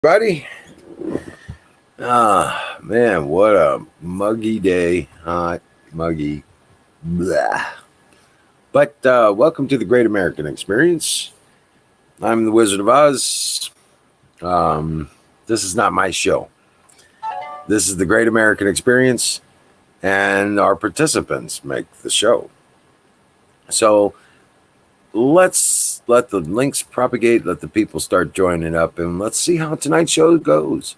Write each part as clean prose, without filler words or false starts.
Buddy, man, what a muggy day. Hot, muggy, blah. But welcome to the Great American Experience. I'm the Wizard of Oz. This is not my show. This is the Great American Experience, and our participants make the show. So let's let the links propagate, let the people start joining up, and let's see how tonight's show goes.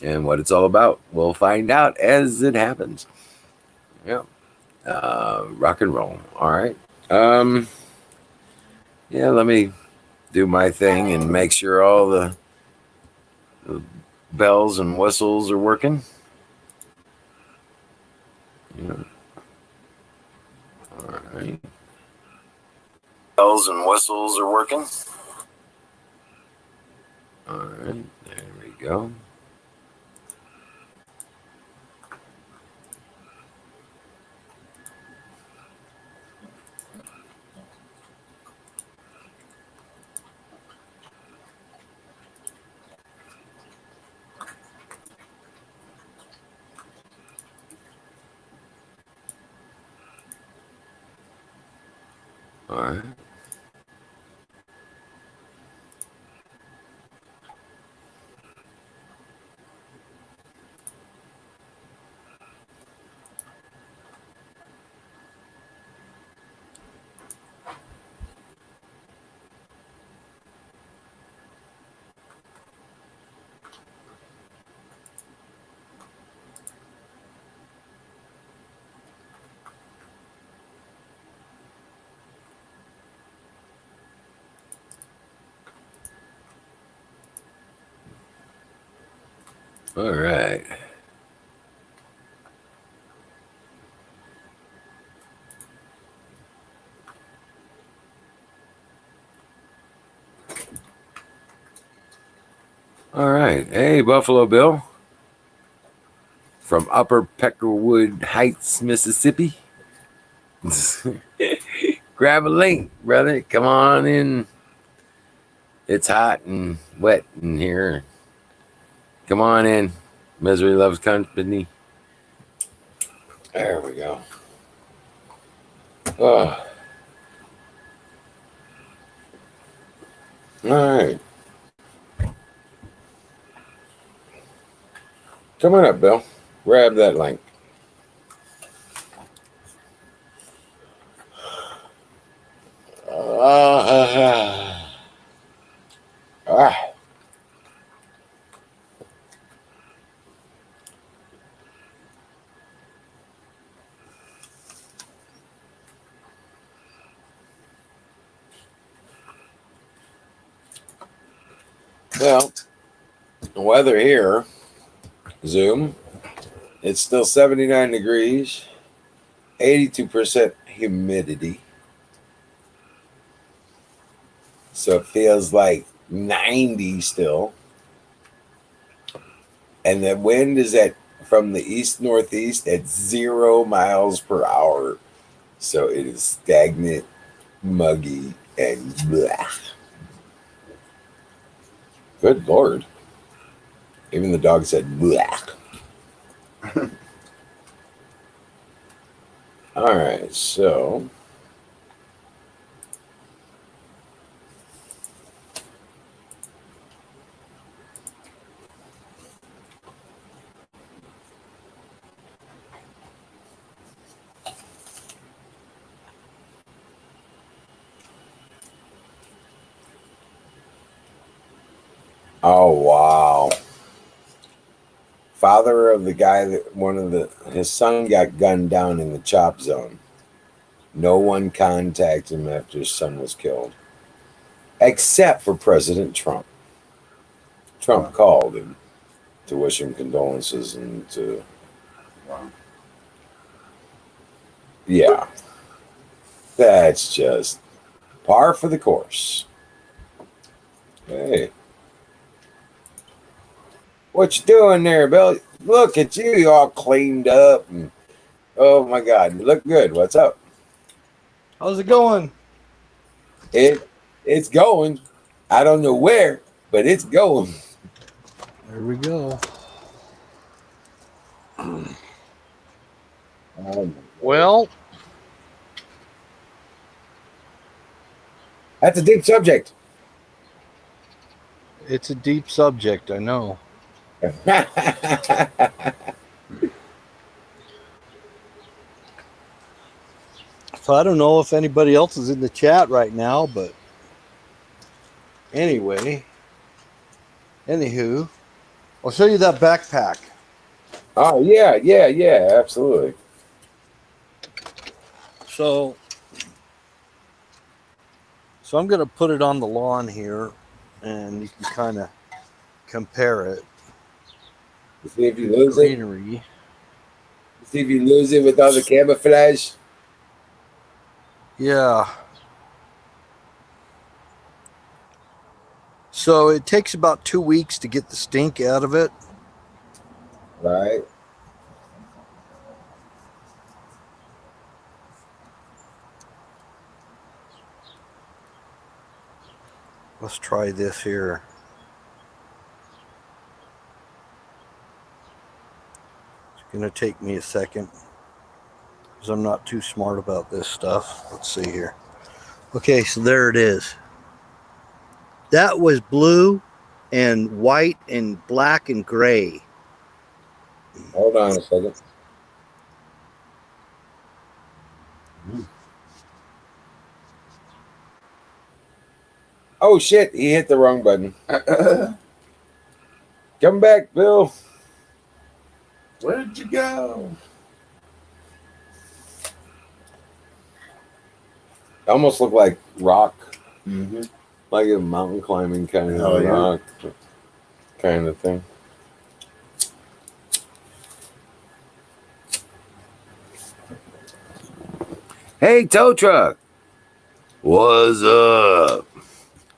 And what it's all about, we'll find out as it happens. Yeah. Rock and roll. All right. Yeah, let me do my thing and make sure all the bells and whistles are working. Yeah. All right. Bells and whistles are working. All right. There we go. All right. All right. All right. Hey, Buffalo Bill from Upper Peckerwood Heights, Mississippi. Grab a link, brother. Come on in. It's hot and wet in here. Come on in. Misery loves company. There we go. Oh. All right. Come on up, Bill. Grab that link. Ah. Well, the weather here, Zoom, it's still 79 degrees, 82% humidity. So it feels like 90 still. And the wind is at from the east northeast at 0 miles per hour. So it is stagnant, muggy, and blah. Good Lord. Even the dog said blah. All right, so oh wow. Father of the guy that his son got gunned down in the chop zone. No one contacted him after his son was killed, except for President Trump. Trump called him to wish him condolences and to, yeah, that's just par for the course. Hey, what you doing there, Bill? Look at you, all cleaned up, and oh my God, you look good. What's up? How's it going? It's going. I don't know where, but it's going. There we go. Well, That's a deep subject. it's a deep subject, I know. So I don't know if anybody else is in the chat right now, but anyway, anywho, I'll show you that backpack. Oh, yeah, absolutely. So I'm going to put it on the lawn here, and you can kind of compare it. See if you lose it. Greenery. See if you lose it with all the camouflage. Yeah. So it takes about 2 weeks to get the stink out of it. Right. Let's try this here. It's going to take me a second because I'm not too smart about this stuff. Let's see here. Okay, so there it is. That was blue and white and black and gray. Hold on a second. Oh shit, he hit the wrong button. Come back, Bill. Where'd you go? Almost looked like rock. Mm-hmm. Like a mountain climbing kind of rock kind of thing. Hey, tow truck. What's up?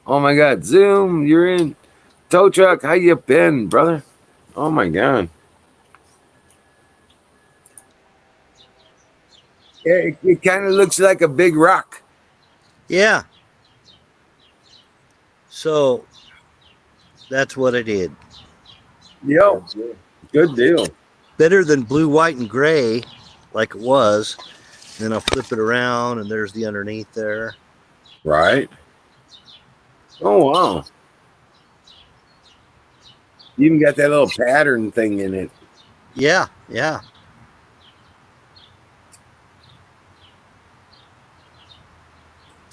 Oh my God, Zoom, you're in. Tow truck, how you been, brother? Oh my God. It kind of looks like a big rock. Yeah. So that's what I did. Yep. Good deal. Better than blue, white, and gray like it was. Then I'll flip it around and there's the underneath there. Right. Oh, wow. You even got that little pattern thing in it. Yeah, yeah.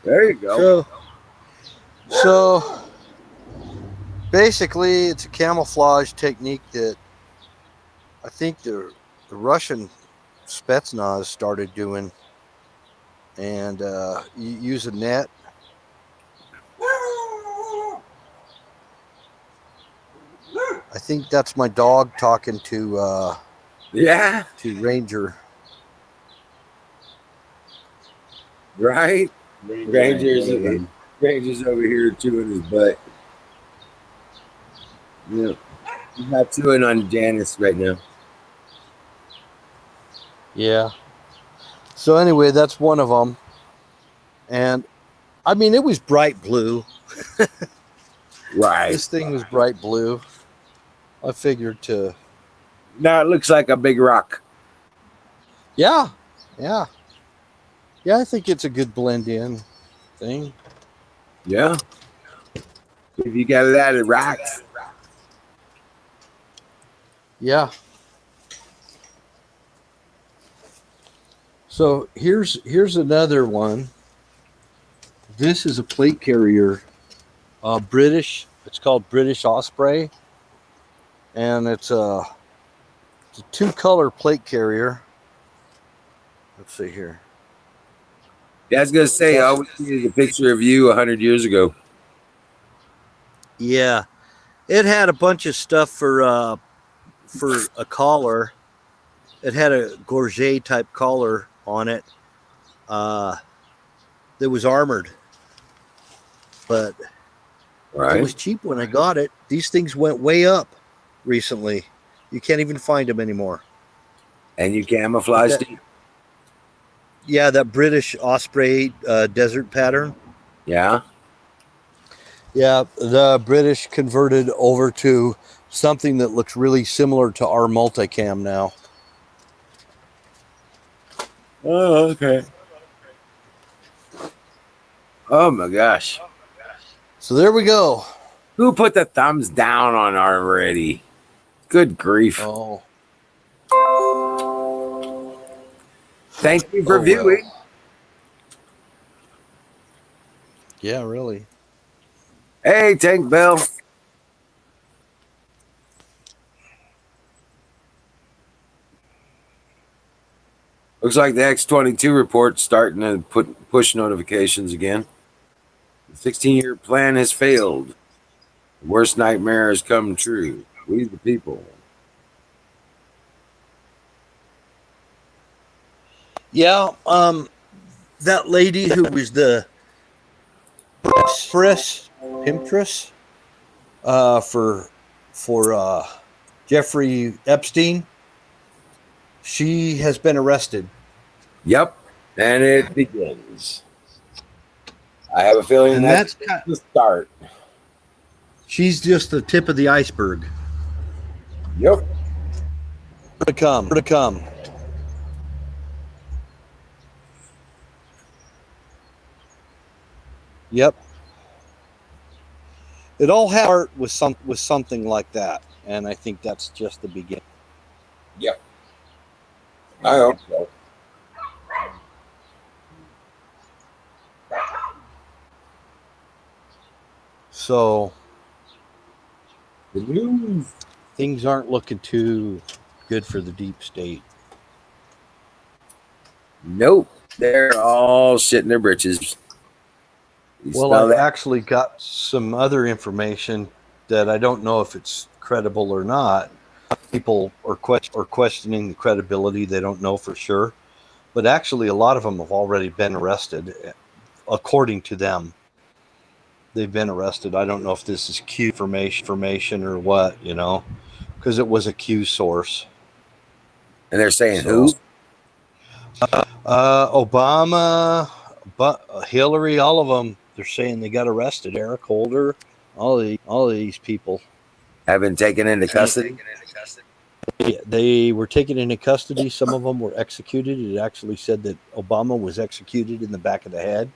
There you go. So basically it's a camouflage technique that I think the Russian Spetsnaz started doing, and you use a net. I think that's my dog talking to Ranger. Right? Ranger's over here chewing his butt. Yeah. He's not chewing on Janice right now. Yeah. So anyway, that's one of them. And I mean, it was bright blue. Right. This thing was bright blue. I figured to. Now it looks like a big rock. Yeah. Yeah. Yeah, I think it's a good blend in thing. Yeah. If you got a lot of rocks. Yeah. So here's another one. This is a plate carrier, British. It's called British Osprey, and it's a 2-color plate carrier. Let's see here. Yeah, I was gonna say, I always see a picture of you 100 years ago. Yeah, it had a bunch of stuff for a collar. It had a gorget type collar on it. That was armored, but it was cheap when I got it. These things went way up recently. You can't even find them anymore. And you camouflaged it? Yeah, that British Osprey desert pattern. Yeah. Yeah, the British converted over to something that looks really similar to our multicam now. Oh, okay. Oh my gosh. So there we go. Who put the thumbs down on already? Good grief. Oh, Thank you for well. viewing. Yeah, really. Hey, Tank Bell. Looks like the X-22 report's starting to push notifications again. The 16-year plan has failed. The worst nightmare has come true. We the people. Yeah, that lady who was the pimptress for Jeffrey Epstein, she has been arrested. Yep. And it begins. I have a feeling And that's that's the start. she's just the tip of the iceberg. Yep. More to come. Yep. It all started with something like that, and I think that's just the beginning. Yep. I hope so. So The news. things aren't looking too good for the deep state. Nope. They're all shitting their britches. Well, I've actually got some other information that I don't know if it's credible or not. People are questioning the credibility. They don't know for sure. But actually, a lot of them have already been arrested, according to them. They've been arrested. I don't know if this is Q information or what, because it was a Q source. And they're saying who? Obama, Hillary, all of them. They're saying they got arrested. Eric Holder, all these people Have been taken into custody. They were taken into custody. Some of them were executed. It actually said that Obama was executed in the back of the head.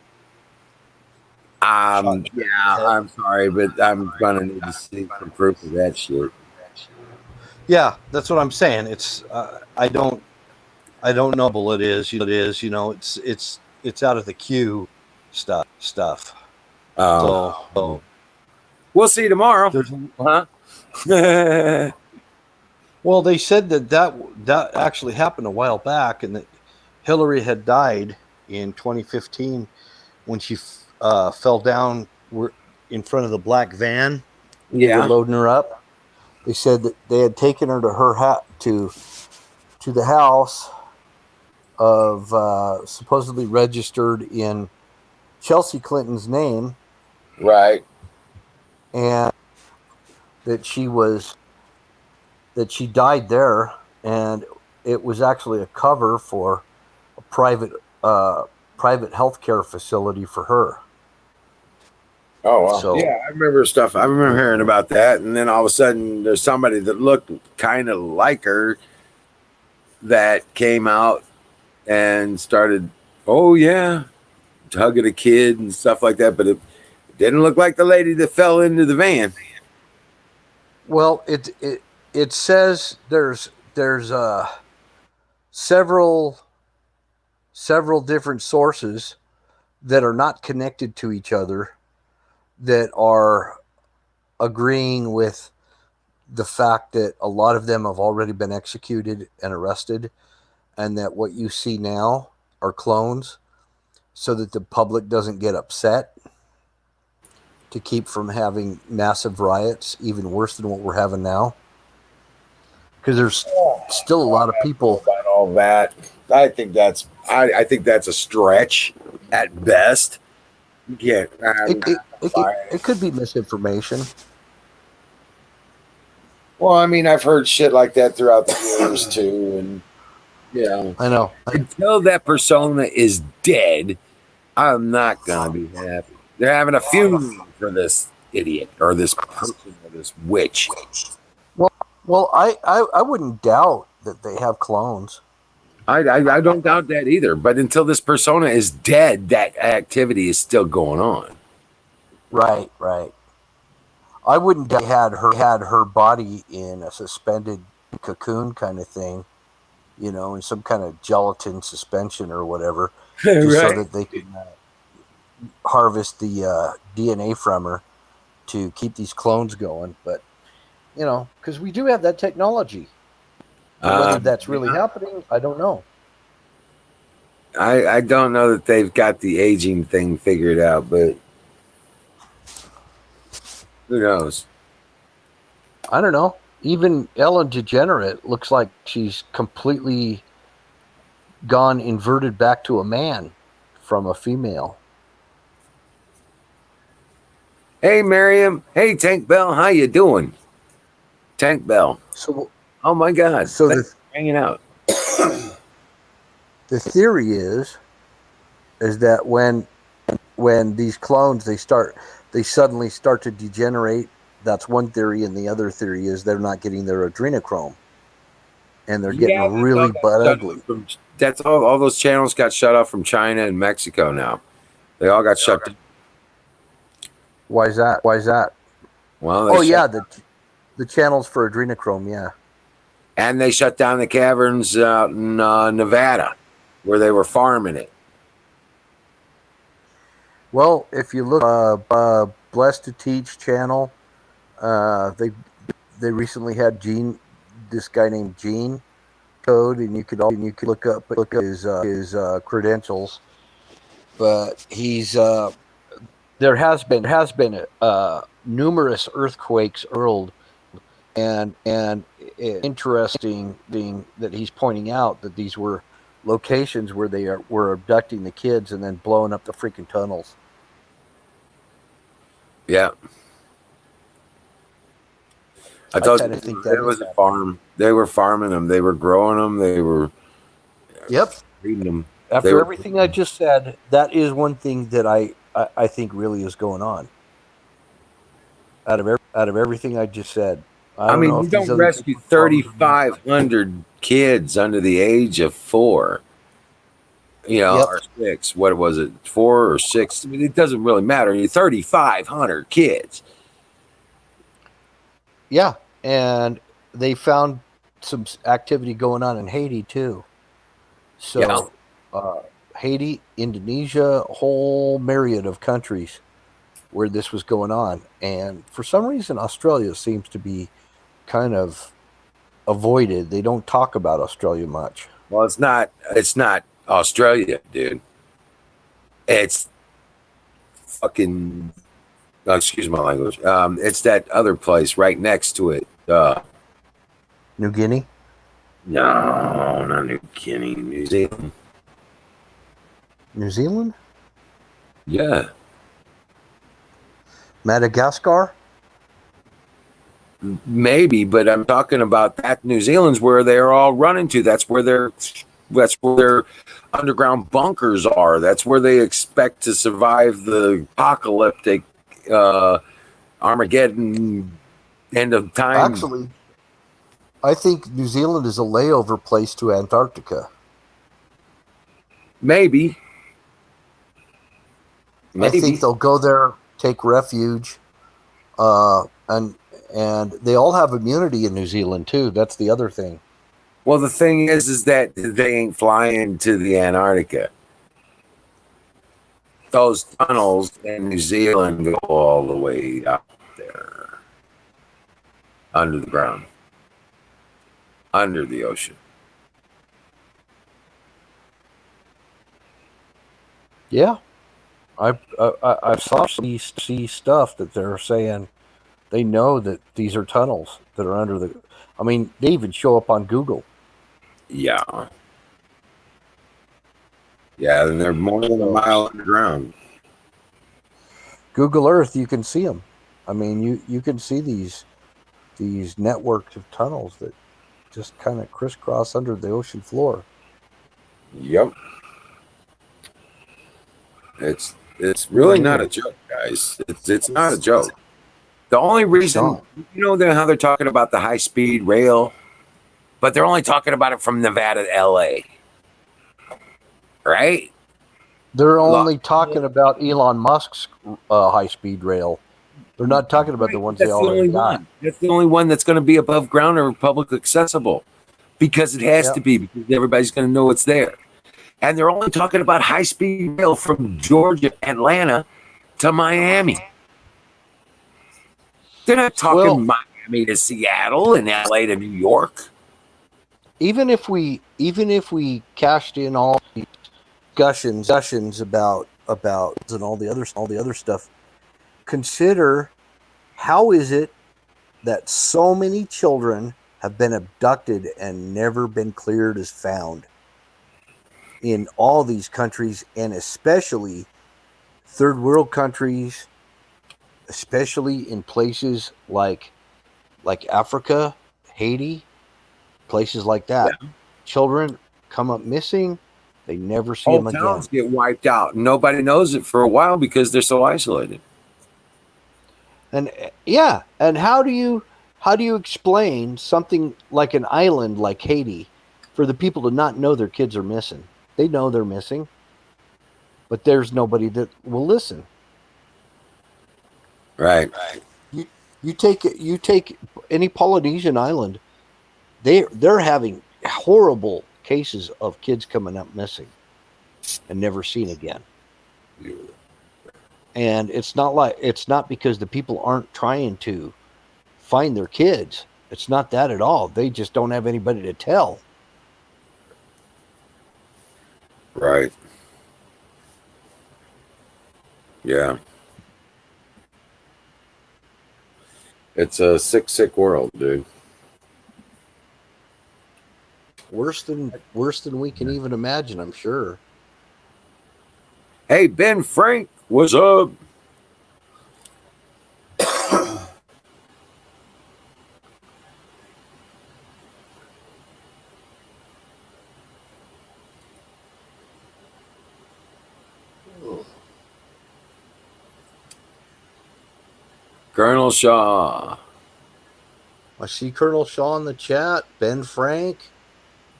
Yeah, I'm sorry, but I'm gonna need to see some proof of that shit. Yeah, that's what I'm saying. It's I don't know. It is. It's out of the queue stuff. So we'll see tomorrow. Huh? Well, they said that actually happened a while back, and that Hillary had died in 2015 when she fell down in front of the black van. They were loading her up. They said that they had taken her to the house of supposedly registered in Chelsea Clinton's name, right? And that she died there, and it was actually a cover for a private healthcare facility for her. Oh, wow. So, yeah, I remember stuff. I remember hearing about that. And then all of a sudden, there's somebody that looked kind of like her that came out and started, oh, yeah, hugging a kid and stuff like that. But it didn't look like the lady that fell into the van. Well, it says there's several different sources that are not connected to each other that are agreeing with the fact that a lot of them have already been executed and arrested, and that what you see now are clones, so that the public doesn't get upset, to keep from having massive riots, even worse than what we're having now. Because there's still a lot of people about all that. I think that's a stretch at best. Yeah, it could be misinformation. Well, I mean, I've heard shit like that throughout the years too, and yeah, I know. Until that persona is dead, I'm not gonna be happy. They're having a funeral for this idiot or this person or this witch. Well, I wouldn't doubt that they have clones. I don't doubt that either. But until this persona is dead, that activity is still going on. Right, right. I wouldn't doubt they had her body in a suspended cocoon kind of thing, in some kind of gelatin suspension or whatever, just so Right. that they can harvest the DNA from her to keep these clones going. But because we do have that technology, but whether that's really Yeah. happening, I don't know. I don't know that they've got the aging thing figured out, but who knows? I don't know. Even Ellen DeGenerate looks like she's completely gone inverted back to a man from a female. Hey, Miriam. Hey, Tank Bell. How you doing? Tank Bell. So, Oh my God. so Thanks for hanging out. the theory is that when these clones they suddenly start to degenerate. That's one theory, and the other theory is they're not getting their adrenochrome, and they're getting Yeah, that's all really got butt shut off ugly. from. That's all those channels got shut off from China and Mexico now. They all got shut down. Why is that? Why is that? Well, they Oh shut yeah, the channels for adrenochrome. Yeah. and they shut down the caverns out in Nevada where they were farming it. Well, if you look, Blessed to Teach channel, they recently had this guy named Gene Code, and you could look up his credentials. But there has been numerous earthquakes world, and interesting thing that he's pointing out that these were locations where were abducting the kids and then blowing up the freaking tunnels. Yeah, I I told kind you of think that it is was a happening. farm. They were farming them. They were growing them. They were Yep. breeding them. They After were. everything I just said, that is one thing that I think really is going on. Out of everything I just said, I I don't mean, know you if these don't other things rescue were clones or not. 3,500 kids under the age of 4, Yep. or 6. What was it, 4 or 6? I mean, it doesn't really matter. You're 3,500 kids. Yeah, and they found some activity going on in Haiti too. Yeah, So, Haiti, Indonesia, a whole myriad of countries where this was going on, and for some reason, Australia seems to be kind of avoided. They don't talk about Australia much. well, it's not Australia, dude. It's fucking, excuse my language. It's that other place right next to it. New Guinea, No, not New Guinea, New Zealand. New Zealand, Yeah, Madagascar. maybe, but I'm talking about that New Zealand's where they're all running to. That's where their underground bunkers are. That's where they expect to survive the apocalyptic uh, Armageddon end of time. Actually, I think New Zealand is a layover place to Antarctica. Maybe, I think maybe. they'll go there, take refuge, uh, and they all have immunity in New Zealand too. That's the other thing. Well, the thing is that they ain't flying to the Antarctica. Those tunnels in New Zealand go all the way up there, under the ground, under the ocean. Yeah, I saw see stuff that they're saying they know that these are tunnels that are under the. I mean, they even show up on Google. Yeah, yeah, and they're more than a So mile underground. Google Earth, you can see them. I mean, you can see these networks of tunnels that just kind of crisscross under the ocean floor. Yep, it's really not a Unbelievable. joke, guys. It's not a joke. The only reason, Sean. how they're talking about the high-speed rail, but they're only talking about it from Nevada to LA, right? They're only talking about Elon Musk's high-speed rail. They're not talking about the ones they already got. That's the only one that's going to be above ground or public accessible, because it has to be, because everybody's going to know it's there. And they're only talking about high-speed rail from Georgia, Atlanta to Miami. They're not talking Miami to Seattle and LA to New York. Even if we cashed in all these discussions about and all the other stuff, consider how is it that so many children have been abducted and never been cleared as found in all these countries, and especially third world countries, especially in places like Africa, Haiti, places like that. Yeah. Children come up missing. They never see them again. Towns get wiped out. Nobody knows it for a while because they're so isolated. And and how do you explain something like an island like Haiti for the people to not know their kids are missing? They know they're missing, but there's nobody that will listen. Right. You take any Polynesian island, they're having horrible cases of kids coming up missing and never seen again. And it's not because the people aren't trying to find their kids. It's not that at all. They just don't have anybody to tell. Right. Yeah. It's a sick world, dude. Worse than we can even imagine, I'm sure. Hey, Ben Frank, what's up? Colonel Shaw. I see Colonel Shaw in the chat. Ben Frank.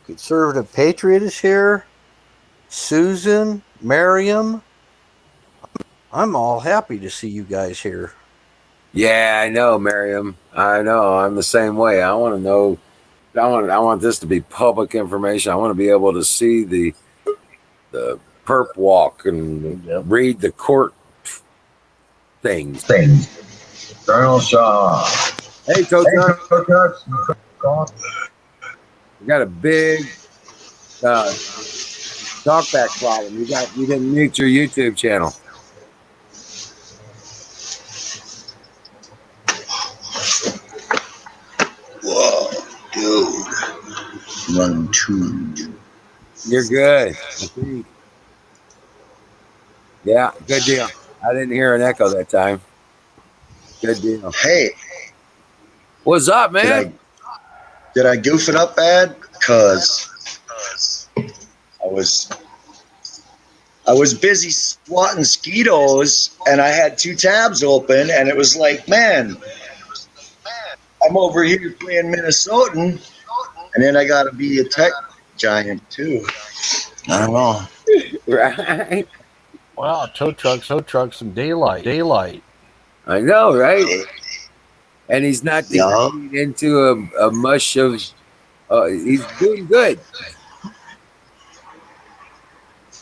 Conservative Patriot is here. Susan, Miriam. I'm all happy to see you guys here. Yeah, I know, Miriam. I know. I'm the same way. I want to know. I want this to be public information. I want to be able to see the perp walk and read the court things. Colonel Shaw. Hey, Coach. We got a big talkback problem. You didn't mute your YouTube channel. Whoa, dude. 1, 2. You're good. Yeah, good deal. I didn't hear an echo that time. Good deal. Hey. What's up, man? Did I goof it up bad? Because I was busy swatting mosquitoes and I had 2 tabs open and it was like, man, I'm over here playing Minnesotan and then I got to be a tech giant too. I don't know. Right. Wow, tow trucks, some daylight. I know, right? And he's not into a mush of. He's doing good.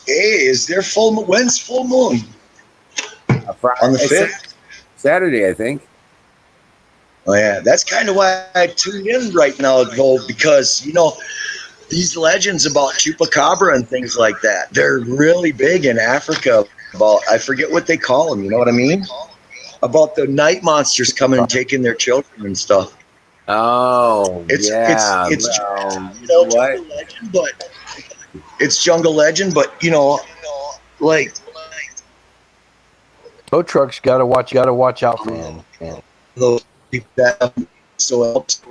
Hey, is there full moon? When's full moon? On the 5th? Saturday, I think. Oh, yeah. That's kind of why I tuned in right now, though, because, these legends about chupacabra and things like that, they're really big in Africa. I forget what they call them, you know what I mean? About the night monsters coming and taking their children and stuff. Oh, it's jungle legend, but it's jungle legend, but like tow trucks gotta watch out for those people that so helps.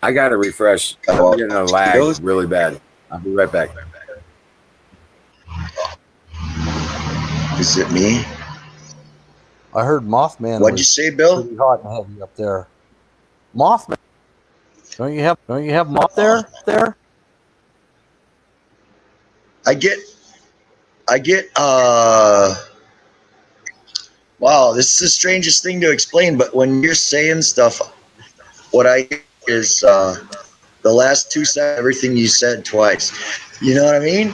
I gotta refresh. I'm getting a lag really bad. I'll be right back. Is it me? I heard Mothman What'd you was say, Bill? pretty hot and heavy up there. Mothman. Don't you have moth there? I get wow, this is the strangest thing to explain, but when you're saying stuff, what I hear is the last 2 seconds, everything you said twice. You know what I mean?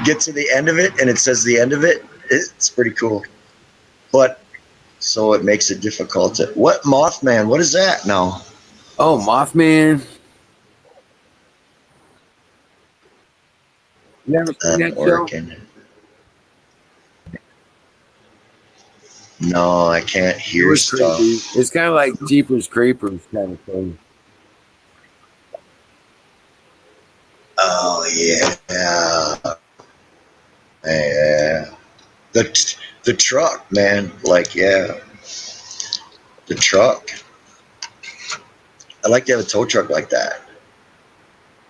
Get to the end of it and it says the end of it. It's pretty cool. But so it makes it difficult to what Mothman, what is that now? Oh, Mothman. You never seen that show? Oregon. No, I can't It hear was stuff. creepy. It's kind of like Jeepers Creepers kind of thing. Oh yeah. Yeah. The truck, man. Like, yeah. The truck. I'd like to have a tow truck like that.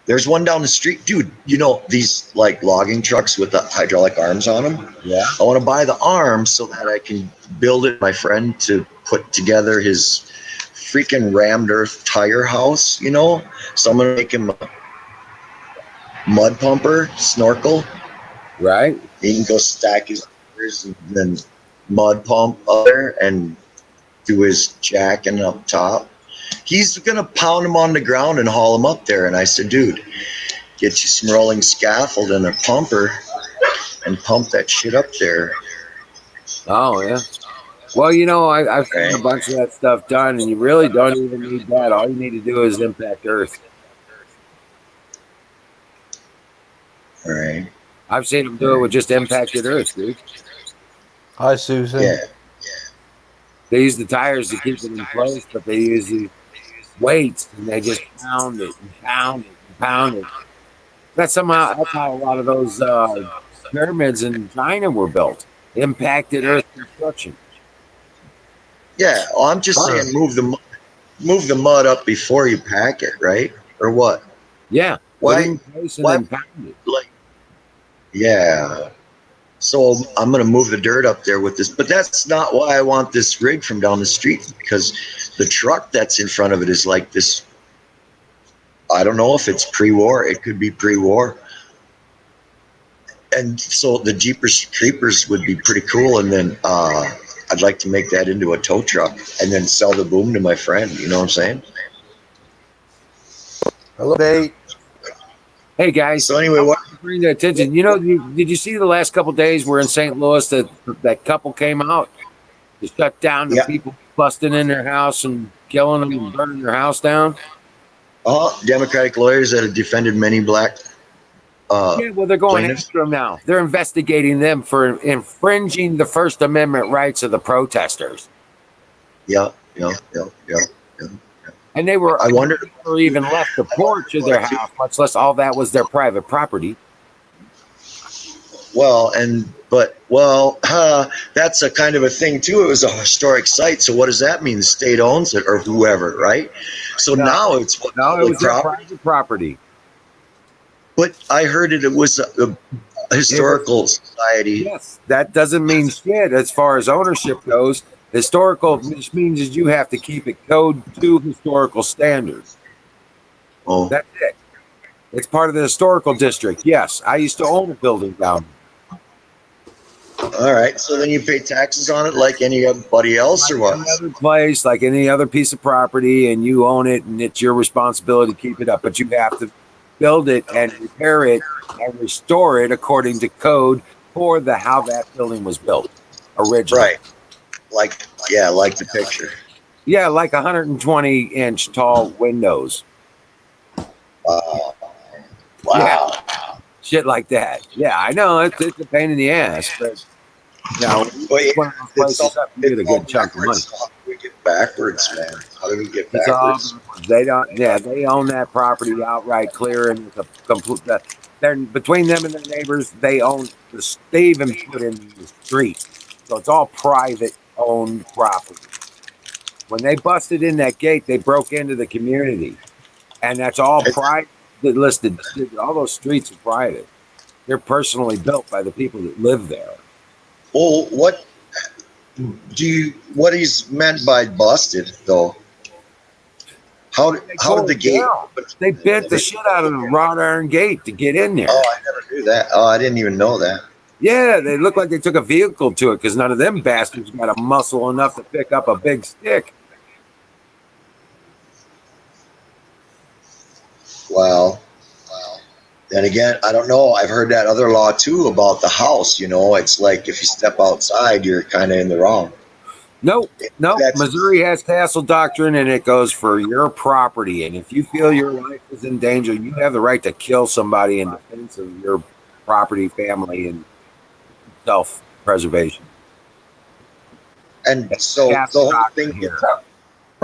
There's one down the street, dude. You know these like logging trucks with the hydraulic arms on them. Yeah. I want to buy the arms so that I can build it. My friend to put together his freaking rammed earth tire house. You know, so I'm gonna make him a mud pumper snorkel. Right. He can go stack his tires and then mud pump up there and do his jacking up top. He's gonna pound them on the ground and haul them up there. And I said, dude, get you some rolling scaffold and a pumper and pump that shit up there. Oh, yeah. Well, you know, I've seen a Right. bunch of that stuff done, and you really don't even need that. All you need to do is impact Earth. All right. I've seen them do it with just impacted Earth, dude. Hi, Susan. Yeah. They use the tires to keep it in place, but they use the weights, and they just pound it and pound it and pound it. That's how a lot of those pyramids in China were built. Impacted Earth construction. Yeah. Well, I'm just saying, move the mud up before you pack it, right? Or what? Yeah. Why- Put it in place and why- then pound it. Like, yeah. So I'm gonna move the dirt up there with this, but that's not why I want this rig from down the street, because the truck that's in front of it is like this. I don't know if it's pre-war. It could be pre-war. And so the Jeepers Creepers would be pretty cool. And then I'd like to make that into a tow truck and then sell the boom to my friend. You know what I'm saying? Hello, Dave. Hey guys, So anyway, what? bring the attention. You know, did you see the last couple of days we're in St. Louis that couple came out to shut down the Yeah. people busting in their house and killing them and burning their house down? Democratic lawyers that have defended many black Yeah, well, they're going plaintiffs. after them now. They're investigating them for infringing the First Amendment rights of the protesters. Yeah. And they were, I wonder. or even left the porch of their house, much less all that was their private property. Well, that's a kind of a thing too. It was a historic site. So what does that mean? The state owns it or whoever, right? So No. now it's No, it was their property. private property. But I heard it was a historical society. Yes, that doesn't mean shit as far as ownership goes. Historical just means that you have to keep it code to historical standards. Oh, That's it. It's part of the historical district. Yes, I used to own a building down all right. So then you pay taxes on it like anybody else, or there. what? Any other place, like any other piece of property, and you own it, and it's your responsibility to keep it up. But you have to build it and repair it and restore it according to code for how that building was built originally. Right. Like the picture. Yeah, like 120-inch tall windows. Wow. Yeah. Shit like that. Yeah, I know it's a pain in the ass, but you know, Well, yeah, one of those places up, you get a good chunk of money. How do we get backwards, man? How do we get It's all backwards? they don't. Yeah, they own that property outright, clear, and it's a complete. They're between them and their neighbors. They own the. They even put in the street, so it's all private owned property. When they busted in that gate, they broke into the community, and that's all private. Listed. All those streets are private. They're personally built by the people that live there. Well, what he's meant by busted though? How They did tore the it gate? down. They bent the shit out of the wrought iron gate to get in there. Oh, I never knew that. Oh, I didn't even know that. Yeah, they look like they took a vehicle to it because none of them bastards got a muscle enough to pick up a big stick. Wow. Then again, I don't know. I've heard that other law too about the house. You know, it's like if you step outside, you're kind of in the wrong. Nope. That's Missouri has castle doctrine and it goes for your property. And if you feel your life is in danger, you have the right to kill somebody in defense of your property, family, and self preservation. and so Castle doctrine here.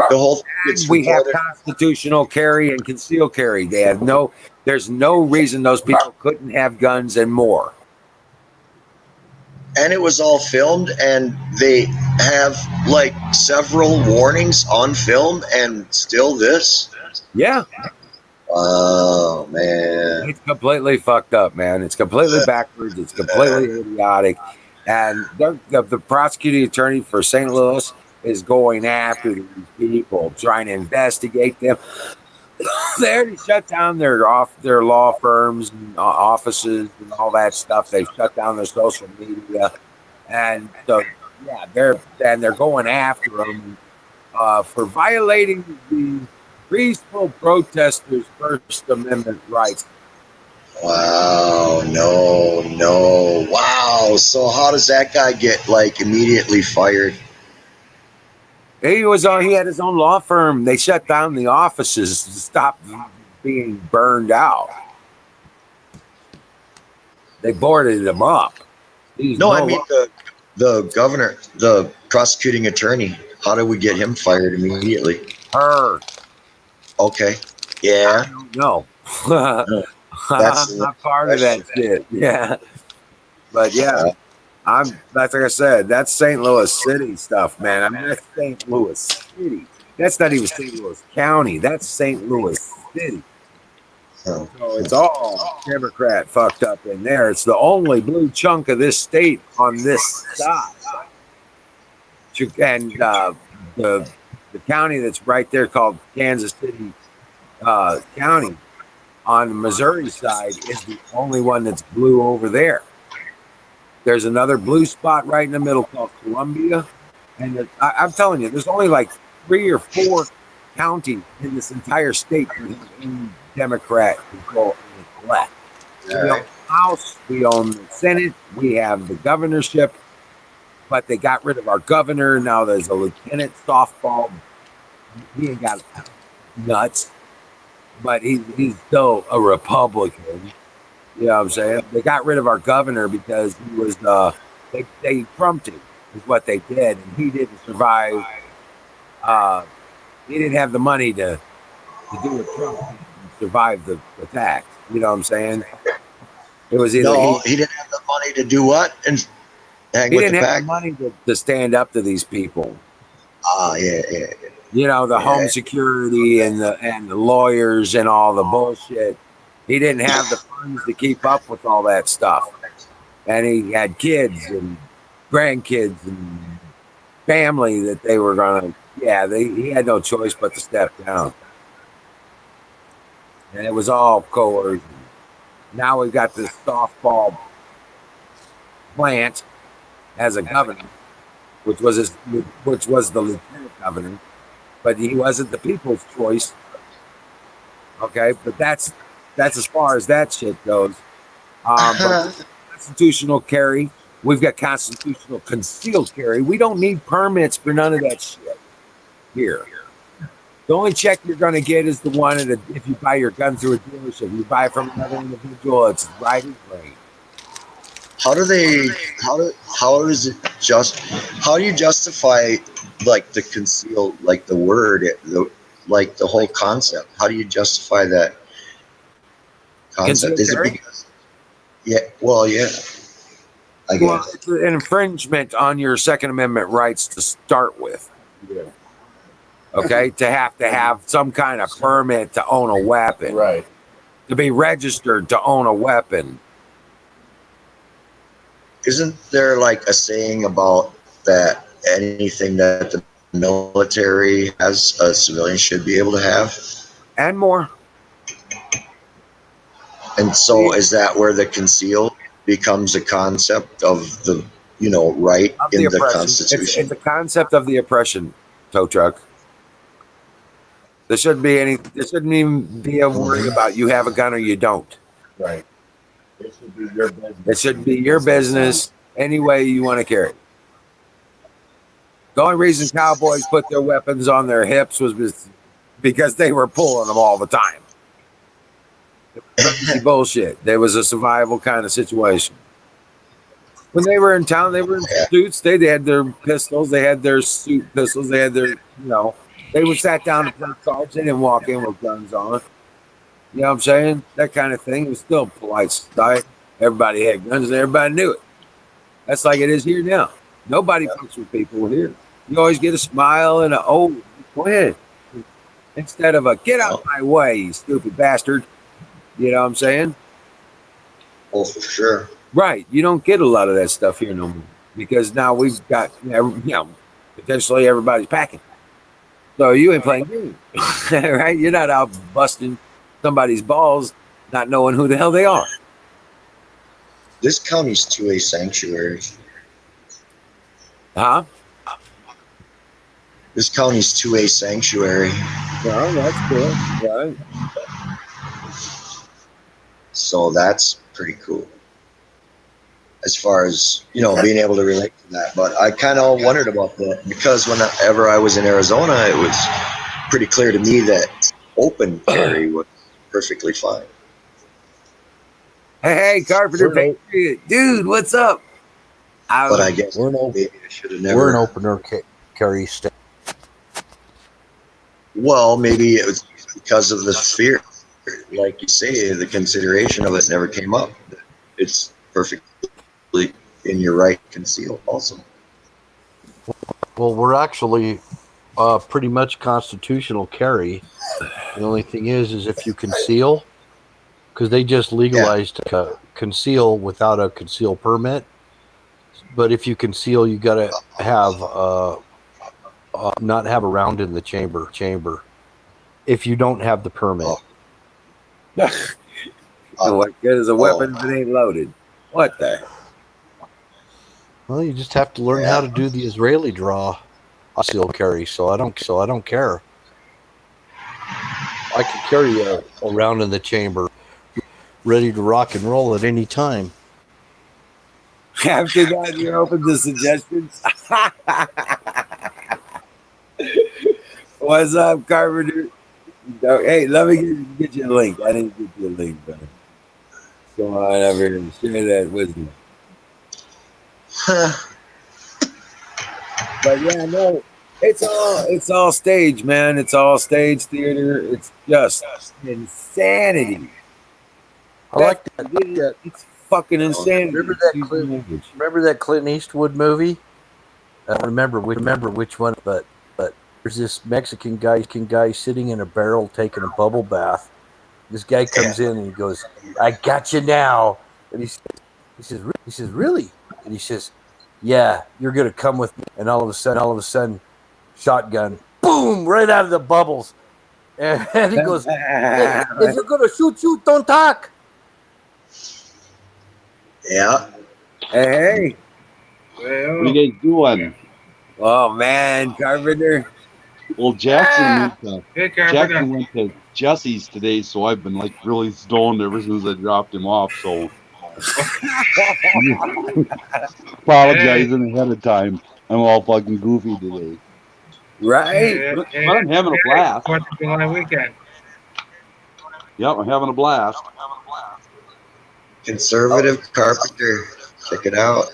the whole thing gets We have reported. constitutional carry and concealed carry. There's no reason those people couldn't have guns and more. And it was all filmed, and they have like several warnings on film, and still this. Yeah, Oh man. it's completely fucked up, man. It's completely backwards. It's completely idiotic. And the prosecuting attorney for St. Louis is going after these people, trying to investigate them. They already shut down their law firms and offices and all that stuff. They've shut down their social media, and so yeah, they're going after them for violating the peaceful protesters' First Amendment rights. Wow. No. Wow. So how does that guy get like immediately fired? He had his own law firm. They shut down the offices to stop being burned out. They boarded him up. No, I mean the governor, the prosecuting attorney. How do we get him fired immediately? her. Okay. Yeah. I don't know. That's I'm not part of that shit. Yeah. But yeah, like I said, that's St. Louis City stuff, man. I mean, that's St. Louis City. That's not even St. Louis County. That's St. Louis City. Oh. So it's all Democrat fucked up in there. It's the only blue chunk of this state on this side. And the county that's right there called Kansas City County on the Missouri side is the only one that's blue over there. There's another blue spot right in the middle called Columbia. And I'm telling you, there's only like 3 or 4 counties in this entire state that have any Democrat control and it's left. We own the House, we own the Senate, we have the governorship, but they got rid of our governor. Now there's a lieutenant softball. He ain't got nuts, but he's still a Republican. You know what I'm saying? They got rid of our governor because he was they trumped him is what they did, and he didn't survive. He didn't have the money to do what Trump did and survive the attacks. You know what I'm saying? It was either he didn't have the money to do what and hang he with didn't the have pack. the money to stand up to these people. Yeah. You know, the home security and the lawyers and all the bullshit. He didn't have the funds to keep up with all that stuff. And he had kids and grandkids and family that they were going to, he had no choice but to step down. And it was all coercion. Now we've got this softball plant as a governor, which was the lieutenant governor, but he wasn't the people's choice. Okay, but that's as far as that shit goes. But constitutional carry, we've got constitutional concealed carry. We don't need permits for none of that shit here. The only check you're going to get is the one if you buy your gun through a dealership. You buy from another individual, it's right in range. How do you justify like the conceal, like the word, like the whole concept? How do you justify that concept? Is it because, I guess. Well, it's an infringement on your Second Amendment rights to start with. Yeah. Okay, to have some kind of permit to own a weapon, Right. to be registered to own a weapon. Isn't there like a saying about that anything that the military has, a civilian should be able to have. And more. And so, is that where the conceal becomes a concept of the, right Of the in the oppression. Constitution? It's a concept of the oppression, tow truck. There shouldn't be any. There shouldn't even be a worry about you have a gun or you don't. Right. It should be your business. It shouldn't be your business any way you want to carry it. The only reason cowboys put their weapons on their hips was because they were pulling them all the time. It was crazy bullshit. There was a survival kind of situation. When they were in town, they were in suits. They had their pistols. They had their suit pistols. They had their, they were sat down to play cards. They didn't walk in with guns on. You know what I'm saying? That kind of thing. It was still polite society. Everybody had guns and everybody knew it. That's like it is here now. Nobody fucks with people here. You always get a smile and a, oh, go ahead. Instead of a, get out my way, you stupid bastard. You know what I'm saying? Oh, for sure. Right. You don't get a lot of that stuff here no more because now we've got, potentially everybody's packing. So you ain't playing games, right? You're not out busting somebody's balls, not knowing who the hell they are. This county's 2A sanctuary. Huh? This county's 2A sanctuary. Well, that's cool. Right. So that's pretty cool. As far as, being able to relate to that. But I kind of wondered about that because whenever I was in Arizona, it was pretty clear to me that open carry was perfectly fine. Hey, Carpenter Patriot. Dude, what's up? But I guess maybe I should have never. We're an opener carry state. Well, maybe it was because of the fear. Like you say, the consideration of it never came up. It's perfectly in your right conceal also. Well, we're actually pretty much constitutional carry. The only thing is if you conceal, because they just legalized conceal without a conceal permit. But if you conceal, you got to have not have a round in the chamber. If you don't have the permit. What good is a weapon if it ain't loaded? What the? Well, you just have to learn how to do the Israeli draw conceal carry. So I don't care. I can carry a round in the chamber, ready to rock and roll at any time. After that, you're open to suggestions. What's up, Carpenter? Hey, let me get you a link. I didn't get you a link, brother. Go on over here and share that wisdom. But yeah, no, it's all stage, man. It's all stage theater. It's just insanity. I like that. It's fucking insanity. Remember that Clint Eastwood movie? I don't remember which one, but there's this Mexican guy sitting in a barrel taking a bubble bath. This guy comes in and he goes, "I got you now," and he says, "Really?" And he says, "Yeah, you're gonna come with me." And all of a sudden, shotgun, boom, right out of the bubbles, and he goes, "Hey, if you're gonna shoot, don't talk." Yeah. Hey. What are you guys doing? Oh man, Carpenter. Well, Jackson went to Jesse's today, so I've been like really stoned ever since I dropped him off. So apologizing ahead of time. I'm all fucking goofy today. Right? But I'm having a blast. 4th of July weekend. Yep, I'm having a blast. Conservative Carpenter. Check it out.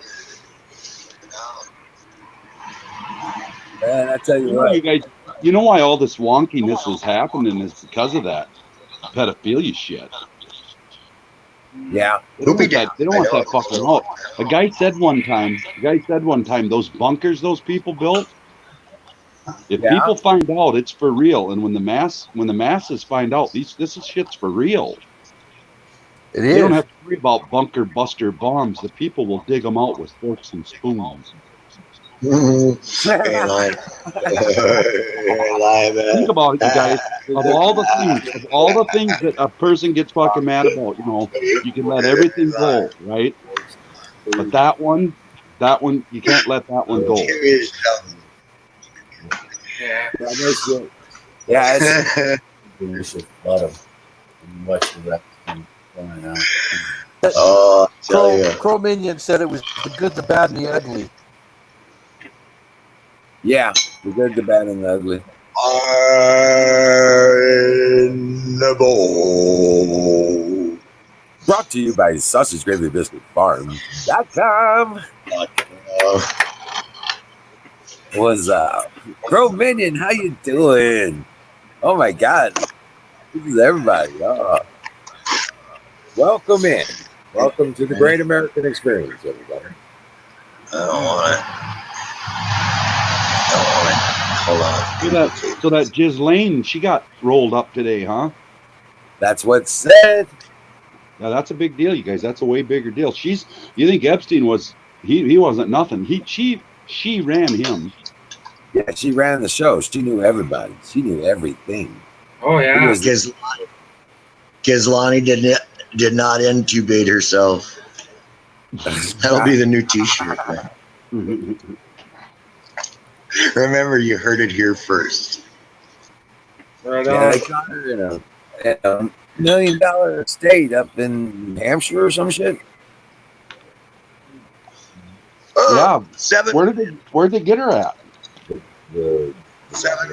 Man, I tell you what. You guys, you know why all this wonkiness is happening is because of that pedophilia shit. Yeah. They don't want that fucking out. A guy said one time, those bunkers those people built, if people find out, it's for real. And when the masses find out, this shit's for real. It is. They don't have to worry about bunker buster bombs. The people will dig them out with forks and spoons. Ain't lying. Ain't lying, man. Think about it, you guys. Of all the things that a person gets fucking mad about, you can let everything go, right? But that one, you can't let that one go. Yeah. Yeah, that's it. Yeah, it's there's a lot of much the rest going on. Oh, I tell you. Crow Minion said it was the good, the bad, and the ugly. Yeah, the good, the bad, and the ugly. Are in the bowl. Brought to you by Sausage Gravy Biscuit Farm.com. What's up? Crow Minion, how you doing? Oh my God. This is everybody. Oh. Welcome in. Welcome to the Great American Experience, everybody. I don't want it. Hold on. So that Ghislaine, she got rolled up today, huh? That's what's said. Yeah, that's a big deal, you guys. That's a way bigger deal. You think Epstein was he wasn't nothing. She ran him. Yeah, she ran the show. She knew everybody. She knew everything. Oh yeah. Ghislaine did not intubate herself. That'll be the new T-shirt, man. Remember, you heard it here first. Right Yeah, on. they caught her in a $1 million estate up in New Hampshire or some shit. Yeah. $7 Where'd they get her at? The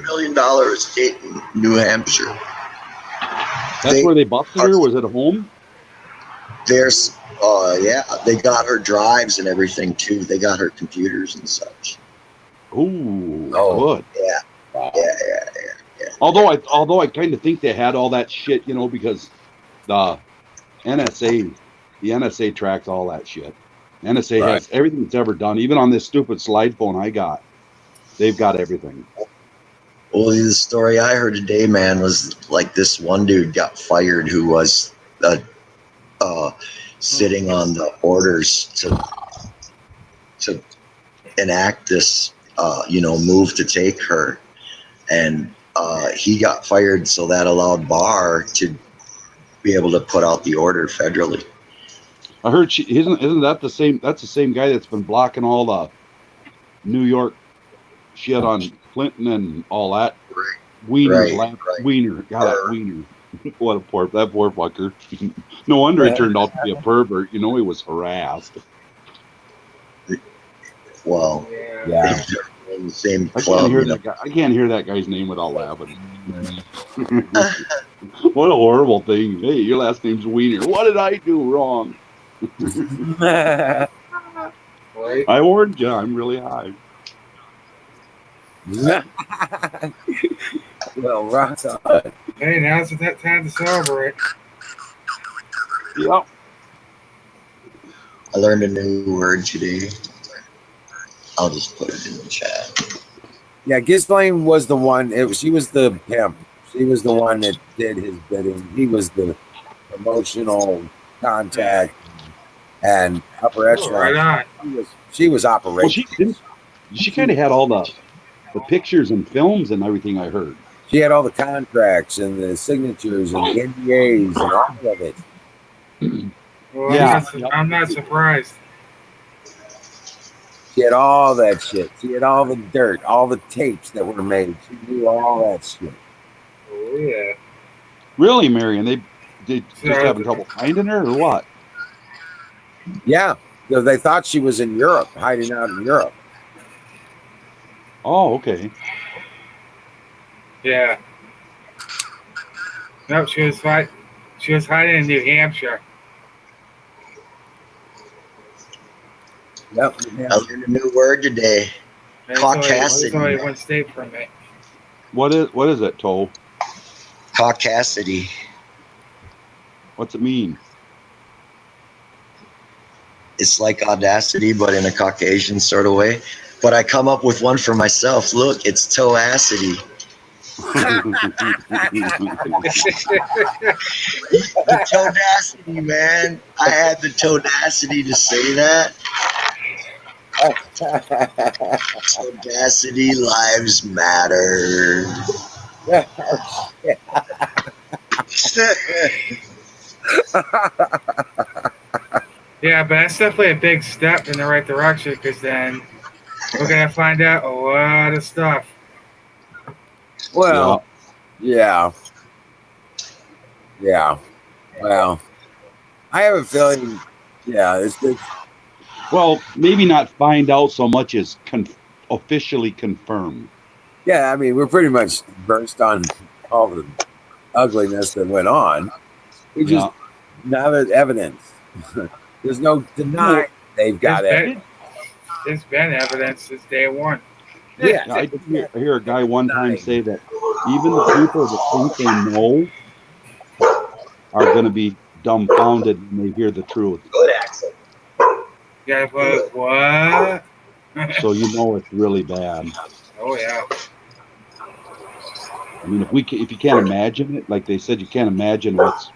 million estate in New Hampshire. That's where they busted her? Was it a home? There's, yeah, they got her drives and everything too. They got her computers and such. Ooh, Oh. good. Yeah, wow. yeah. Although I kind of think they had all that shit, because the NSA tracks all that shit. NSA Right. has everything it's ever done, even on this stupid slide phone I got. They've got everything. Well, the story I heard today, man, was like this one dude got fired who was sitting on the orders to enact this, move to take her, and he got fired, so that allowed Barr to be able to put out the order federally. I heard isn't that the same? That's the same guy that's been blocking all the New York shit on Clinton and all that. Wiener's Right. Wiener, got that Wiener. That poor fucker. No wonder he turned out to be a pervert. He was harassed. Well, Yeah. in the same I club. can't hear that guy's name without laughing. What a horrible thing. Hey, your last name's Wiener. What did I do wrong? Right. I warned you. I'm really high. Well, rock on. Hey, now's that time to celebrate. Yep. I learned a new word today. I'll just put it in the chat. Yeah, Ghislaine was the one. She was the pimp. She was the one that did his bidding. He was the promotional contact and upper echelon. Right on. She was operational. Well, she kind of had all the pictures and films and everything, I heard. She had all the contracts and the signatures and the NDAs and all of it. Well, Yeah. I'm not surprised. She had all that shit. She had all the dirt, all the tapes that were made. She knew all that shit. Oh yeah. Really, Marion? They just having trouble finding her, or what? Yeah, they thought she was in Europe, hiding out in Europe. Oh, okay. Yeah. No, she was hiding in New Hampshire. Yep. I learned a new word today. Caucasity. It's only one state from me. What is it, Toe? Caucasity. What's it mean? It's like audacity, but in a Caucasian sort of way. But I come up with one for myself. Look, it's toacity. The toadacity, man. I had the toadacity to say that. Audacity lives matter. Yeah, but that's definitely a big step in the right direction because then we're gonna find out a lot of stuff. Well, yeah. Well, I have a feeling. Yeah, it's Well, maybe not find out so much as officially confirm. yeah. I mean, we're pretty much versed on all the ugliness that went on. We just Yeah. now there's evidence. There's no denying they've There's got it. been there's been evidence since day one. Yeah, I did hear a guy one time say that even the people that think they know are going to be dumbfounded when they hear the truth. Good accent. Yeah, but what? So you know it's really bad. Oh yeah. I mean, if you can't imagine it, like they said, you can't imagine what's.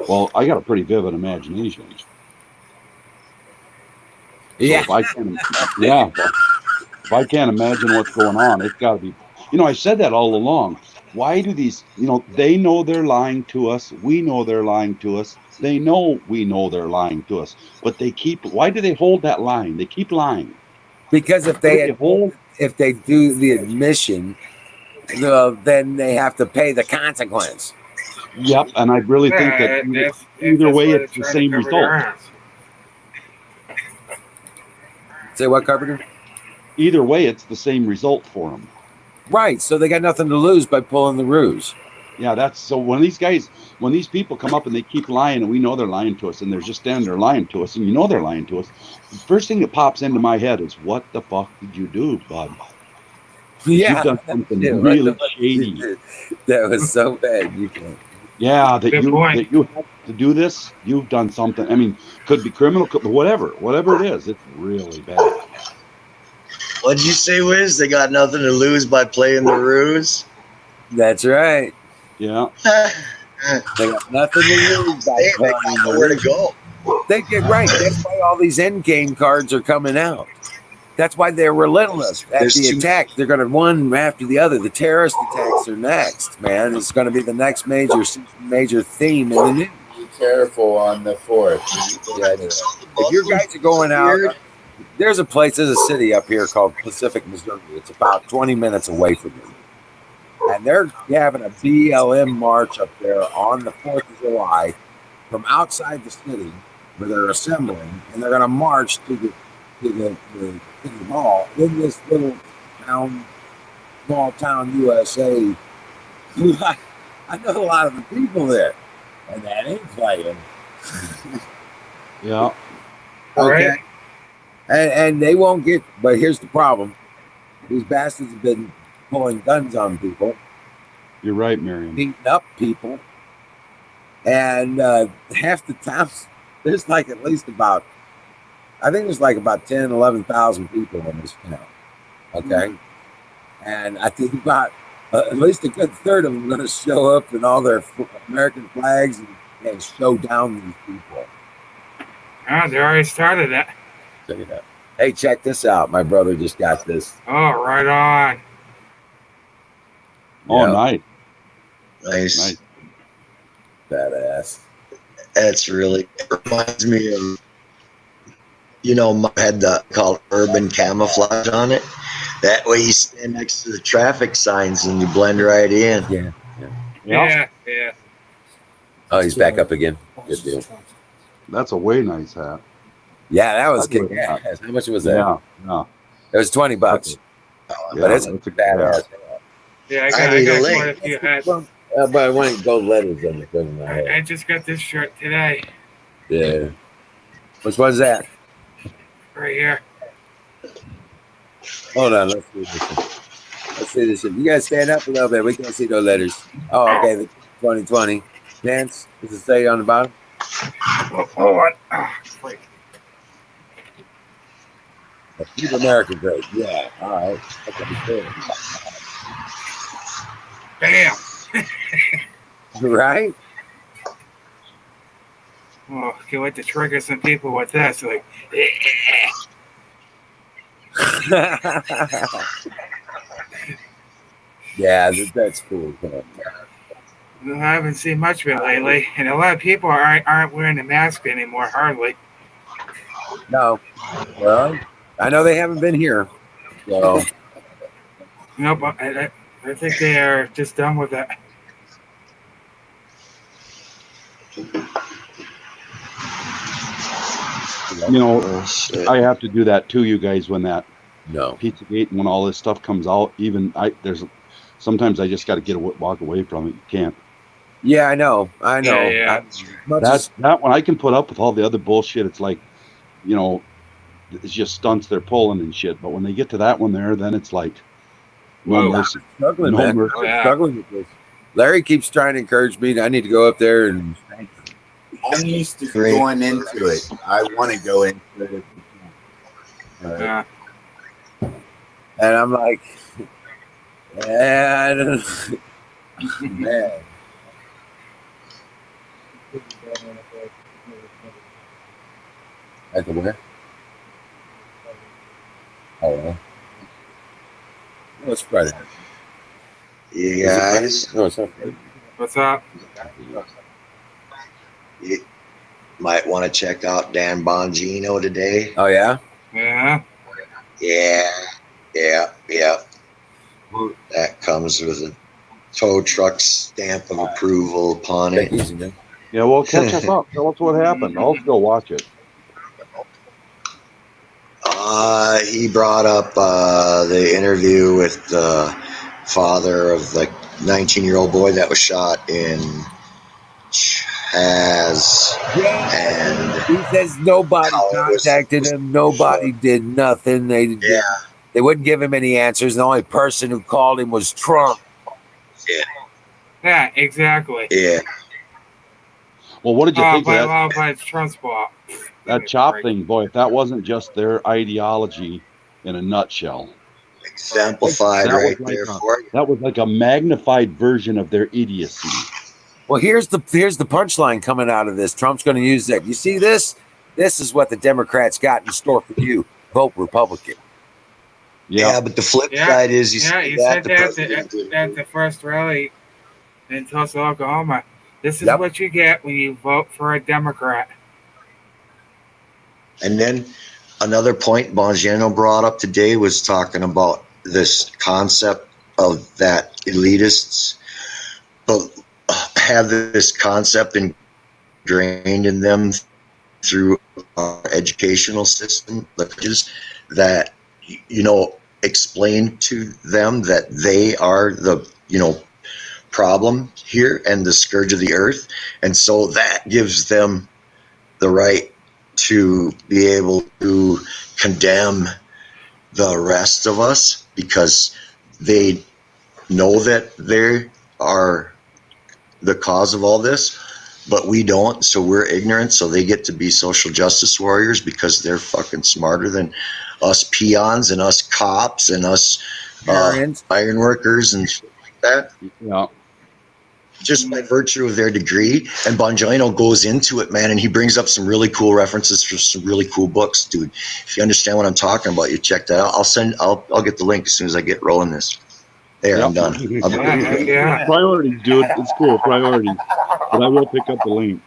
Well, I got a pretty vivid imagination. So yeah. if I can't, yeah, if I can't imagine what's going on, it's got to be. I said that all along. Why do these? They know they're lying to us. We know they're lying to us. They know we know they're lying to us. But they keep. Why do they hold that line? They keep lying. Because if What they do they hold? if they do the admission, then they have to pay the consequence. Yep, and I really think that Yeah, either that's way, why they're it's the trying to same cover their result. ass. Say what, Carpenter? Either way, it's the same result for them. Right. So they got nothing to lose by pulling the ruse. Yeah, that's so when these people come up and they keep lying and we know they're lying to us and they're just standing there lying to us and they're lying to us, the first thing that pops into my head is, what the fuck did you do, bud? You've done something really shady. That was so bad. You can't. Yeah, that Good you point. that you have to do this, you've done something. I mean, could be criminal, could be whatever it is, it's really bad. What'd you say, Wiz? They got nothing to lose by playing the ruse? That's right. Yeah. They got nothing to lose by They playing got the nowhere to ruse. go. They get right. That's why all these end game cards are coming out. That's why they're relentless at There's the too- attack. They're going to one after the other. The terrorist attacks are next, man. It's going to be the next major theme in the news. Be careful on the 4th. If your guys are going out, there's a city up here called Pacific, Missouri. It's about 20 minutes away from me. And they're having a BLM march up there on the 4th of July from outside the city where they're assembling, and they're going to march to the city hall in this little town, small town USA. I know a lot of the people there, and that ain't playing. Yeah. Okay. Right. And they won't get, but here's the problem. These bastards have been pulling guns on people, You're right, Miriam. beating up people, and half the town, there's like at least about, I think there's like about 10, 11,000 people in this town. Okay. And I think about at least a good third of them are going to show up in all their American flags and show down these people. Oh, they already started it. Check it out. Hey, check this out. My brother just got this. Oh, right on. Oh, Yeah, nice. Nice. badass. That's really, it reminds me of, mine had the called urban camouflage on it. That way you stand next to the traffic signs and you blend right in. Yeah. Yeah. Oh, he's back up again. Good deal. That's a way nice hat. Yeah, that was I'd like kick that. ass. How much was that? Yeah. It was $20, Yeah, but it's a that's a badass. Yeah, I I got, need a quite link. a few hats. But I want gold letters on the thing in my head. I just got this shirt today, Yeah. Which one's that? right here. Hold on, let's see this one. Let's see this one. You guys stand up a little bit. We can't see those letters. Oh, okay. The 2020. Dance. Does it say on the bottom? Oh, what? Ah, freak. Keep America great. Yeah. All right. Okay, cool. Bam. Right? Oh, can't wait to trigger some people with this. Like, Yeah, that's cool. I haven't seen much of it lately, and a lot of people aren't wearing the mask anymore, hardly. No, well, I know they haven't been here. So Nope, I think they are just done with it. You know, Oh, shit. I have to do that too, you guys, when that no. Pizzagate and when all this stuff comes out. Even sometimes I just got to walk away from it. You can't. Yeah, I know. Yeah. That one I can put up with all the other bullshit. It's like, you know, it's just stunts they're pulling and shit. But when they get to that one there, then it's like no Whoa. mercy. Struggling, No man. mercy. Oh, yeah. Struggling with this. Larry keeps trying to encourage me. I need to go up there and. I'm used to going into it. I want to go into it. Yeah. And I'm like, yeah, I don't know. Man. At the where? Oh, well. No, it's Friday. You guys, No, it's not Friday. What's up? you might want to check out Dan Bongino today. Oh, yeah? Yeah. Yeah. That comes with a tow truck stamp of approval upon Take it. easy, man. Yeah, well, catch us up. Tell us what happened. I'll still watch it. He brought up the interview with the father of the 19-year-old boy that was shot in Chaz. And He says nobody how it was contacted him. Nobody did nothing. They wouldn't give him any answers. The only person who called him was Trump. Yeah, exactly. Yeah. Well, what did you think of that? But it's Trump's fault. That chop thing, boy, if that wasn't just their ideology in a nutshell. Exemplified That was right like there for you. That was like a magnified version of their idiocy. Well, here's the punchline coming out of this. Trump's going to use that. You see this? This is what the Democrats got in store for you. Vote Republican. Yeah, but the flip side is he said that at the first rally in Tulsa, Oklahoma. This is what you get when you vote for a Democrat. And then another point Bongino brought up today was talking about this concept of that elitists have this concept ingrained in them through our educational system, that, you know, explain to them that they are the, you know, problem here and the scourge of the earth. And so that gives them the right to be able to condemn the rest of us because they know that they are the cause of all this, but we don't, so we're ignorant, so they get to be social justice warriors because they're fucking smarter than us peons and us cops and us iron workers and shit like that. Yeah. Just by virtue of their degree. And Bongino goes into it, man, and he brings up some really cool references for some really cool books, dude. If you understand what I'm talking about, you check that out. I'll get the link as soon as I get rolling this. There, I'm done. Priorities, dude. It's cool. Priorities. But I will pick up the link.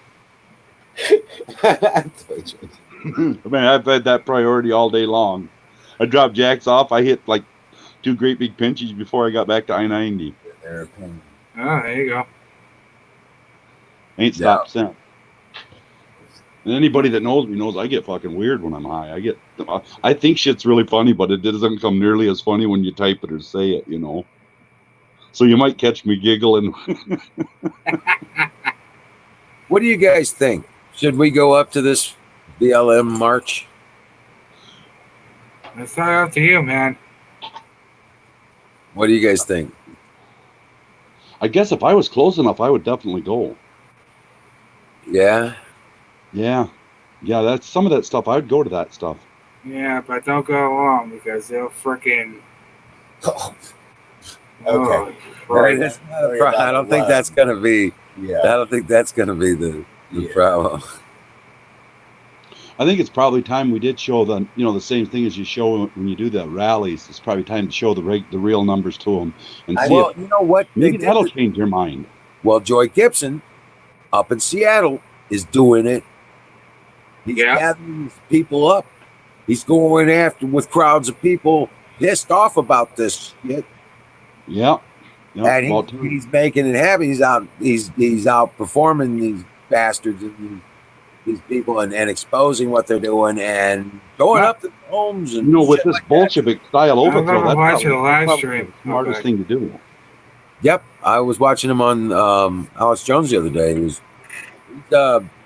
Man, I've had that priority all day long. I dropped Jack's off. I hit like 2 great big pinches before I got back to I-90. Oh, there you go. Ain't stopped since. And anybody that knows me knows I get fucking weird when I'm high. I think shit's really funny, but it doesn't come nearly as funny when you type it or say it, you know. So you might catch me giggling. What do you guys think? Should we go up to this BLM march? It's not up to you, man. What do you guys think? I guess if I was close enough, I would definitely go. Yeah? Yeah. Yeah, that's some of that stuff. I would go to that stuff. Yeah, but don't go along because they'll freaking... Okay. I don't think that's going to be... Yeah. I don't think that's going to be the problem. I think it's probably time we did show the same thing as you show when you do the rallies. It's probably time to show the real numbers to them and see Well, if you know what? maybe that'll change your mind. Well, Joy Gibson up in Seattle is doing it. He's gathering these people up. He's going after with crowds of people pissed off about this shit. Yeah. And he's making it happen. He's outperforming these bastards and these people and exposing what they're doing and going up to homes and with this Bolshevik style overthrow. That's watching the live probably stream. the smartest thing to do. Yep, I was watching him on Alex Jones the other day.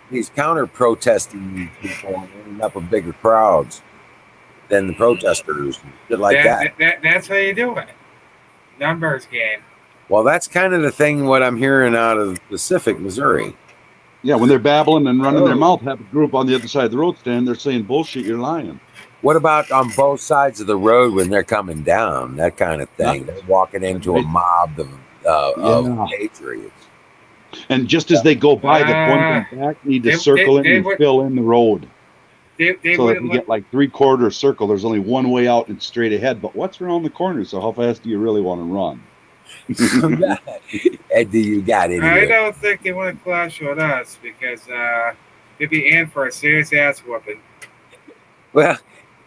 He's counter protesting people and ending up with bigger crowds than the protesters, shit like that. That's how you do it. Numbers game. Well, that's kind of the thing. What I'm hearing out of Pacific, Missouri. Yeah, when they're babbling and running their mouth, have a group on the other side of the road stand. They're saying bullshit. You're lying. What about on both sides of the road when they're coming down? That kind of thing. They're walking into a mob of patriots. And just as they go by, the one from back need to circle in and fill in the road. So that we get like 3/4 circle. There's only one way out and straight ahead. But what's around the corner? So how fast do you really want to run? And do you got it? I don't think they want to clash with us because they'd be in for a serious ass whooping. Well,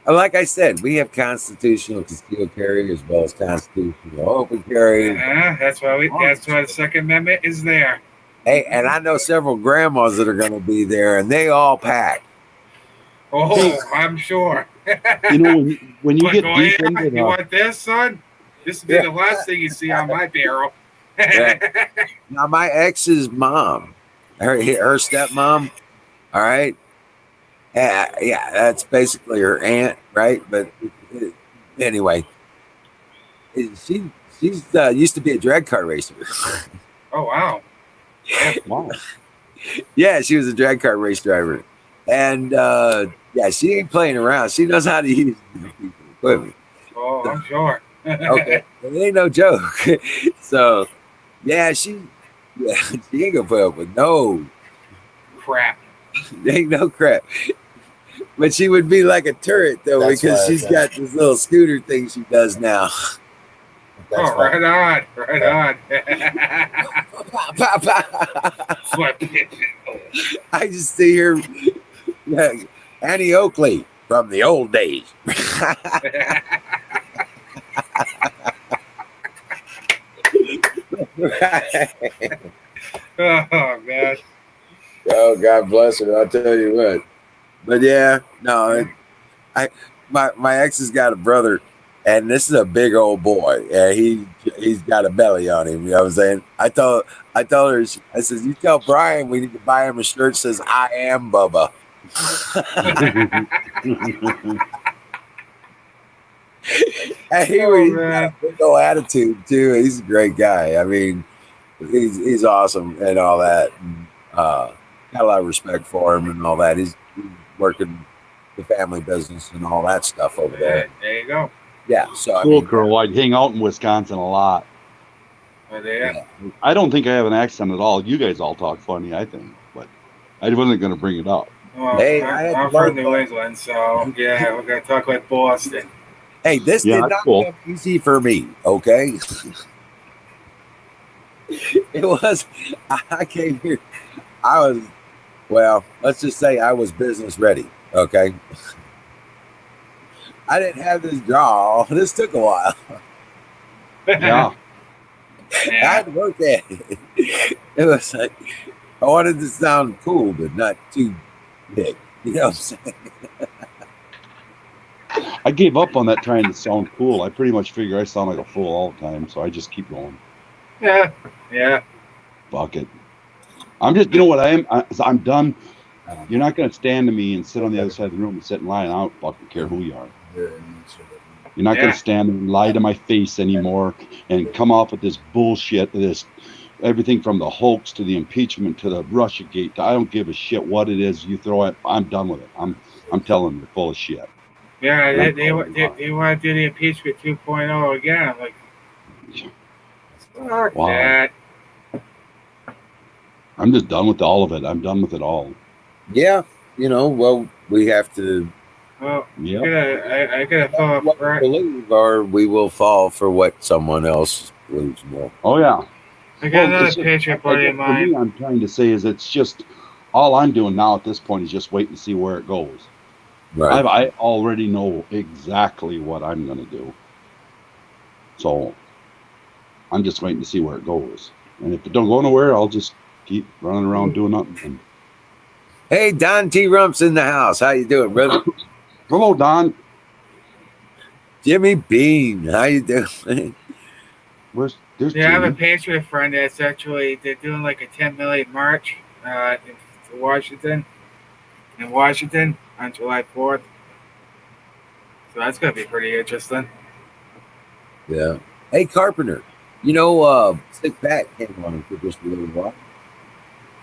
like I said, we have constitutional concealed carry as well as constitutional open carry. That's why the Second Amendment is there. Hey, and I know several grandmas that are going to be there, and they all pack. Oh, I'm sure. When you get deep into you want this, son? This will be the last thing you see on my barrel. Now, my ex's mom, her stepmom, all right? Yeah, that's basically her aunt, right? But anyway, she's used to be a drag car racer. Oh, wow. Wow. Yeah, she was a drag car race driver. And she ain't playing around. She knows how to use equipment. Oh, I'm sure. Okay, it ain't no joke. So, she ain't gonna put up with no crap. Ain't no crap. But she would be like a turret though, because she's got this little scooter thing she does now. Right on. I just see her, Annie Oakley from the old days. Oh man. Oh, God bless her. I'll tell you what. But my ex has got a brother, and this is a big old boy, and he's got a belly on him. You know what I'm saying? I told her, I said, you tell Brian we need to buy him a shirt that says "I am Bubba." And he's got a big old attitude too. He's a great guy. I mean, he's awesome and all that. And, got a lot of respect for him and all that. He's working the family business and all that stuff over there. There you go. Yeah. So cool, girl. I'd hang out in Wisconsin a lot. I don't think I have an accent at all. You guys all talk funny, I think, but I wasn't going to bring it up. Well, I'm from New England, so yeah, we're going to talk like Boston. Hey, this did not come easy for me, okay? It was. I came here. Let's just say I was business ready, okay? I didn't have this draw. This took a while. Yeah. I had to work at it. It was like, I wanted to sound cool, but not too big. You know what I'm saying? I gave up on that trying to sound cool. I pretty much figure I sound like a fool all the time, so I just keep going. Yeah. Fuck it. I'm just, you know what I am? I'm done. You're not going to stand to me and sit on the other side of the room and sit in line. I don't fucking care who you are. You're not going to stand and lie to my face anymore and come off with this bullshit, this everything from the hoax to the impeachment to the Russiagate. I don't give a shit what it is you throw at. I'm done with it. I'm telling you, you're full of shit. Yeah, they want to do the impeachment 2.0 again. I'm like, fuck that. I'm just done with all of it. I'm done with it all. Yeah. well, we have to Well, Yep. I gotta follow what up. we believe, or we will fall for what someone else believes more. Oh yeah. I got Well, another it's just, Patriot I buddy guess of for mine. me, I'm trying to say is it's just all I'm doing now at this point is just waiting to see where it goes. Right. I already know exactly what I'm going to do. So I'm just waiting to see where it goes. And if it don't go nowhere, I'll just keep running around doing nothing. And Hey, Don T. Rump's in the house. How you doing, brother? hello, Don. Jimmy Bean. How you doing? There's Yeah, I have a Jimmy. Patriot friend that's they're doing like a 10 million march to Washington on July 4th. So that's gonna be pretty interesting. Yeah. Hey, Carpenter. Sick Pat came on for just a little while.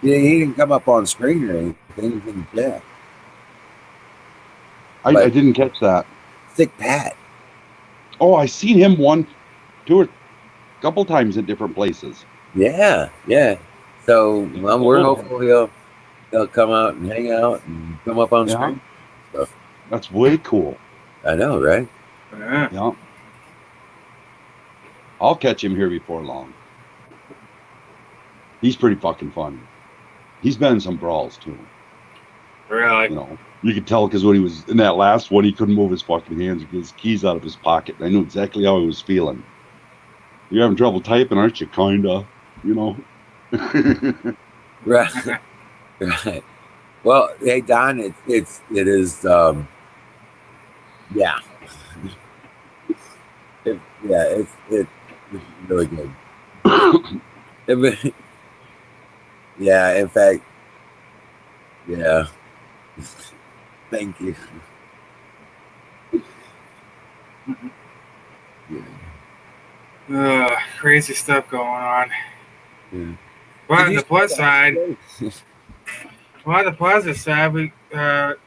Yeah, he didn't come up on screen or anything. He's in the chat. I didn't catch that. Sick Pat. Oh, I seen him two or couple times in different places. Yeah, yeah. So Yeah, we're cool. hopeful he'll come out and hang out and come up on Yeah, screen. Stuff. that's way cool. I know, right? Yeah, I'll catch him here before long. He's pretty fucking funny. He's been in some brawls too. Really? You could tell because when he was in that last one, he couldn't move his fucking hands or get his keys out of his pocket. I knew exactly how he was feeling. You're having trouble typing, aren't you? Kinda, Right. Right. Well, hey Don, it is yeah. It's really good. Yeah, in fact, yeah. Thank you. Yeah. Crazy stuff going on. Yeah. But Did on you the plus see side, that? well, on the positive side, we got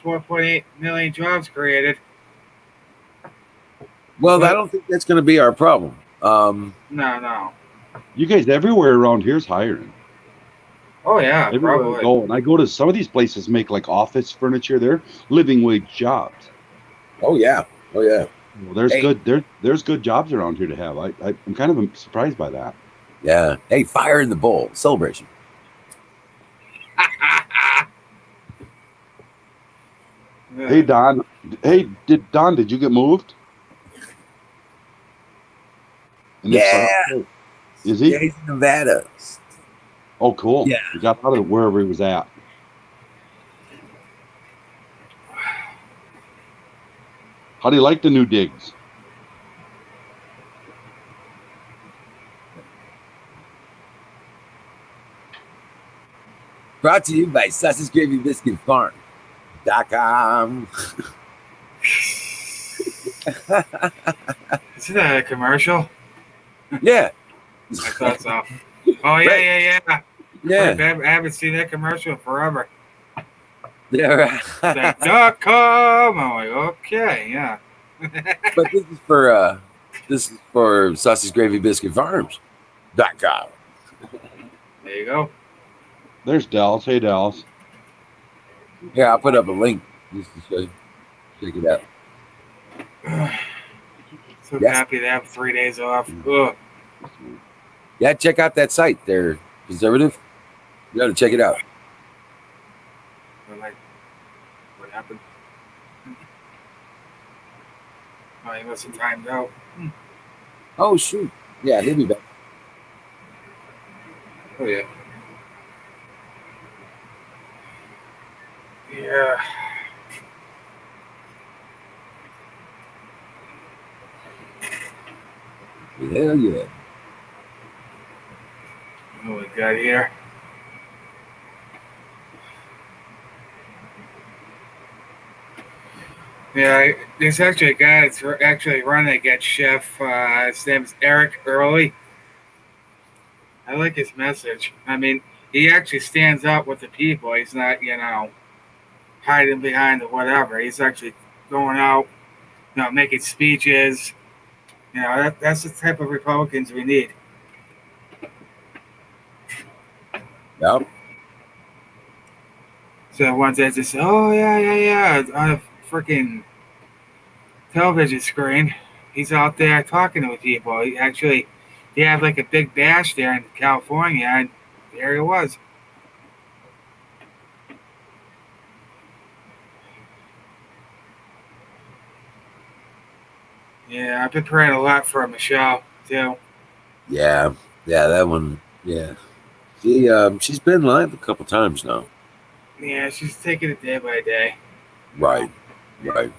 4.8 million jobs created. Well, I But don't think that's going to be our problem. no. You guys everywhere around here's hiring. Oh yeah, Everywhere I probably. go, and I go to some of these places make like office furniture. They're living wage jobs. Oh yeah, oh yeah. Well, there's Hey, there's good jobs around here to have. I'm kind of surprised by that. yeah. Hey, fire in the bowl celebration. Hey Don, did you get moved? And if Yeah, so, is yeah. he? He's in Nevada. Oh, cool. Yeah. He got out of wherever he was at. How do you like the new digs? Brought to you by Sausage Gravy Biscuit Farm.com. Isn't that a commercial? Yeah. I thought so. Oh yeah, Right. yeah. Yeah. I haven't seen that commercial in forever. Yeah. Right. That.com. I'm like, okay, yeah. But this is for Sausage Gravy Biscuit Farms.com. There you go. There's Dallas. Hey, Dallas. Here, I'll put up a link just to show you. Check it out. So Yes. happy to have 3 days off. Ugh. Yeah, check out that site there, Preservative. You got to check it out. I'm like, what happened? Oh, he must have timed out. Oh, shoot. Yeah, he'll be back. Oh yeah. Yeah. Hell yeah. What we got here? Yeah, there's actually a guy that's actually running against Chef. His name's Eric Early. I like his message. I mean, he actually stands up with the people. He's not, hiding behind the whatever. He's actually going out, making speeches. That's the type of Republicans we need. Yep. So the ones that just say, "Oh yeah," on a freaking television screen, he's out there talking to people. He had like a big bash there in California, and there he was. Yeah, I've been praying a lot for Michelle too. Yeah, that one. Yeah, she's been live a couple times now. Yeah, she's taking it day by day. Right. It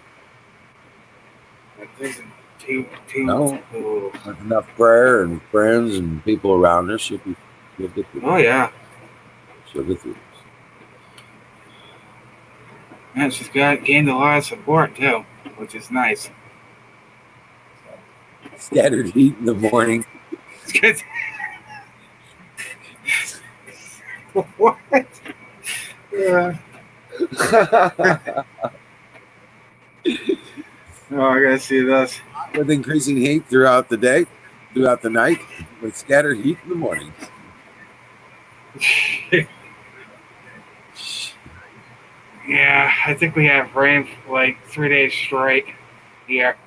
isn't No. too. With enough prayer and friends and people around her, she'll get through. Oh yeah, She'll get through. and she's gained a lot of support too, which is nice. Scattered heat in the morning. What? Yeah. Oh, I gotta see this. With increasing heat throughout the day, throughout the night, with scattered heat in the morning. Yeah, I think we have rain for like 3 days straight here.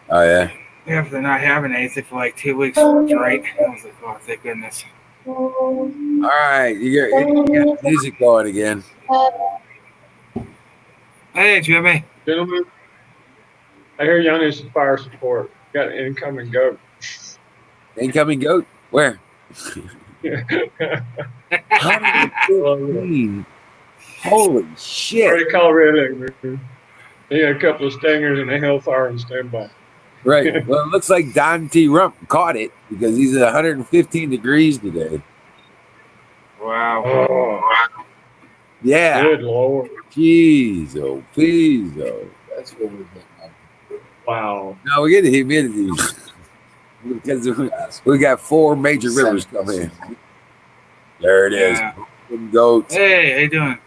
Oh yeah. After not having anything for like 2 weeks straight. I was like, oh, thank goodness. All right, you got music going again. Hey, Jimmy. Gentlemen, I hear y'all need some fire support. Got an incoming goat. Incoming goat? Where? 115. Holy shit. Already called Red Egg, man. He had a couple of stingers and a hellfire on standby. Right. Well, it looks like Don T. Rump caught it because he's at 115 degrees today. Wow. Oh, Yeah. good Lord. Jeez, oh, please, oh. That's what we're getting at. Wow. No, we get the humidity because we got 4 major rivers coming in. There it is. Yeah. Goats. Hey, how you doing?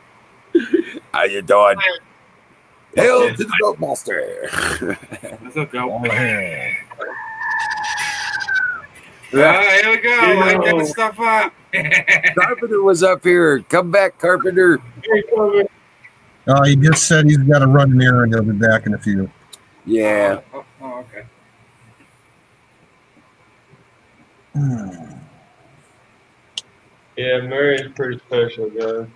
How you doing? Hail to the goat master. Let's go. Yeah. Here we go. Light that stuff up. Carpenter was up here. Come back, Carpenter. He just said he's got to run an errand. He'll be back in a few. Yeah. Oh, okay. Yeah, Mary's pretty special, guys.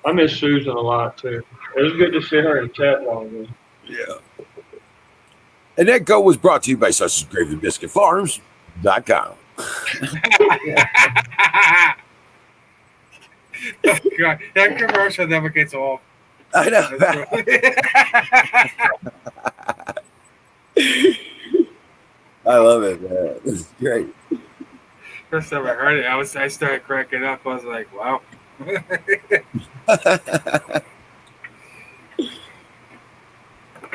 I miss Susan a lot, too. It was good to see her in chat longer. Yeah. And that goat was brought to you by Sausage Gravy Biscuit Farms.com. Oh, God. That commercial never gets old. I know. I love it, man. This is great. First time I heard it, I started cracking up. I was like, wow.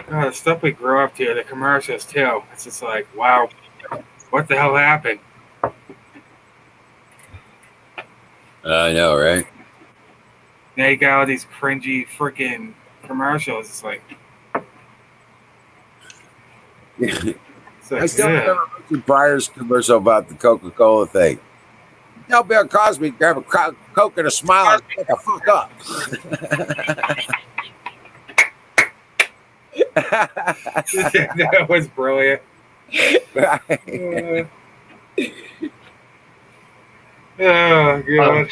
God, the stuff we grew up to, the commercials too. It's just like, wow, what the hell happened? I know, right? Now you got all these cringy freaking commercials. It's like, I still remember Richard Pryor's commercial about the Coca-Cola thing. Tell Bill Cosby, grab a Coke and a smile and get the fuck up. That was brilliant. Right. Oh, God.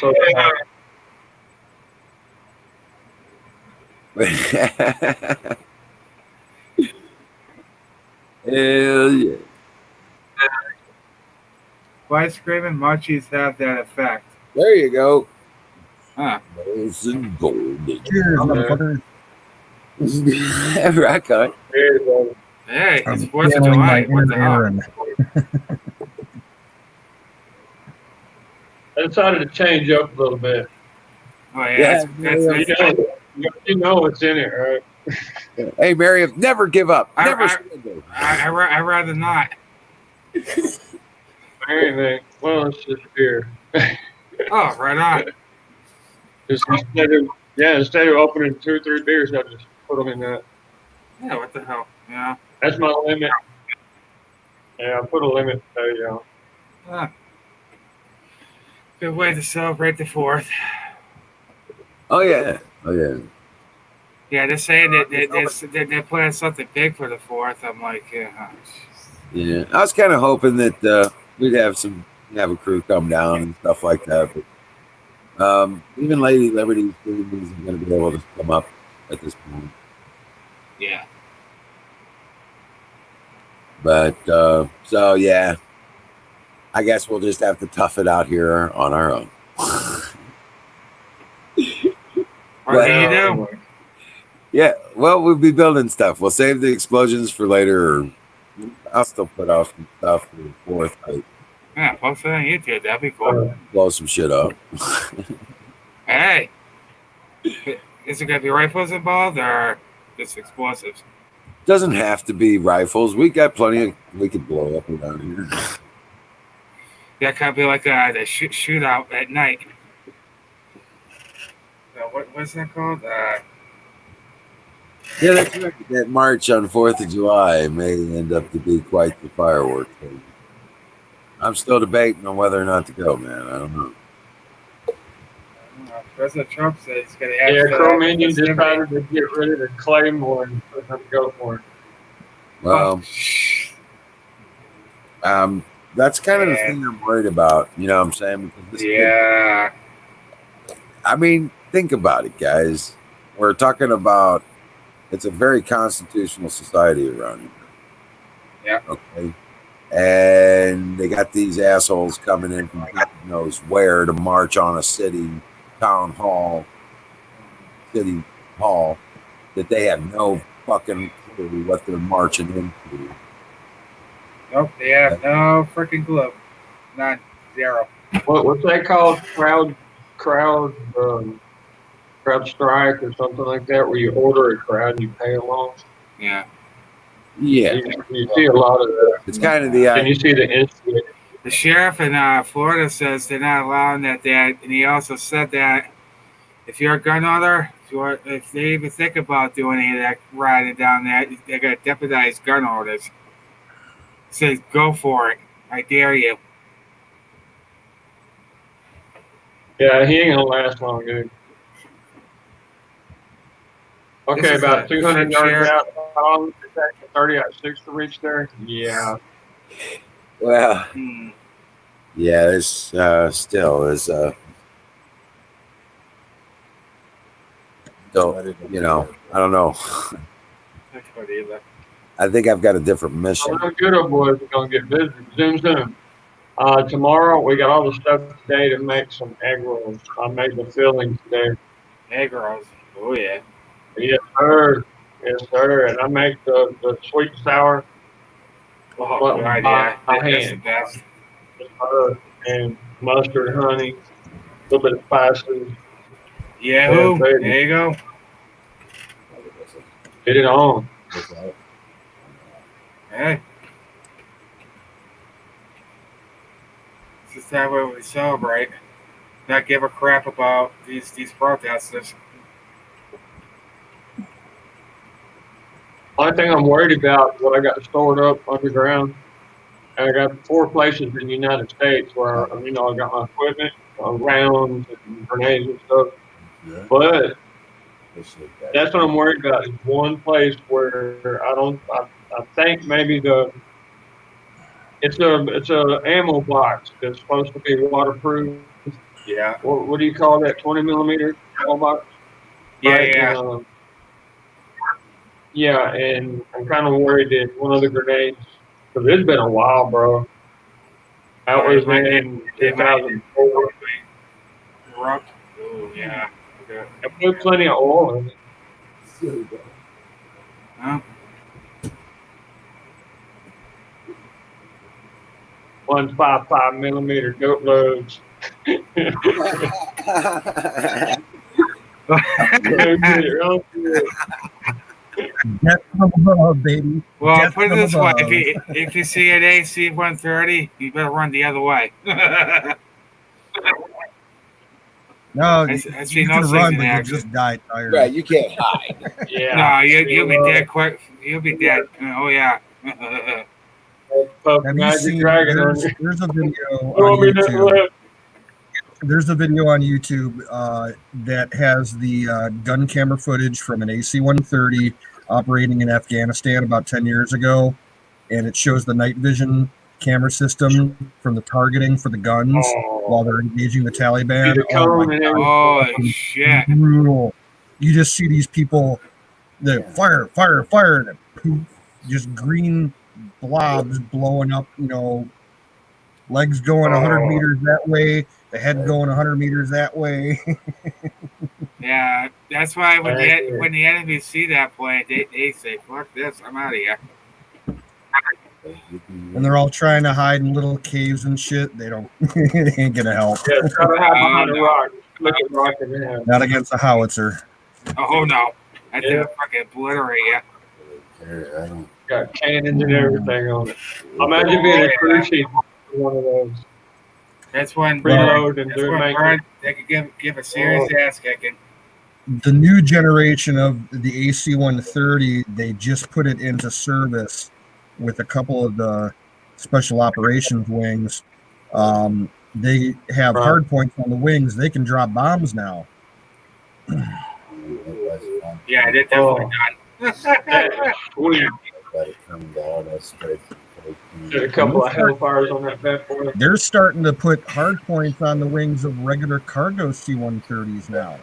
Hell yeah. Why screaming munchies have that effect? There you go. Huh. Molson Gold. Cheers, motherfucker. Rock on. Hey, I'm it's 4th of channeling my July. What the inner hell? Aaron. I decided to change up a little bit. Oh, yeah. You know what's in it, right? Hey, Mary, never give up. Never I surrender. I'd rather not. Anything. Well, it's just beer. Oh, right on. Just instead of opening 2 or 3 beers, I just put them in that. Yeah, what the hell? Yeah. That's my limit. Yeah, I put a limit there, you know. Huh. Good way to celebrate the 4th. Oh yeah. Oh yeah. Yeah, they're saying that they're planning something big for the 4th. I'm like, yeah. Yeah. I was kind of hoping that we'd have a crew come down and stuff like that. But even Lady Liberty isn't going to be able to come up at this point. Yeah. But so yeah, I guess we'll just have to tough it out here on our own. What can you do? Yeah, well, we'll be building stuff. We'll save the explosions for later, or I'll still put off some stuff for the 4th. Like, Yeah, post it on YouTube. That'd be cool. blow some shit up. Hey, is it gonna be rifles involved or just explosives? Doesn't have to be rifles. We got plenty of we could blow up around here. That could be like the shootout at night. What's that called? Yeah, that's right. That march on 4th of July may end up to be quite the fireworks. I'm still debating on whether or not to go, man. I don't know. President Trump said he's going to have Cro-Magnon decided to get rid of the Claymore and put them to go for it. Well, that's kind of the thing I'm worried about. You know what I'm saying? Because yeah. I mean, think about it, guys. We're talking about it's a very constitutional society around here. Yeah. Okay. And they got these assholes coming in from God knows where to march on a city hall that they have no fucking clue what they're marching into. Nope, they have no freaking clue. Not zero. What's that called? Crowd strike or something like that, where you order a crowd and you pay along. Yeah. Yeah. You see a lot of that. It's kind of the. Can you see the incident? The sheriff in Florida says they're not allowing that, and he also said that if you're a gun owner, if they even think about doing any of that riding down there, they're going to deputize gun owners. He says, go for it. I dare you. Yeah, he ain't going to last long, dude. Okay, about 200 yards out. How long does it take? 30 out 6 to reach there? Yeah. Well, yeah, there's still is so, you know, I don't know. I think I've got a different mission. Well, good old boys are going to get busy. Zoom. Tomorrow, we got all the stuff today to make some egg rolls. I made the filling today. Egg rolls. Oh, yeah. Yes, sir. Yes, sir. And I make the sweet and sour. Oh, God, yeah. That's the best. And mustard, honey, a little bit of spices. Yeah, there you go. Get it on. Hey. This is that way we celebrate. Not give a crap about these protesters. Only thing I'm worried about, what I got stored up underground, I got 4 places in the United States where, I got my equipment, rounds and grenades and stuff. Yeah. But that's what I'm worried about, is one place where I think maybe it's a ammo box that's supposed to be waterproof. Yeah. What do you call that? 20 millimeter ammo box? Yeah, right? yeah. Yeah, and I'm kind of worried that one of the grenades, because it's been a while, bro. That was in 2004. Oh, yeah. Okay. I put plenty of oil in it. Huh? One's 5.5 millimeter goat loads. Death from above, baby. Well, Death put it from this way: above. if you see an AC-130, you better run the other way. No, I see you no can run, sense in but you action. just die tired. Right, you can't hide. Yeah. No, you'll be dead quick. You'll be dead. Oh yeah. Have you Magic seen? Dragon. There's a video on YouTube. there's a video on YouTube that has the gun camera footage from an AC-130 operating in Afghanistan about 10 years ago, and it shows the night vision camera system from the targeting for the guns while they're engaging the Taliban. See the Oh my cone and God, Holy shit. brutal! You just see these people, the fire, fire, fire, and poof, just green blobs blowing up. Legs going 100 meters that way, the head going 100 meters that way. Yeah, that's why when the enemy see that plane, they say, "Fuck this, I'm out of here." And they're all trying to hide in little caves and shit. They don't. It ain't gonna help. Yeah, try to hide behind a no. rock. Look at rock in there. Not against a howitzer. Oh no, that's Yeah. gonna fucking obliterate you. I don't. Got cannons and everything on it. Imagine being a crew chief on one of those. That's when Reload and that's do it. when Make Bird, they could give a serious ass kicking. The new generation of the AC-130, they just put it into service with a couple of the special operations wings. They have hard points on the wings. They can drop bombs now. Yeah, they're definitely done. Sweet. Let it come down. That's straight. Did a couple of hellfires on that bad boy. They're starting to put hard points on the wings of regular cargo C-130s now,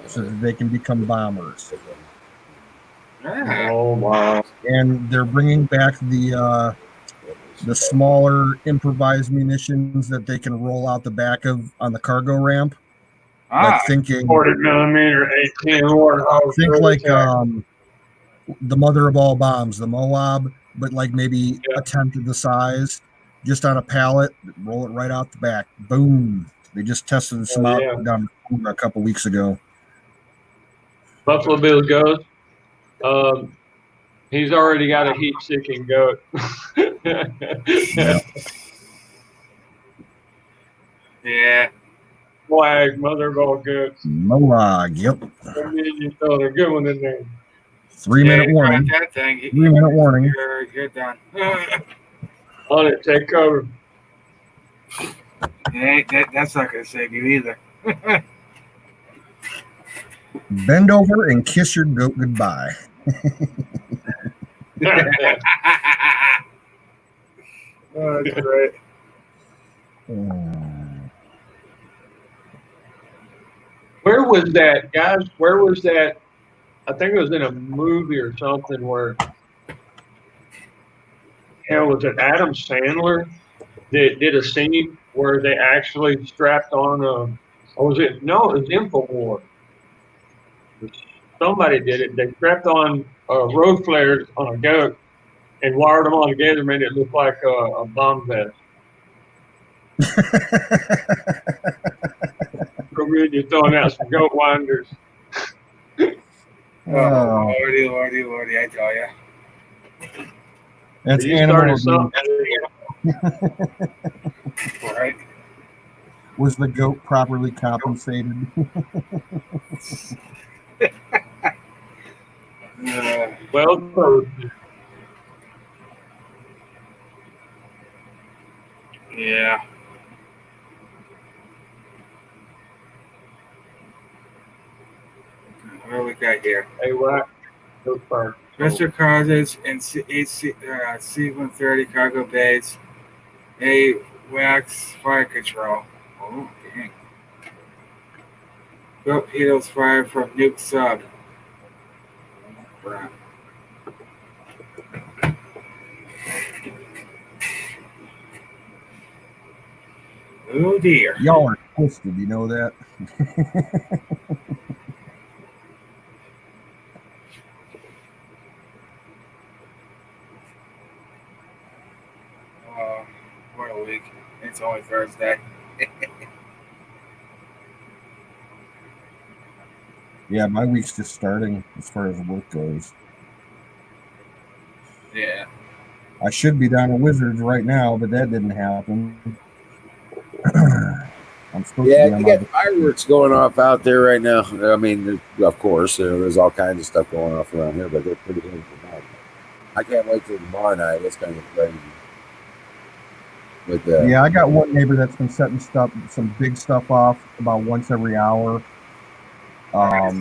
so that they can become bombers. Yeah. Oh wow! And they're bringing back the smaller improvised munitions that they can roll out the back of on the cargo ramp. Like thinking 40mm, 18 or think like the mother of all bombs, the Moab, but like maybe a tenth of the size, just on a pallet, roll it right out the back. Boom! They just tested some out down a couple weeks ago. Buffalo Bill goes. He's already got a heat-seeking goat. Yeah. Flag, mother of all goats. Moab, yep. I mean, you throw a good one in there. 3-minute warning. That thing, 3-minute warning. You're done. On it, take cover. That's not gonna save you either. Bend over and kiss your goat goodbye. Oh, that's great. Where was that, guys? Where was that? I think it was in a movie or something where, was it Adam Sandler that did a scene where they actually strapped on or was it? No, it was Infowar. Somebody did it. They strapped on road flares on a goat and wired them all together, made it look like a bomb vest. You're throwing out some goat winders. Lordy, I tell you. That's you animal started abuse. Right. Was the goat properly compensated? Well, yeah. What do we got here? Hey, what? Special causes and C-130 cargo bays. A wax fire control. Oh, dang. Torpedoes fired from nuke sub. Crap. Oh dear. Y'all are twisted, you know that? What a week. It's only Thursday. Yeah, my week's just starting as far as work goes. Yeah. I should be down at Wizards right now, but that didn't happen. I'm supposed to be on you got fireworks going off out there right now. I mean, of course, there's all kinds of stuff going off around here, but they're pretty good tonight. I can't wait till tomorrow night. It's going to be crazy. But Yeah, I got one neighbor that's been setting some big stuff off about once every hour. Yeah,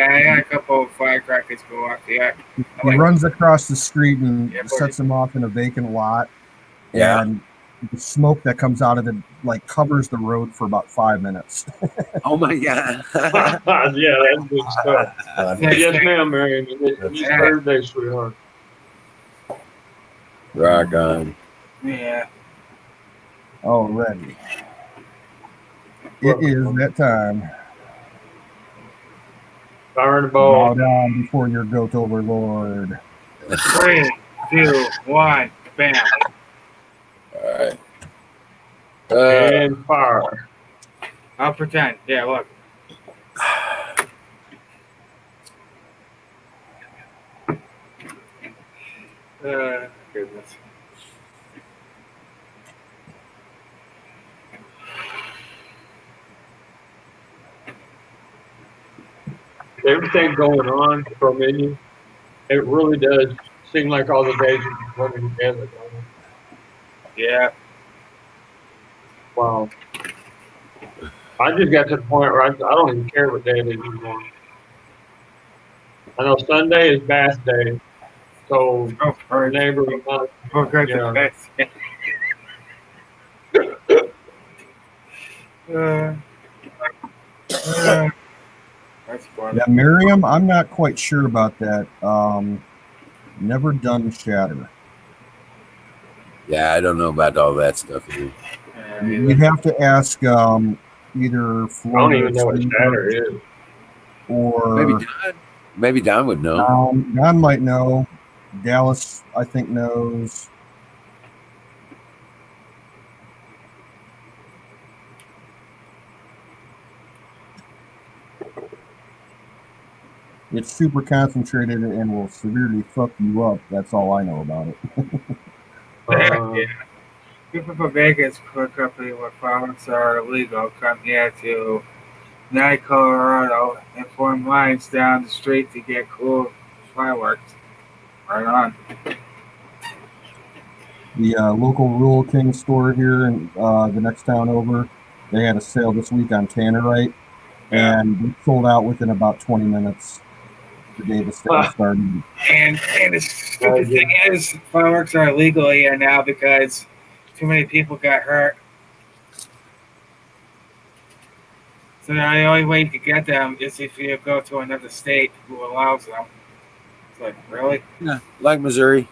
I got a couple of firecrackers go off. Yeah, He runs across the street and Yeah, sets them off in a vacant lot, Yeah. and the smoke that comes out of it like covers the road for about 5 minutes. Oh my god. Yeah, that's good stuff. Yes, ma'am, Marion. It's Thursday, sweetheart. Rock on. Yeah. Already. It is that time. Fire the Bow ball. down before your goat overlord. 3, 2, 1, bam. All right. And fire. I'll pretend. Yeah, look. Goodness. Everything going on for me, it really does seem like all the days are running together. Don't it? Yeah. Wow. I just got to the point where I don't even care what day it is anymore. I know Sunday is bath day, so Oh, our neighbor, Oh, good. yeah. That's funny. Yeah, Miriam, I'm not quite sure about that. Never done shatter. Yeah, I don't know about all that stuff either. You'd have to ask either I Florida don't even know what shatter is. or Maybe Don would know. Don might know. Dallas, I think, knows. It's super concentrated and will severely fuck you up. That's all I know about it. Yeah. People from Vegas hook up with fireworks are illegal. Come here to Night, Colorado, and form lines down the street to get cool fireworks. Right on. The local Rural King store here in the next town over, they had a sale this week on Tannerite, and it sold out within about 20 minutes the day the sale started. And the stupid thing is, fireworks are illegal here now because too many people got hurt. So now the only way you can get them is if you go to another state who allows them. It's like, really? Yeah, like Missouri.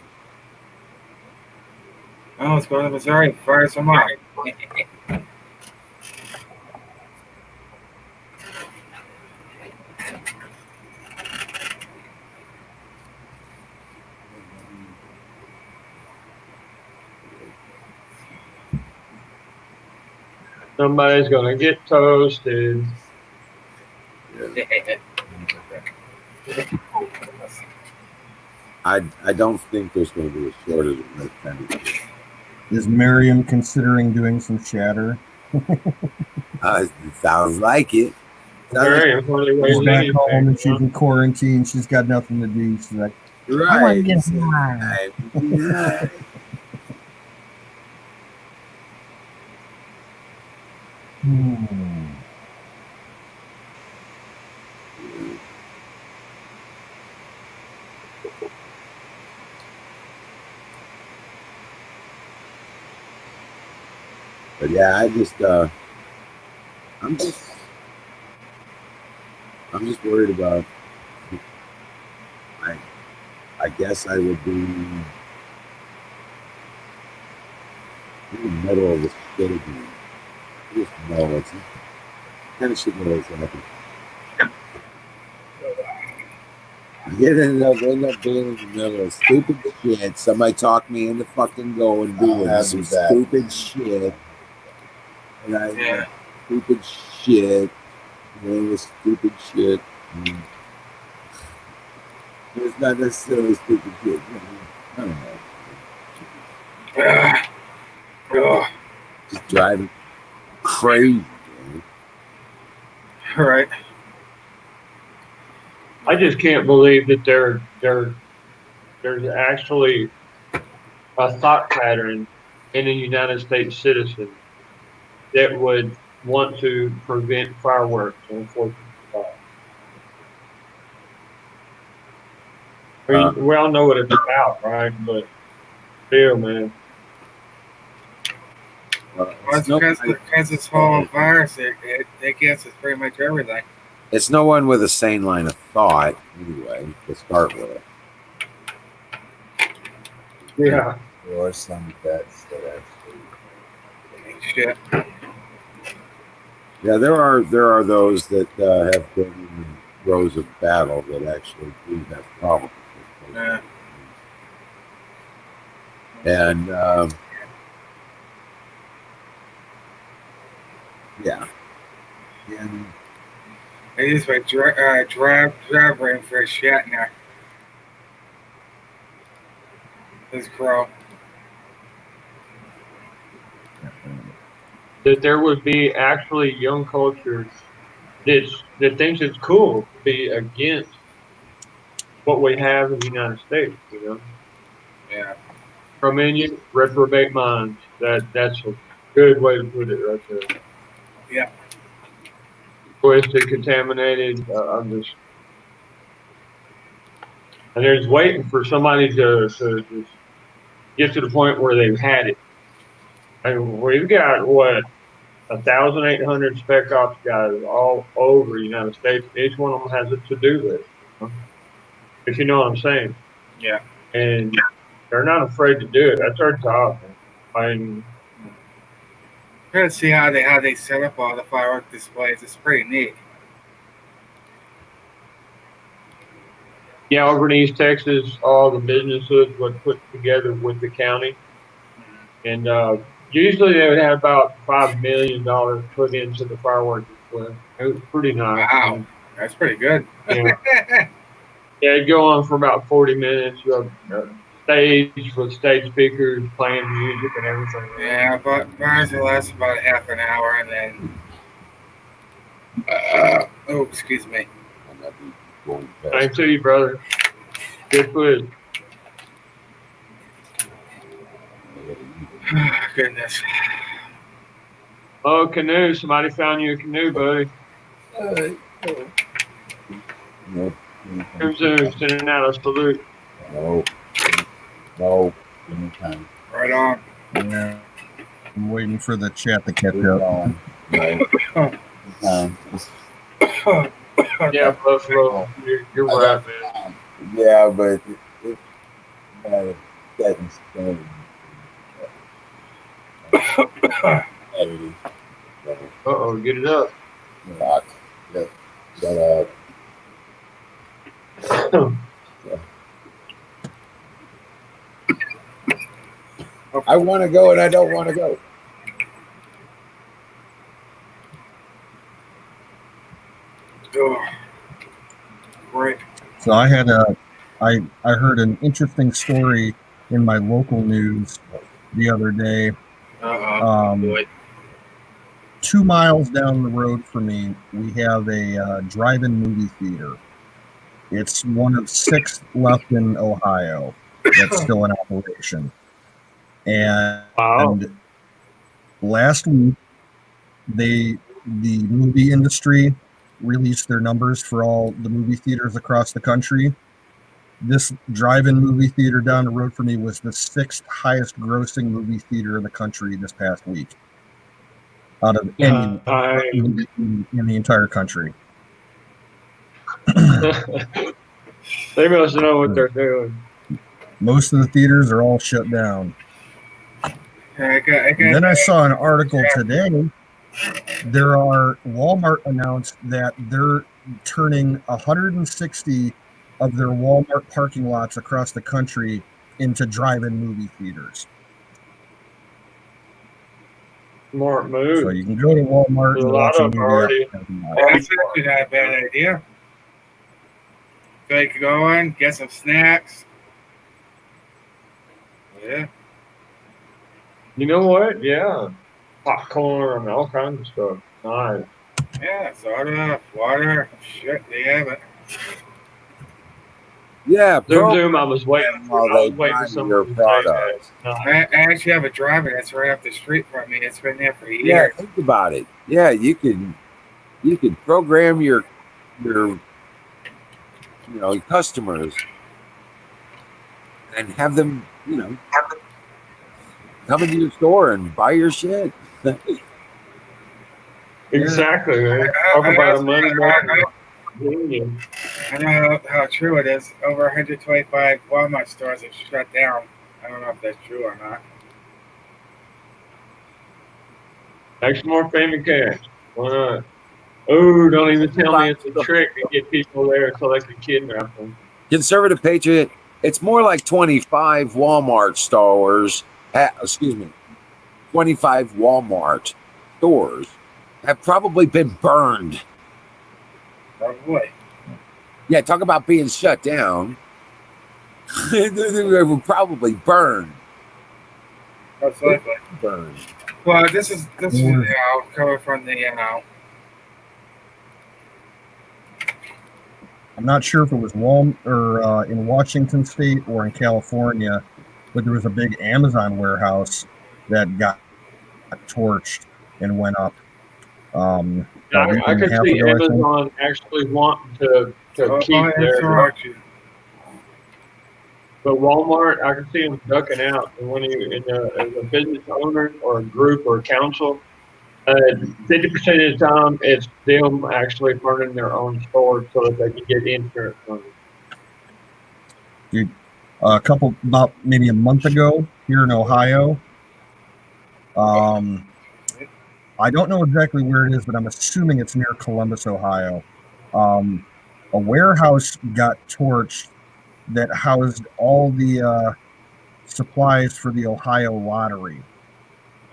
Oh, let's go to Missouri. Fire some up. Somebody's gonna get toasted. I don't think there's going to be a shortage of that kind of shit. Is Miriam considering doing some shatter? It sounds like it. Miriam, She's back home and she's in quarantine. She's got nothing to do. She's like, I want to get high. Yeah. But yeah, I'm just worried about. I guess I would be in the middle of this shit again. I just know it's kind of shit that always happens. You end up being in the middle of stupid shit. Somebody talked me into fucking going doing some stupid shit. And I stupid shit. Doing this stupid shit. It's not necessarily stupid shit. I don't know. Just driving crazy. All right. I just can't believe that there's actually a thought pattern and a United States citizen that would want to prevent fireworks on 4th of July. I mean, we all know what it's about, right? But still, man. Well, Because this whole virus, it gets us pretty much everything. it's no one with a sane line of thought, anyway, to start with. Yeah. There are some vets that actually. Shit. Yeah, there are those that have been in the throes of battle that actually do have problems. Yeah. And yeah, and I use my drive brain for a shit now. This crow. That there would be actually young culture that thinks it's cool to be against what we have in the United States, you know. Yeah. Armenian reprobate minds. That's a good way to put it right there. Yeah. Twisted, contaminated. I'm just, and they're just waiting for somebody to just get to the point where they've had it. And we've got what 1,800 spec ops guys all over the United States. Each one of them has a to-do list. If you know what I'm saying. Yeah. And they're not afraid to do it. That's our job. I mean, Gotta see how they set up all the firework displays. It's pretty neat. yeah, over in East Texas, all the businesses were put together with the county. And usually they would have about $5 million put into the fireworks display. It was pretty nice. Wow. That's pretty good. Yeah. Yeah, it'd go on for about 40 minutes. You have stage with stage speakers playing music and everything. Yeah, but ours will last about half an hour and then. Oh, excuse me. I'm not going Thanks to you, brother. Good food. Goodness. Oh, canoe. Somebody found you a canoe, buddy. Nope. Who's sending out a salute? No. Anytime. Right on. Yeah. I'm waiting for the chat to catch We're up. on. Right. Yeah, Buffalo. You're right, man. Yeah, but it's set in stone. Uh-oh, get it up. Rock. Yep. Shut up. I want to go and I don't want to go. Oh, great. So I heard an interesting story in my local news the other day. Good. 2 miles down the road from me, we have a drive-in movie theater. It's one of 6 left in Ohio that's still in operation. And Wow. last week, the movie industry released their numbers for all the movie theaters across the country. This drive-in movie theater down the road from me was the 6th highest grossing movie theater in the country this past week. Out of any in the entire country. They must know what they're doing. Most of the theaters are all shut down. And then I saw an article today. Walmart announced that they're turning 160 of their Walmart parking lots across the country into drive-in movie theaters. Smart move. So you can go to Walmart and watch a movie. That's actually not a bad idea. So you can go in, get some snacks. Yeah. You know what? Yeah. Popcorn and all kinds of stuff. Nice. Yeah, soda, water, shit, they have it. Yeah, Zoom. I was waiting for. while I they was waiting for find someone your to say that. product. No, I actually have a driver that's right up the street from me. It's been there for Yeah, years. think about it. Yeah, you could program your customers and have them come into your store and buy your shit. exactly. Man. Talk about a money making. I know how true it is. Over 125 Walmart stores have shut down. I don't know if that's true or not. Make some more famous cash. Why not? Oh, don't even tell me it's a trick to get people there so they can kidnap them. Conservative Patriot, it's more like 25 Walmart stores. 25 Walmart stores have probably been burned. Probably. Yeah, talk about being shut down. They were probably burned. Most likely. Burned. Well, this is coming from the I'm not sure if it was in Washington State or in California, but there was a big Amazon warehouse that got torched and went up. I about a could week and a half see ago, I think. Amazon actually wanting to keep their. But Walmart, I can see them ducking out. And when you as a business owner or a group or a council, 50% of the time it's them actually burning their own stores so that they can get insurance money. About maybe a month ago here in Ohio. I don't know exactly where it is, but I'm assuming it's near Columbus, Ohio. A warehouse got torched that housed all the supplies for the Ohio lottery.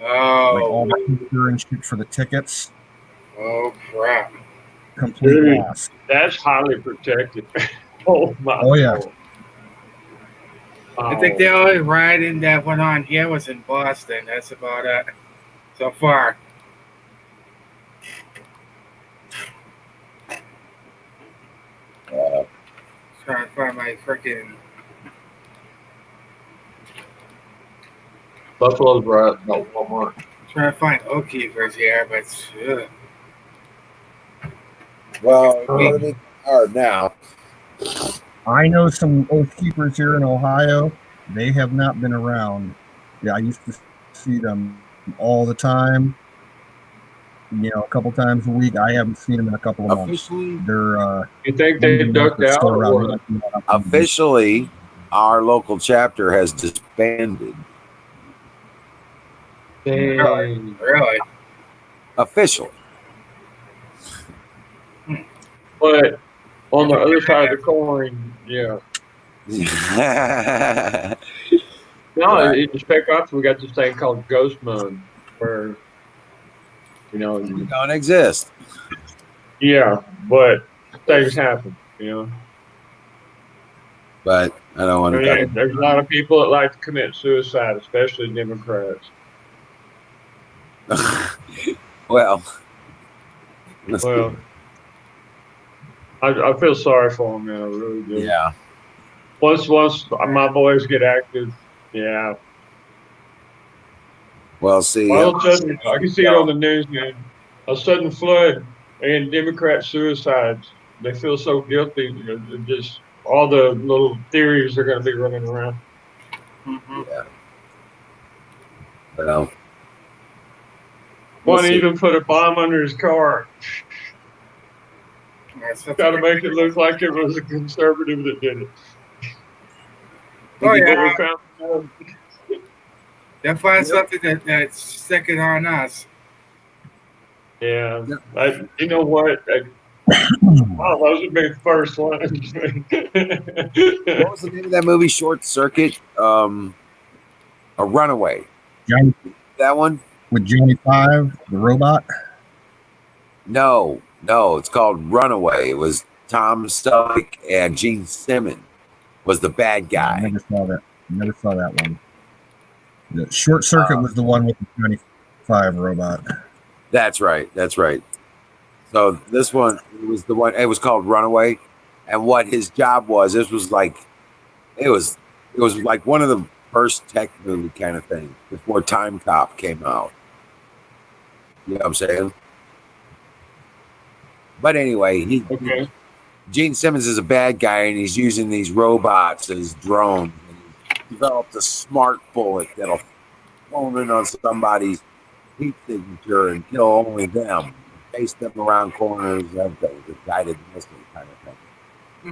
Like all the insurance for the tickets. Oh crap! Complete loss. That's highly protected. Oh my! Oh yeah. I think the only riding that went on here was in Boston. That's about it so far. Trying to find my freaking Buffalo's right about Walmart. Trying to find Oak Keepers here, but well, it's gonna be hard now. I know some Oath Keepers here in Ohio. They have not been around. Yeah, I used to see them all the time. A couple times a week. I haven't seen them in a couple of months. They're. You think they ducked out? Or what? Officially, our local chapter has disbanded. Dang. Really? Officially. But on the other side of the coin, yeah. No, in the Spec Ops, we got this thing called Ghost Mode, where you don't exist. Yeah, but things happen, But I don't want to. There's a lot of people that like to commit suicide, especially Democrats. Well, I feel sorry for them, man. I really do. Yeah. Once my boys get active, yeah. Well, see, all of a sudden, I can see it on the news, man. A sudden flood and Democrat suicides. They feel so guilty. Just all the little theories are going to be running around. Mm-hmm. Yeah. Well. One even put a bomb under his car. Got to make it look like it was a conservative that did it. Oh yeah. They'll find something that's sticking on us. Yeah. You know what? Those would be the first ones. What was the name of that movie? Short Circuit. A Runaway. That one with Johnny Five, the robot. No, it's called Runaway. It was Tom Selleck and Gene Simmons was the bad guy. I never saw that one. The Short Circuit was the one with the Johnny Five robot. That's right. So this one was the one. It was called Runaway. and what his job was. This was like it was like one of the first tech movie kind of thing before Time Cop came out. You know what I'm saying? But anyway, Okay. Gene Simmons is a bad guy, and he's using these robots as drones. And he developed a smart bullet that'll phone in on somebody's heat signature and kill only them. Chase them around corners, everything. The guided missile kind of thing.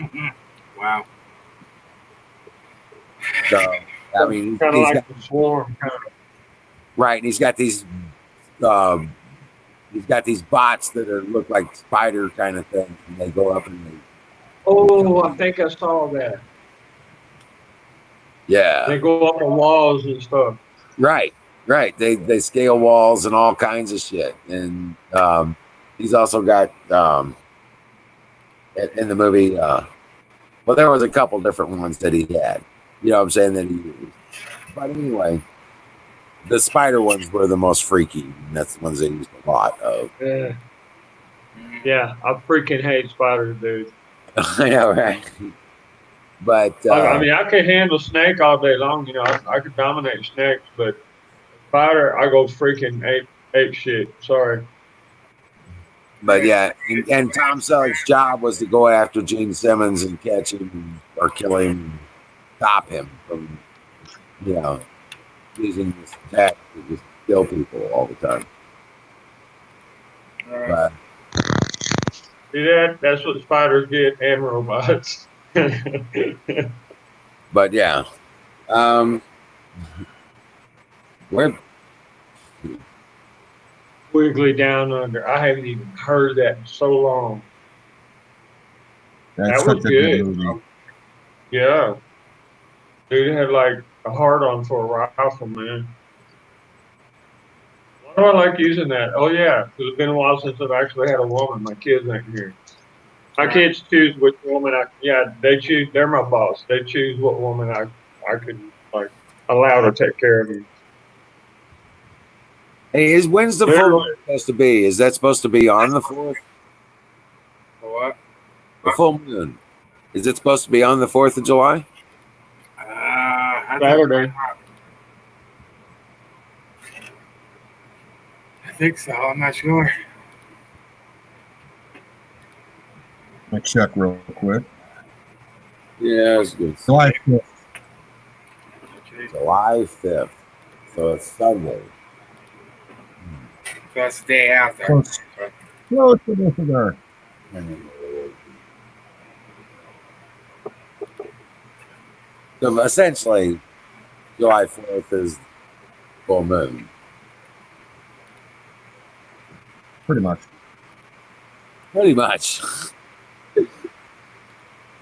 Mm-hmm. Wow. So, I mean, Kind of he's like got the swarm. Kind of. right, and he's got these bots that look like spider kind of things, and they go up and Oh, I think I saw that. yeah, They go up the walls and stuff. right. They scale walls and all kinds of shit, and he's also got in the movie. Well, there was a couple different ones that he had. You know what I'm saying, that he used. But anyway, the spider ones were the most freaky. And that's the ones they used a lot of. Yeah. Yeah, I freaking hate spiders, dude. I know, right? But I mean, I could handle snake all day long. You know, I could dominate snakes, but spider, I go freaking ape shit. Sorry. But yeah, and Tom Selleck's job was to go after Gene Simmons and catch him or kill him, stop him from, you know, using this attack to just kill people all the time. But See that? That's what spiders get and robots. but yeah, where Wiggly Down Under. I haven't even heard that in so long. That's That was such a good good. movie. Yeah. Dude had like a hard on for a rifle, man. Why do I like using that? Oh, yeah. 'Cause it's been a while since I've actually had a woman. My kids ain't here. My kids choose which woman they choose. They're my boss. They choose what woman I could, like, allow to take care of me. hey, when's the They're full like- moon supposed to be? Is that supposed to be on the 4th? What? The full moon. Is it supposed to be on the 4th of July? Saturday. I think so. I'm not sure. Let me check real quick. Yeah, it's good. July 5th. Okay. July 5th. So it's Sunday. So that's the day after. Close. Close to this there. So essentially, July 4th is full moon. Pretty much. Pretty much.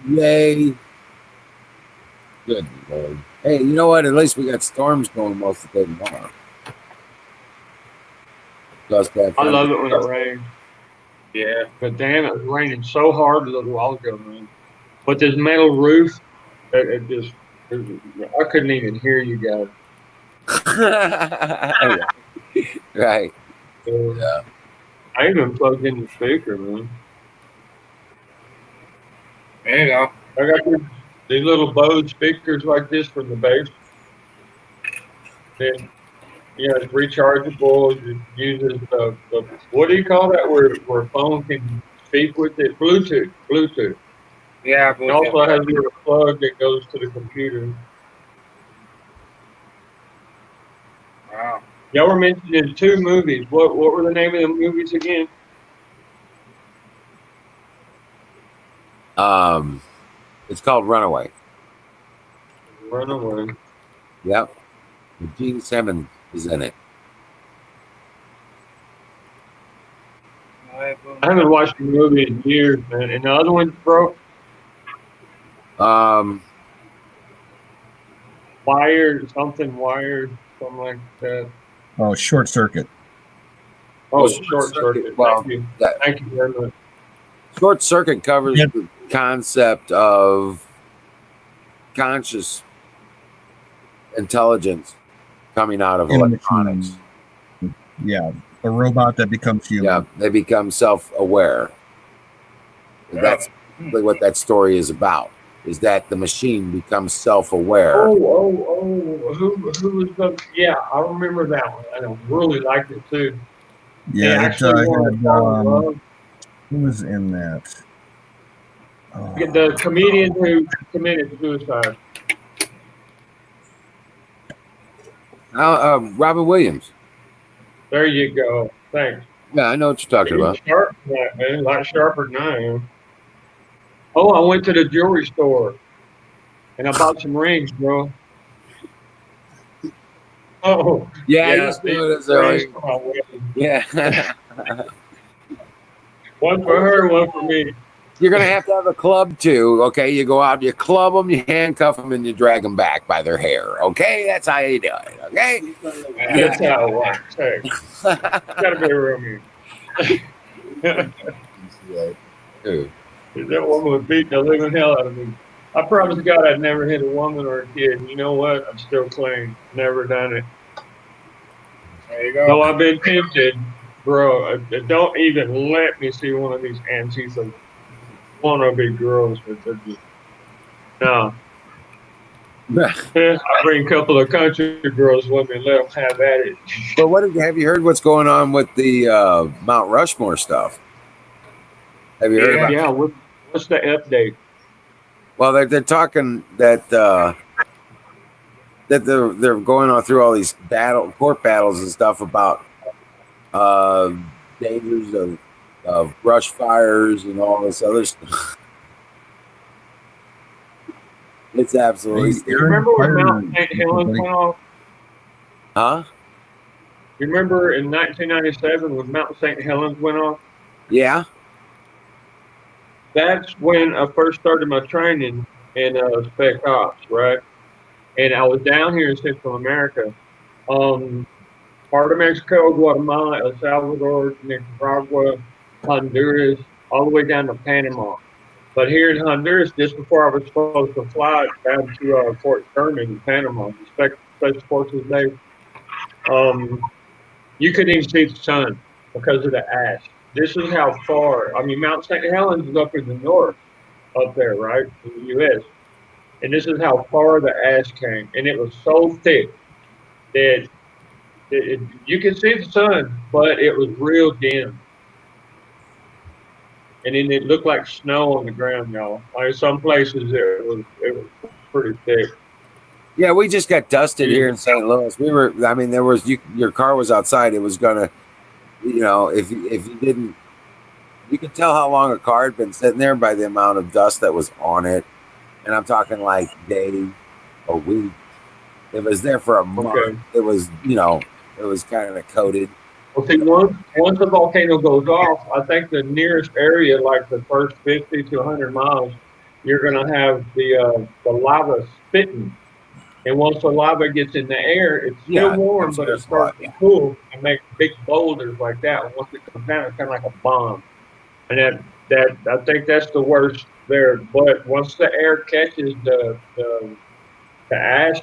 Yay. Good Lord. Hey, you know what? At least we got storms going most of the day tomorrow. I love it when it rains. Yeah. But damn, it was raining so hard a little while ago, man. But this metal roof, it just, I couldn't even hear you guys. Right. Yeah. I even plugged in the speaker, man. There you go. I got these little Bose speakers like this from the base. Then, yeah, it's rechargeable. It uses the what do you call that? Where phone can speak with it? Bluetooth. Yeah. It also has a little plug that goes to the computer. Wow. Y'all were mentioning 2 movies. What were the name of the movies again? It's called Runaway. Runaway. Yep. Gene Simmons is in it. I haven't watched the movie in years, man. And the other one's broke. Wired, something like that. Oh, Short Circuit. Oh, Short Short Circuit. Circuit. Well, Thank you. yeah. Thank you very much. Short Circuit covers Yep. the concept of conscious intelligence coming out of In a electronics. machine. Yeah, a robot that becomes human. Yeah, they become self-aware. That's what that story is about. Is that the machine becomes self-aware? Who was the? Yeah, I remember that one. I really liked it too. They Yeah, actually wanted to fall in love. who was in that? The comedian who committed suicide. Robin Williams. There you go. Thanks. Yeah, I know what you're talking He was about. sharp than that, man. A lot sharper than I am. Oh, I went to the jewelry store and I bought some rings, bro. Oh, Yeah, I yeah. used to These do it as rings a for my wedding. yeah. One for her, one for me. You're gonna have to have a club too. Okay, you go out, you club them, you handcuff them, and you drag them back by their hair. Okay, that's how you do it. Okay. That's how it works. Hey, gotta be real mean. That woman was beating the living hell out of me. I promised God I'd never hit a woman or a kid. And you know what? I'm still clean. Never done it. There you go. No, I've been tempted, bro. Don't even let me see one of these Antifa wannabe girls. No. I bring a couple of country girls with me and let them have at it. But have you heard what's going on with the Mount Rushmore stuff? Have you heard about? Yeah. What's the update? Well, they're talking that they're going on through all these court battles and stuff about dangers of brush fires and all this other stuff. It's absolutely. You remember when Mount St. Helens went off? Huh? You remember in 1997 when Mount St. Helens went off? Yeah. That's when I first started my training in Spec Ops, right? And I was down here in Central America. Part of Mexico, Guatemala, El Salvador, Nicaragua, Honduras, all the way down to Panama. But here in Honduras, just before I was supposed to fly down to Fort Sherman in Panama, the Special Forces Base, you couldn't even see the sun because of the ash. This is how far. I mean, Mount St. Helens is up in the north, up there, right, in the U.S. And this is how far the ash came, and it was so thick that you could see the sun, but it was real dim. And then it looked like snow on the ground, y'all. Like some places it was pretty thick. Yeah, we just got dusted here in St. Louis. Your car was outside. It was gonna, if you didn't, you could tell how long a car had been sitting there by the amount of dust that was on it. And I'm talking like days, a week. It was there for a month. Okay. It was, it was kind of coated. Well, see, once the volcano goes off, I think the nearest area, like the first 50 to 100 miles, you're going to have the lava spitting. And once the lava gets in the air, it's still warm, but it starts to cool and make big boulders like that. And once it comes down, it's kind of like a bomb. And that I think that's the worst there. But once the air catches the ash,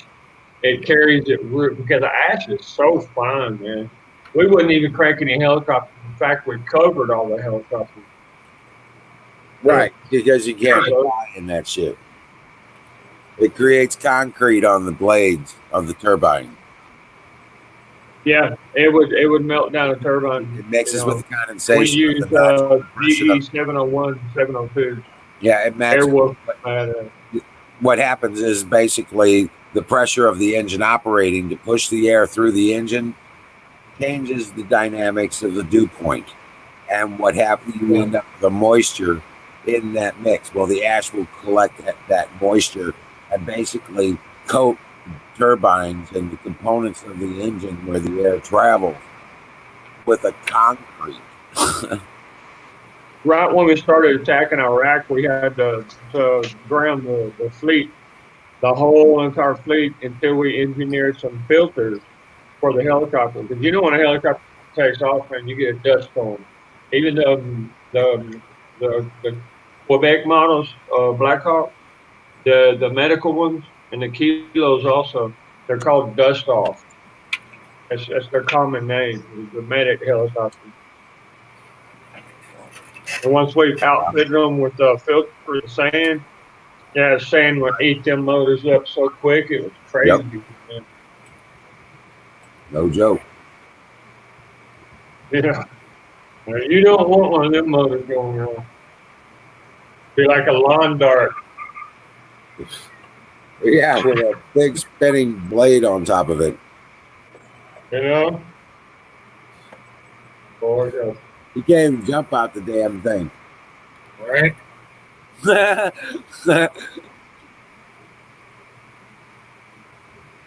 it carries it because the ash is so fine, man. We wouldn't even crank any helicopters. In fact, we covered all the helicopters. Right, because you can't fly in that shit. It creates concrete on the blades of the turbine. Yeah, it would melt down a turbine. It mixes with the condensation. We use GE 701, 702. Yeah, it matches. What happens is basically the pressure of the engine operating to push the air through the engine changes the dynamics of the dew point. And what happens, you end up with the moisture in that mix. Well, the ash will collect that moisture and basically coat turbines and the components of the engine where the air travels with a concrete. Right when we started attacking Iraq, we had to ground the fleet, the whole entire fleet, until we engineered some filters for the helicopter. Because when a helicopter takes off and you get a dust storm, even the Quebec models, Black Hawk, the medical ones, and the kilos also, they're called dust off. That's their common name, the medic helicopter. And once we outfitted them with the filter for the sand, yeah, the sand would eat them motors up so quick it was Yep. crazy. Man. No joke. Yeah. Now, you don't want one of them motors going on. Be like a lawn dart. Yeah, with a big spinning blade on top of it. You know? Lord, You can't even jump out the damn thing. Right?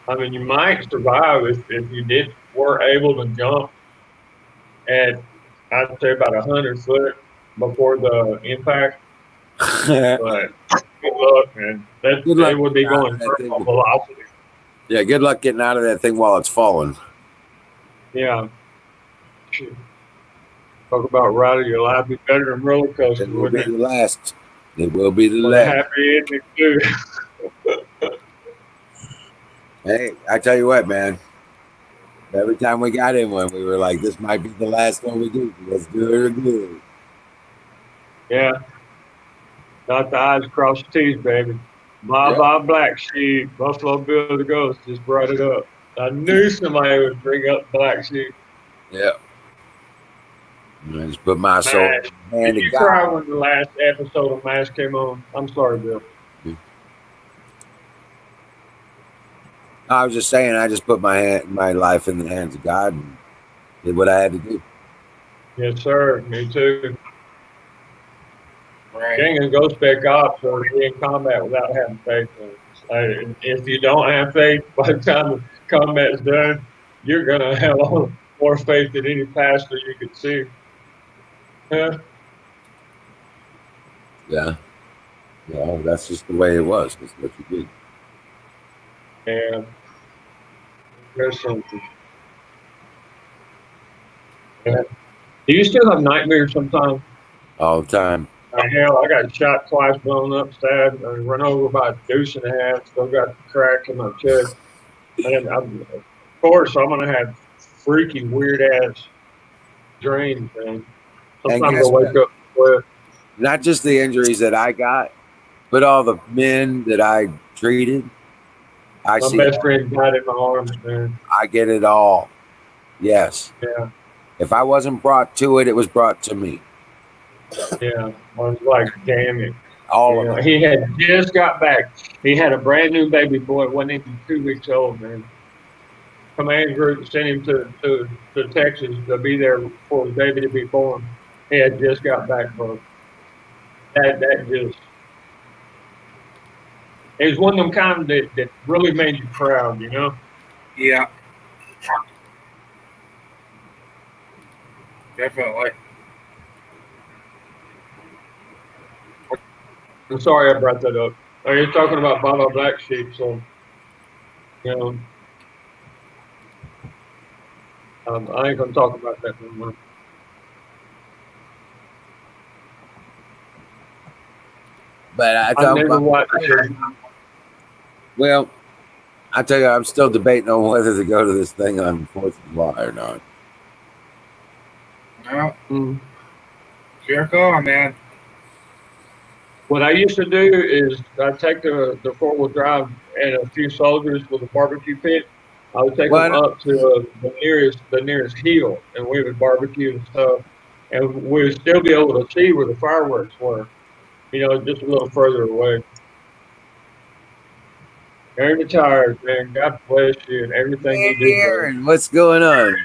I mean, you might survive if you were able to jump at, I'd say, about 100 foot before the impact. But good luck, man. Good It luck would be getting out going of that terminal thing. velocity. Yeah, good luck getting out of that thing while it's falling. Yeah. Talk about riding your life. Be better than roller coaster, It will be wouldn't the it? last. It will be the With a last. happy ending, too. Hey, I tell you what, man. Every time we got in one, we were like, "This might be the last one we do. Let's do it again." Yeah. Not the I's cross the T's, baby. Bye Yep. bye, Black Sheep. Buffalo Bill the Ghost just brought it up. I knew somebody would bring up Black Sheep. Yep. I just put my soul Mash. in the hand Did of you God. cry when the last episode of Mash came on? I'm sorry, Bill. I was just saying, I just put my life in the hands of God and did what I had to do. Yes, sir. Me too. Right. King and Ghost Spec Ops are in combat without having faith. If you don't have faith, by the time the combat's done, you're going to have more faith than any pastor you could see. Yeah. Yeah. Well, that's just the way it was. That's what you did. And there's something. Yeah. Do you still have nightmares sometimes? All the time. Hell, I got shot twice, blown up, stabbed, and run over by a deuce and a half. Still got the crack in my chest. And of course, I'm gonna have freaky, weird ass dreams, man. Sometimes guess I wake what? up with Not just the injuries that I got, but all the men that I treated. I my see. best friend died in my arms, man. I get it all. Yes. Yeah, If I wasn't brought to it, it was brought to me. yeah. I was like, damn it. All You of know, it. he had just got back. He had a brand new baby boy, wasn't even 2 weeks old, man. Command group sent him to Texas to be there for the baby to be born. He had just got back, bro. That just it was one of them kind that really made you proud, you know? Yeah. Definitely. I'm sorry I brought that up. You're talking about Baba Black Sheep, so you know I ain't gonna talk about that no more. But I never watched it. Well, I tell you, I'm still debating on whether to go to this thing on 4th of July or not. No. Mm. Sure call, man. What I used to do is I'd take the 4-wheel drive and a few soldiers with a barbecue pit. I would take them up to the nearest hill, and we would barbecue and stuff, and we would still be able to see where the fireworks were. You know, just a little further away. Aaron retired, man. God bless you and everything you do. Aaron, what's going on?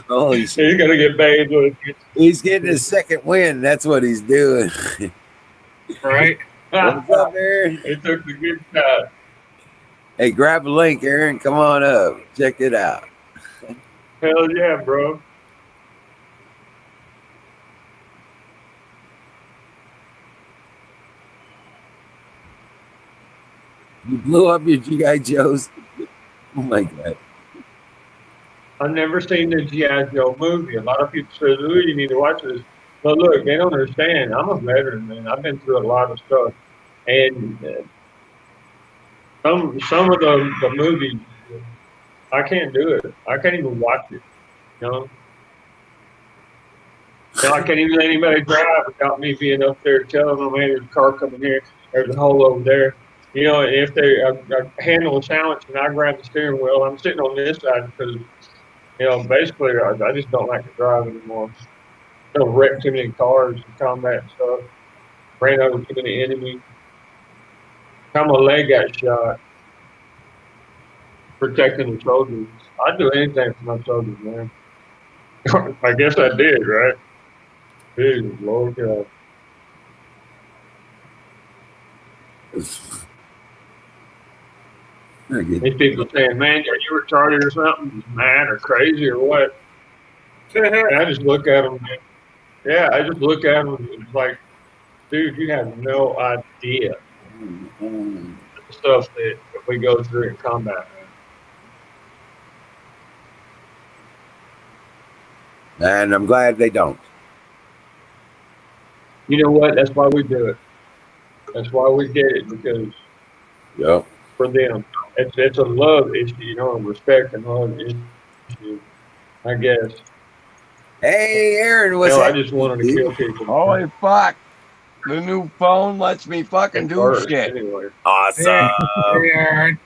Holy He's gonna get bathed with it. He's getting his second win. That's what he's doing. Right? What's up, Aaron? He took the good shot. Hey, grab a link, Aaron. Come on up. Check it out. Hell yeah, bro. You blew up your G.I. Joes. Oh my God. I've never seen the G.I. Joe movie. A lot of people say, "Ooh, you need to watch this." But look, they don't understand. I'm a veteran, man. I've been through a lot of stuff, and some of the movies, I can't do it. I can't even watch it. You know. Now I can't even let anybody drive without me being up there telling them, hey, there's a car coming here, there's a hole over there. You know, if they handle a challenge and I grab the steering wheel, I'm sitting on this side because, you know, basically I just don't like to drive anymore. I don't wreck too many cars and combat and stuff. Ran over too many enemies. How my leg got shot protecting the soldiers. I'd do anything for my soldiers, man. I guess I did, right? Jesus, Lord God. These people saying, man, are you retarded or something? Mad or crazy or what? And I just look at them. Yeah, I just look at them and it's like, dude, you have no idea the stuff that we go through in combat, man. And I'm glad they don't. You know what? That's why we do it. That's why we did it, because for them. It's a love issue, you know, a respect and love issue, I guess. Hey, Aaron, what's I just wanted to kill people. Holy fuck. The new phone lets me fucking do shit. Anyway. Awesome. Hey, Aaron.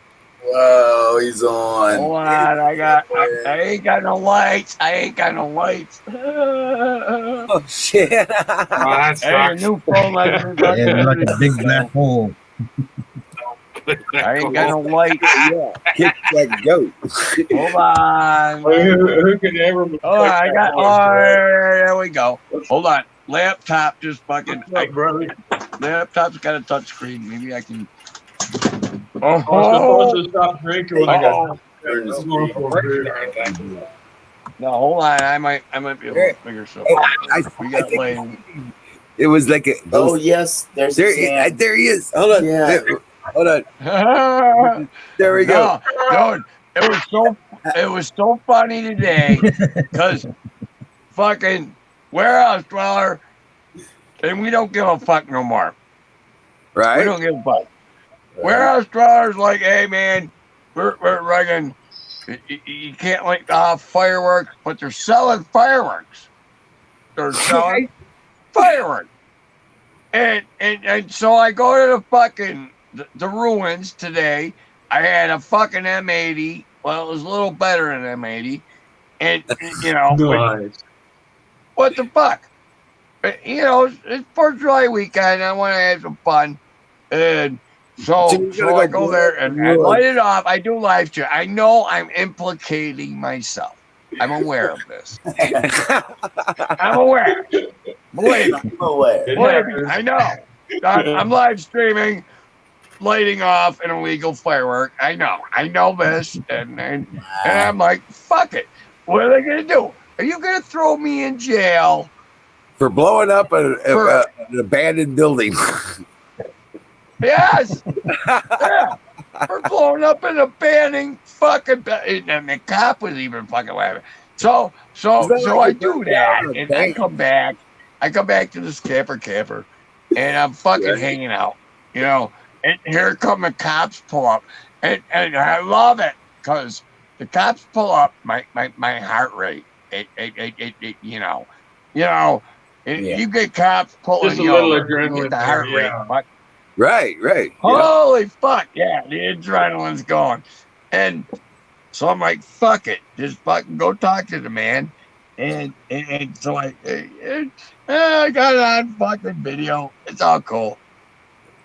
Whoa, he's on. Hold on, I ain't got no lights. I ain't got no lights. Oh, shit. That Hey, your sucks. new phone lets me fucking And do like a this big shit. black hole. I ain't got no lights. Kick that goat. Hold on. Who can ever Oh, I got. Oh, there we go. Hold on. Laptop just fucking. brother? Laptop's got a touch screen. Maybe I can. I'm supposed to stop drinking when I got. No, hold on. I might be a little bigger. So we got lane. It was like a. Oh yes, there's there he is. Hold on. Yeah. Hold on. There we go. No, dude, it was so funny today because fucking warehouse dweller, and we don't give a fuck no more. Right. We don't give a fuck. Warehouse dweller's like, hey man, we're running. You can't like fireworks, but they're selling fireworks. They're selling fireworks. And so I go to the fucking the ruins today. I had a fucking M80. Well, it was a little better than M80. And you know, Nice. what the fuck? But, you know, it's 4th of July weekend. I want to have some fun. And so I go there and I light it off. I do live stream. I know I'm implicating myself. I'm aware of this. I'm aware. Believe me. Believe me. I know. I'm live streaming, lighting off an illegal firework. I know this. And I'm like, fuck it. What are they going to do? Are you going to throw me in jail? For blowing up an abandoned building. Yes. Yeah. For blowing up an abandoned fucking and the cop was even fucking laughing. So I do that and I come back to this camper and I'm fucking hanging out, you know, and here come the cops pull up and I love it because the cops pull up my heart rate. It you know, you get cops pulling Just a you little over, adrenaline you get the heart there, rate. yeah. But Right. holy fuck, yeah, the adrenaline's going. And so I'm like, fuck it, just fucking go talk to the man. And so I got it on fucking video. It's all cool.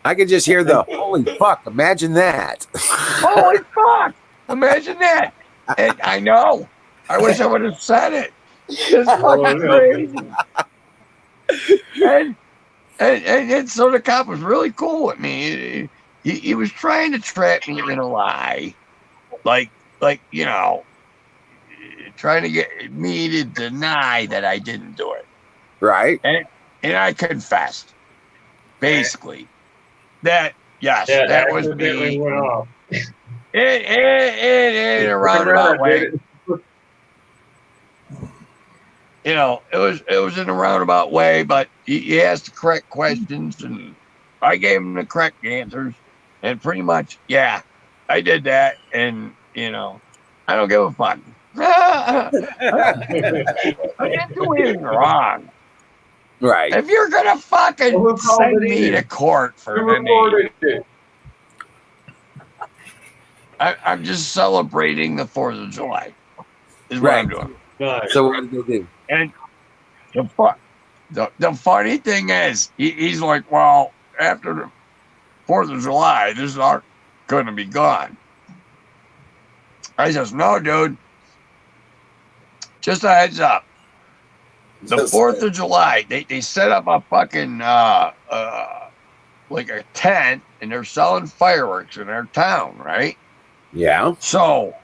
I could just hear the holy fuck. Imagine that. Holy fuck! Imagine that. And I know. I wish I would have said it. It's fucking crazy. And so the cop was really cool with me. He was trying to trap me in a lie, like you know, trying to get me to deny that I didn't do it. Right. And I confessed, basically, that yes, that was me. In a roundabout way. You know, it was in a roundabout way, but he asked the correct questions, and I gave him the correct answers, and pretty much, yeah, I did that, and you know, I don't give a fuck. I didn't do anything wrong. Right. If you're gonna fucking Well, who called send it me in? to court for Who reported it? I'm just celebrating the 4th of July. Is what I'm doing. Nice. So what did they do? And the funny thing is, he's like, well, after the 4th of July, this is not going to be gone. I says, no, dude. Just a heads up. The 4th of July, they set up a fucking like a tent, and they're selling fireworks in their town, right? Yeah. So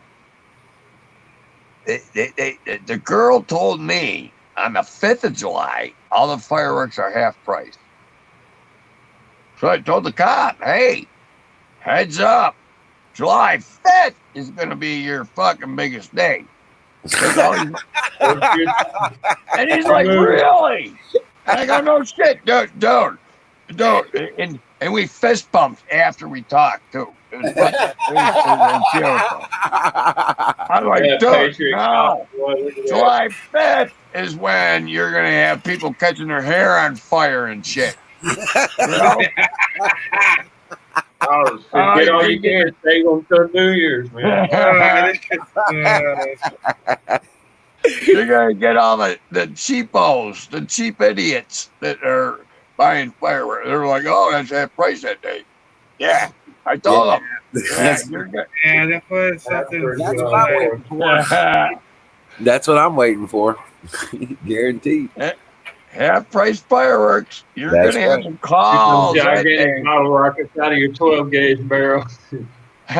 the girl told me on the 5th of July, all the fireworks are half price. So I told the cop, hey, heads up, July 5th is going to be your fucking biggest day. And he's like, really? And I go, no shit, dude. And we fist bumped after we talked, too. It was beautiful. I'm like, Yeah, dude, Patriot no. cop. Boy, look at that. July 5th is when you're going to have people catching their hair on fire and shit. You know? Oh, shit, get all you can. Stay on till New Year's, man. You're going to get all the cheapos, the cheap idiots that are buying fireworks. They're like, oh, that's half price that day. Yeah, I told them. Yeah, you're good. Yeah, that was something. That's what I'm waiting for. That's what I'm waiting for. Guaranteed. Half price fireworks. You're That's going to have right. some calls. Shoot them gigantic bottle rockets out of your 12 gauge barrel. Yep,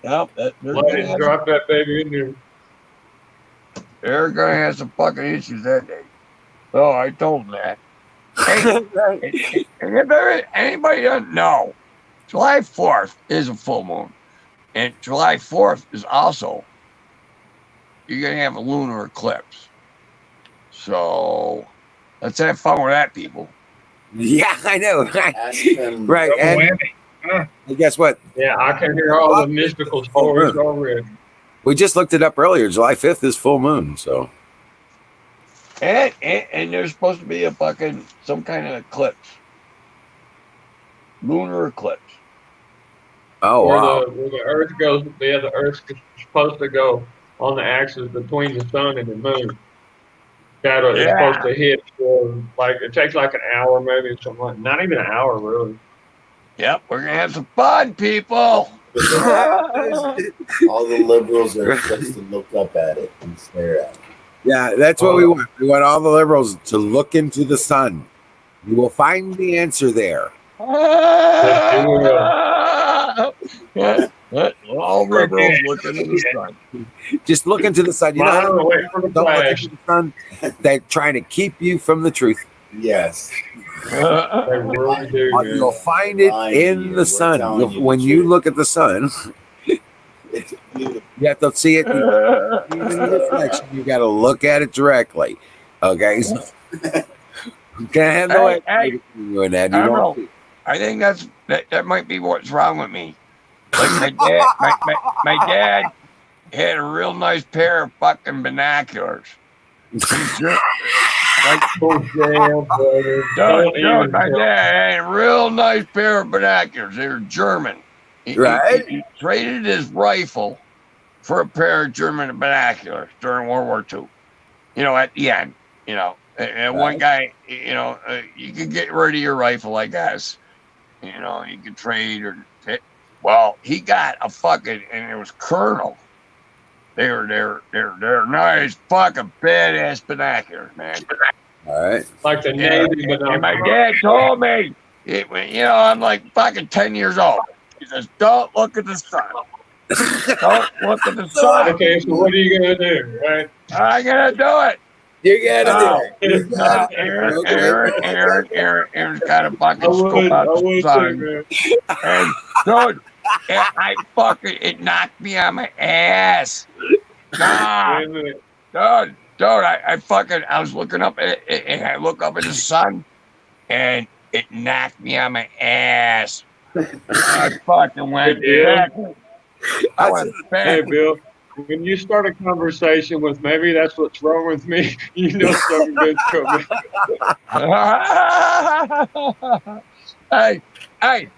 Drop that baby in there. They're going to have some fucking issues that day. So I told them that. Hey, and if anybody doesn't know, July 4th is a full moon. And July 4th is also, you're going to have a lunar eclipse. So let's have fun with that, people. Yeah, I know. Right. And guess what? Yeah, I can hear all the mystical stories already. We just looked it up earlier. July 5th is full moon. So. And there's supposed to be a fucking some kind of eclipse. Lunar eclipse. Oh, wow. Where the Earth goes, the Earth's supposed to go on the axis between the sun and the moon. It's supposed to hit like it takes like an hour, maybe something like not even an hour really. Yep, we're gonna have some fun, people. All the liberals are supposed to look up at it and stare at it. Yeah, that's what we want. We want all the liberals to look into the sun. You will find the answer there. All liberals looking into the sun. Just look into the sun. You know how don't look into the sun? They're trying to keep you from the truth. Yes. Really do, you'll find it in the sun. When you look at the sun, you have to see it in reflection. You got to look at it directly. Okay. So, you can't have no way doing that. I think that might be what's wrong with me. Like my dad had a real nice pair of fucking binoculars. My dad had a real nice pair of binoculars. They were German. He traded his rifle for a pair of German binoculars during World War II. You know, at the end, you know, and one guy, you know, you could get rid of your rifle, I guess. You know, you could trade or. Well, he got a fucking, and it was Colonel. They're nice fucking badass binoculars, man. All right. Like the Navy binoculars. And my dad told me, you know, I'm like fucking 10 years old. He says, don't look at the sun. Don't look at the sun. Okay, so what are you going to do, right? I'm going to do it. You're going to do it. Aaron's got a fucking scope out the sun. And dude, it knocked me on my ass. Nah. Dude, I was looking up and I look up at the sun and it knocked me on my ass. I fucking went back. I went back. Hey, Bill. when you start a conversation with maybe that's what's wrong with me, you know something good's coming. Hey, hey,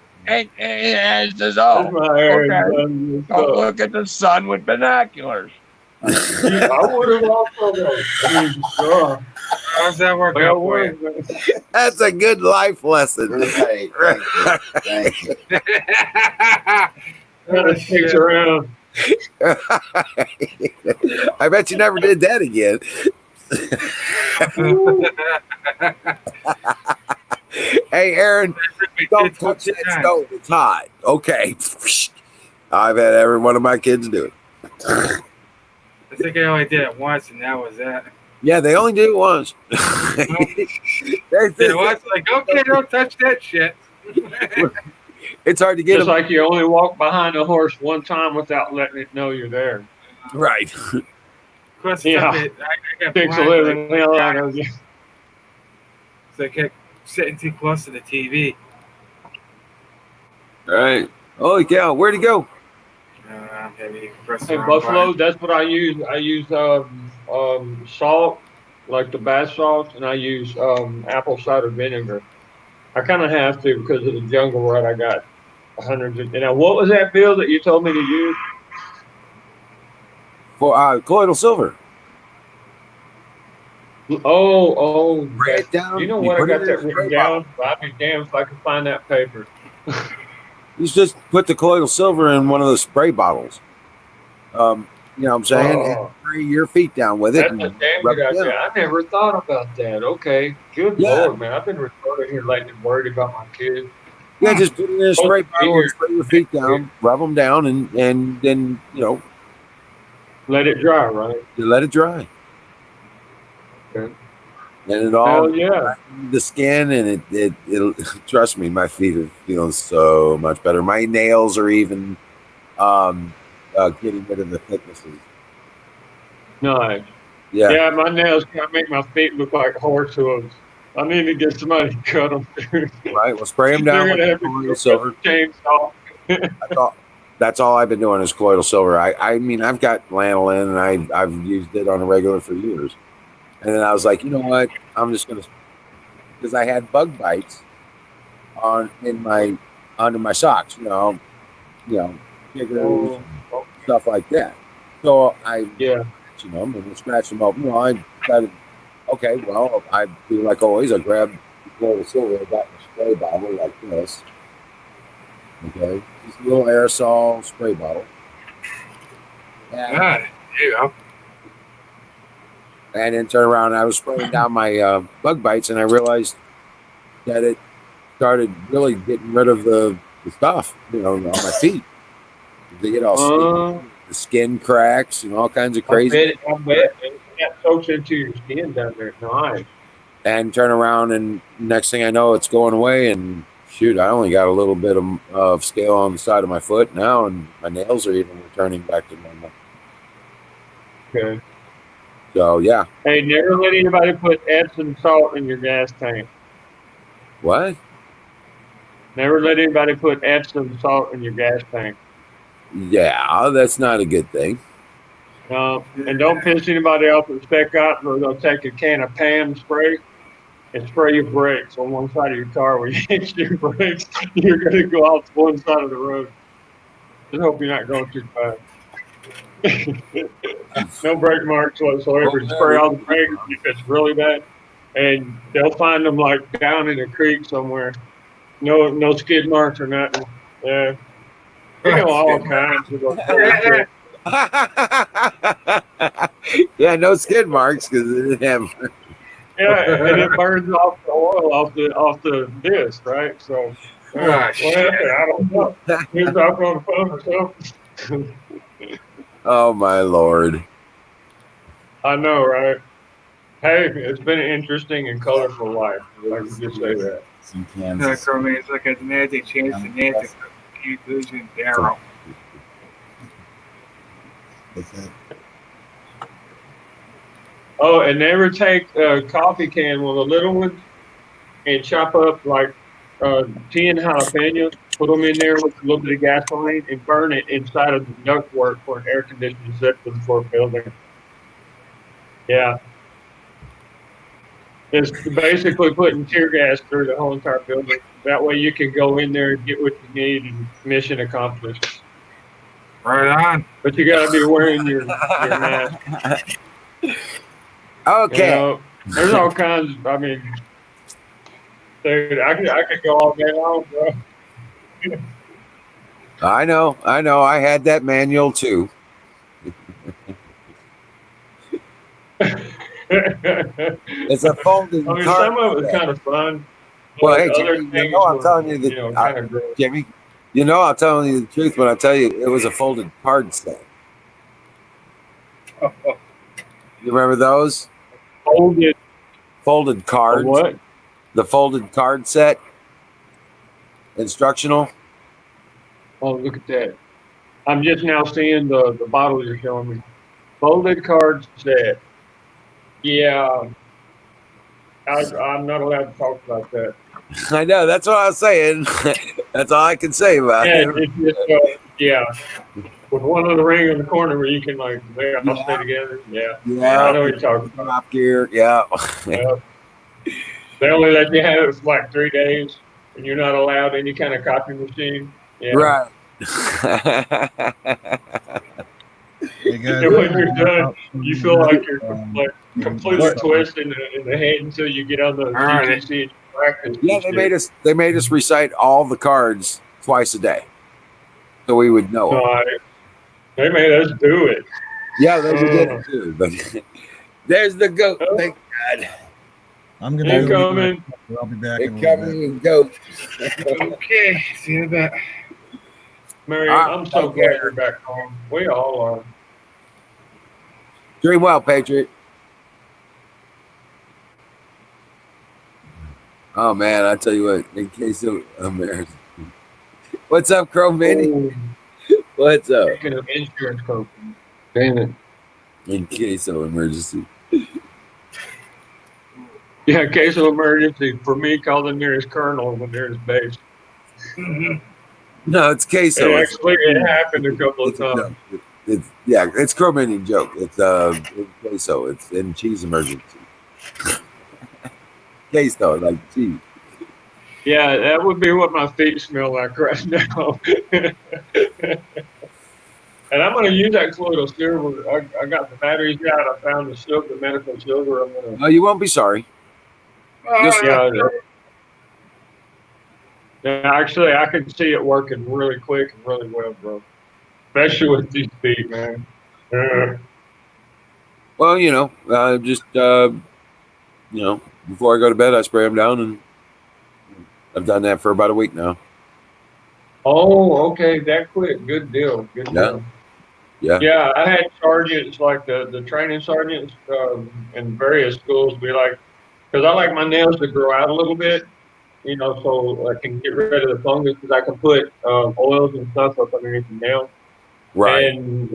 and it says, oh, My hair okay. and done Don't this look at the sun with binoculars. I would have also though. I mean, How's that working well, out for you? That's a good life lesson. Right. Thank you. kind of sticks around. I bet you never did that again. Hey, Aaron, don't touch that stove. It's hot. Okay. I've had every one of my kids do it. I think I only did it once, and that was it. Yeah, they only do it once. It was like, okay, don't touch that shit. It's hard to get Just them. like you only walk behind a horse one time without letting it know you're there. Right. Plus, Yeah. I got Takes a blind, living hell out of you. so I kept sitting too close to the TV. Right. Holy cow. Where'd he go? Maybe press the In wrong Buffalo, button. that's what I use. I use salt, like the bath salts, and I use apple cider vinegar. I kind of have to because of the jungle rut. I got hundreds of. Now, what was that bill that you told me to use? For colloidal silver. Oh, Write it down. you know You what? I put it got in that a spray written bottle. down. I'd be damned if I could find that paper. You just put the colloidal silver in one of those spray bottles. You know what I'm saying? And Oh. spray your feet down with it. That's a And damn rub good it idea. down. I never thought about that. Okay, good Yeah. Lord, man. I've been retarded here lately, worried about my kids. Yeah, just put it in a spray bottle and Here. spray your feet down, rub them down, and then, you know, Let it dry, right? you let it dry. Okay. And it all Hell yeah. the skin, and it'll trust me, my feet are feeling so much better. My nails are even getting rid of the thicknesses. Nice. Yeah. Yeah, my nails kind of make my feet look like horse hooves. I need to get somebody to cut them. Right. Well, spray them They're down gonna with have to colloidal go silver. cut the chainsaw. That's all I've been doing is colloidal silver. I mean, I've got lanolin, and I've used it on a regular for years. And then I was like, you know what? I'm just gonna, because I had bug bites under my socks. Jiggers, stuff like that. So I scratching them and scratch them up. I decided, okay, well, I do like always. I grabbed the colloidal silver. I got a spray bottle like this. Okay, just a little aerosol spray bottle. And, There you go. and then turn around, and I was spraying down my bug bites, and I realized that it started really getting rid of the stuff, on my feet. They get all sticky, the skin cracks, and all kinds of crazy. I bet. That soaks into your skin down there. Nice. And turn around, and next thing I know, it's going away, and shoot, I only got a little bit of scale on the side of my foot now, and my nails are even returning back to normal. Okay. So, yeah. Hey, never let anybody put Epsom salt in your gas tank. What? Never let anybody put Epsom salt in your gas tank. Yeah, that's not a good thing. And don't piss anybody off at spec out, or they'll take a can of Pam spray and spray your brakes on one side of your car. When you hit your brakes, you're going to go off one side of the road. Just hope you're not going too fast. No brake marks whatsoever. Spray all the brakes if it's really bad. And they'll find them like down in a creek somewhere. No skid marks or nothing. Yeah. All kinds of those. Yeah, no skid marks because it didn't have. Yeah, and it burns off the oil off the disc, right? So, what happened? I don't know. He was talking on the phone or something. Oh my Lord! I know, right? Hey, it's been an interesting and colorful life. I can just say that. It's like a magic chance to magic conclusion barrel. Oh, and never take a coffee can, one of the little ones, and chop up like 10 jalapenos, put them in there with a little bit of gasoline, and burn it inside of the ductwork for an air conditioning system for a building. Yeah. It's basically putting tear gas through the whole entire building. That way you can go in there and get what you need and mission accomplished. Right on. But you got to be wearing your mask. Okay. You know, there's all kinds. I mean, dude, I could go all day long, bro. I know. I had that manual too. It's a folding I mean, card. some of it was kind of fun. Well, hey, Other Jimmy, things I'm were, telling you kind of gross. Jimmy, I'm telling you the truth when I tell you it was a folded card set. You remember those? Folded cards. What? The folded card set. Instructional. Oh, look at that. I'm just now seeing the bottle you're showing me. Folded card set. Yeah. I'm not allowed to talk about that. I know. That's what I was saying. That's all I can say about it. It's just, yeah. With one little ring in the corner where you can, like, they all stay together. Yeah. I know what you're talking about. Top gear. Yeah. They only let you have it for like 3 days, and you're not allowed any kind of copy machine. Yeah. Right. And when you're done, you feel like you're like completely twisted in the head until you get on the GTC and practice. Yeah, they made us recite all the cards twice a day, so we would know. They made us do it. Yeah, they did it too. But there's the goat. Thank God. I'm gonna go in. I'll be back in a coming and goat. Okay, see you in a bit. Mary, I'm so glad you're back home. We all are. Dream well, Patriot. Oh man, I tell you what, in case of America. What's up, Crow Minnie? What's up? Speaking of insurance company. Damn it. In case of emergency. Yeah, in case of emergency, for me, call the nearest colonel when they're in base. No, it's queso. It happened a couple of times. It's Crow Minnie joke. It's queso. It's in cheese emergency. Queso, like cheese. Yeah, that would be what my feet smell like right now. And I'm going to use that colloidal silver. I got the batteries out. I found the medical silver. I'm gonna. Oh, you won't be sorry. Actually, I can see it working really quick and really well, bro. Especially with these feet, man. Well, before I go to bed, I spray them down, and I've done that for about a week now. Oh, okay, that quick. Good deal. Good deal. Yeah. Yeah, I had sergeants, like the training sergeants in various schools, be like, because I like my nails to grow out a little bit, so I can get rid of the fungus, because I can put oils and stuff up underneath the nail. Right. And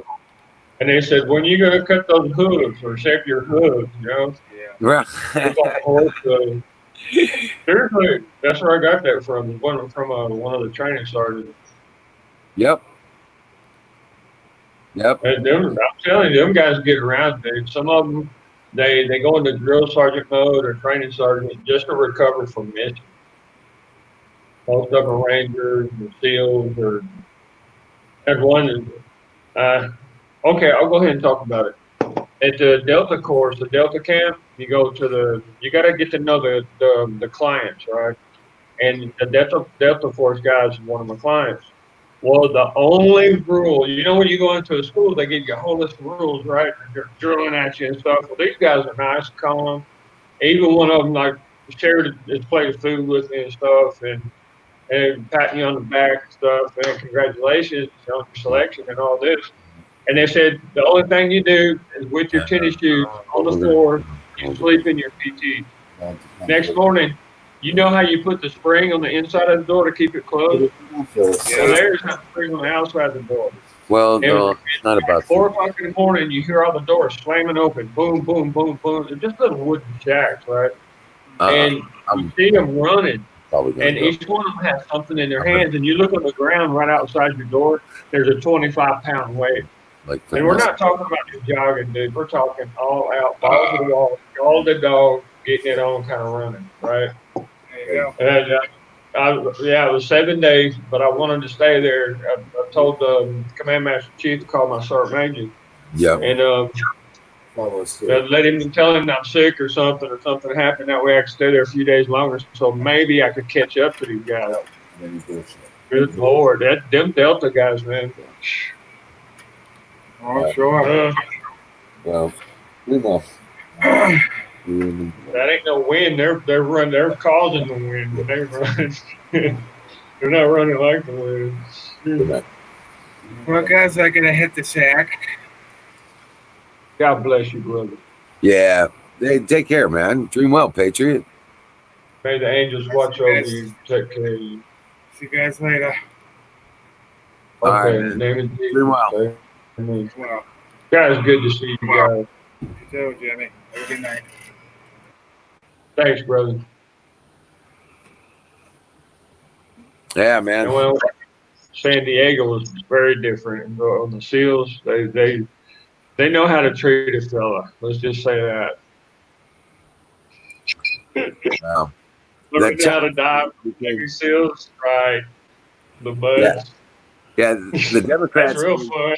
they said, when are you going to cut those hooves or shape your hooves, Yeah. Right. Seriously, that's where I got that from. One of the training sergeants. Yep. And I'm telling you, them guys get around, dude. Some of them, they go into drill sergeant mode or training sergeant just to recover from missions. Most of them are Rangers or SEALs or. And one, okay, I'll go ahead and talk about it. At the Delta course, the Delta camp, you got to get to know the clients, right? And the Delta Force guys is one of my clients. Well, the only rule, when you go into a school, they give you a whole list of rules, right? They're drilling at you and stuff. Well, these guys are nice, calm. Even one of them, like, shared his plate of food with me and stuff, and patting you on the back and stuff, and congratulations on your selection and all this. And they said, the only thing you do is with your tennis shoes on the floor, you sleep in your PT. Next morning, you know how you put the spring on the inside of the door to keep it closed? So there's a spring on the outside of the door. Well, no, it's not about 4 o'clock in the morning, you hear all the doors slamming open. Boom, boom, boom, boom. They're just little wooden shacks, right? And you see them running Probably gonna and go. each one of them has something in their hands. And you look on the ground right outside your door, there's a 25-pound weight. Like And we're not talking about just jogging, dude. We're talking all out, balls to the wall, all the dog, getting it on, kind of running, right? There you go. And yeah, it was 7 days, but I wanted to stay there. I told the command master chief to call my sergeant major, Yep. and let him tell him I'm sick or something happened. That way I could stay there a few days longer, so maybe I could catch up to these guys. Good Lord, them Delta guys, man. Oh, sure. Well, enough. That ain't no wind. They're running. They're causing the wind when they run. They're not running like the wind. Well, guys, I gotta hit the sack. God bless you, brother. Yeah. Hey, take care, man. Dream well, Patriot. May the angels watch over you. Take care of you. See you guys later. All right, Okay, man. name of Jesus. Dream well. Amen. Well, Guys, good to see you guys. you too, Jimmy. Have a good night. Thanks, brother. Yeah, man. And well, San Diego was very different. And on the SEALs, they know how to treat a fella. Let's just say that. Wow. Learning how to dive, Navy SEALs, right? The butts. Yeah, the Democrats. That's real fun.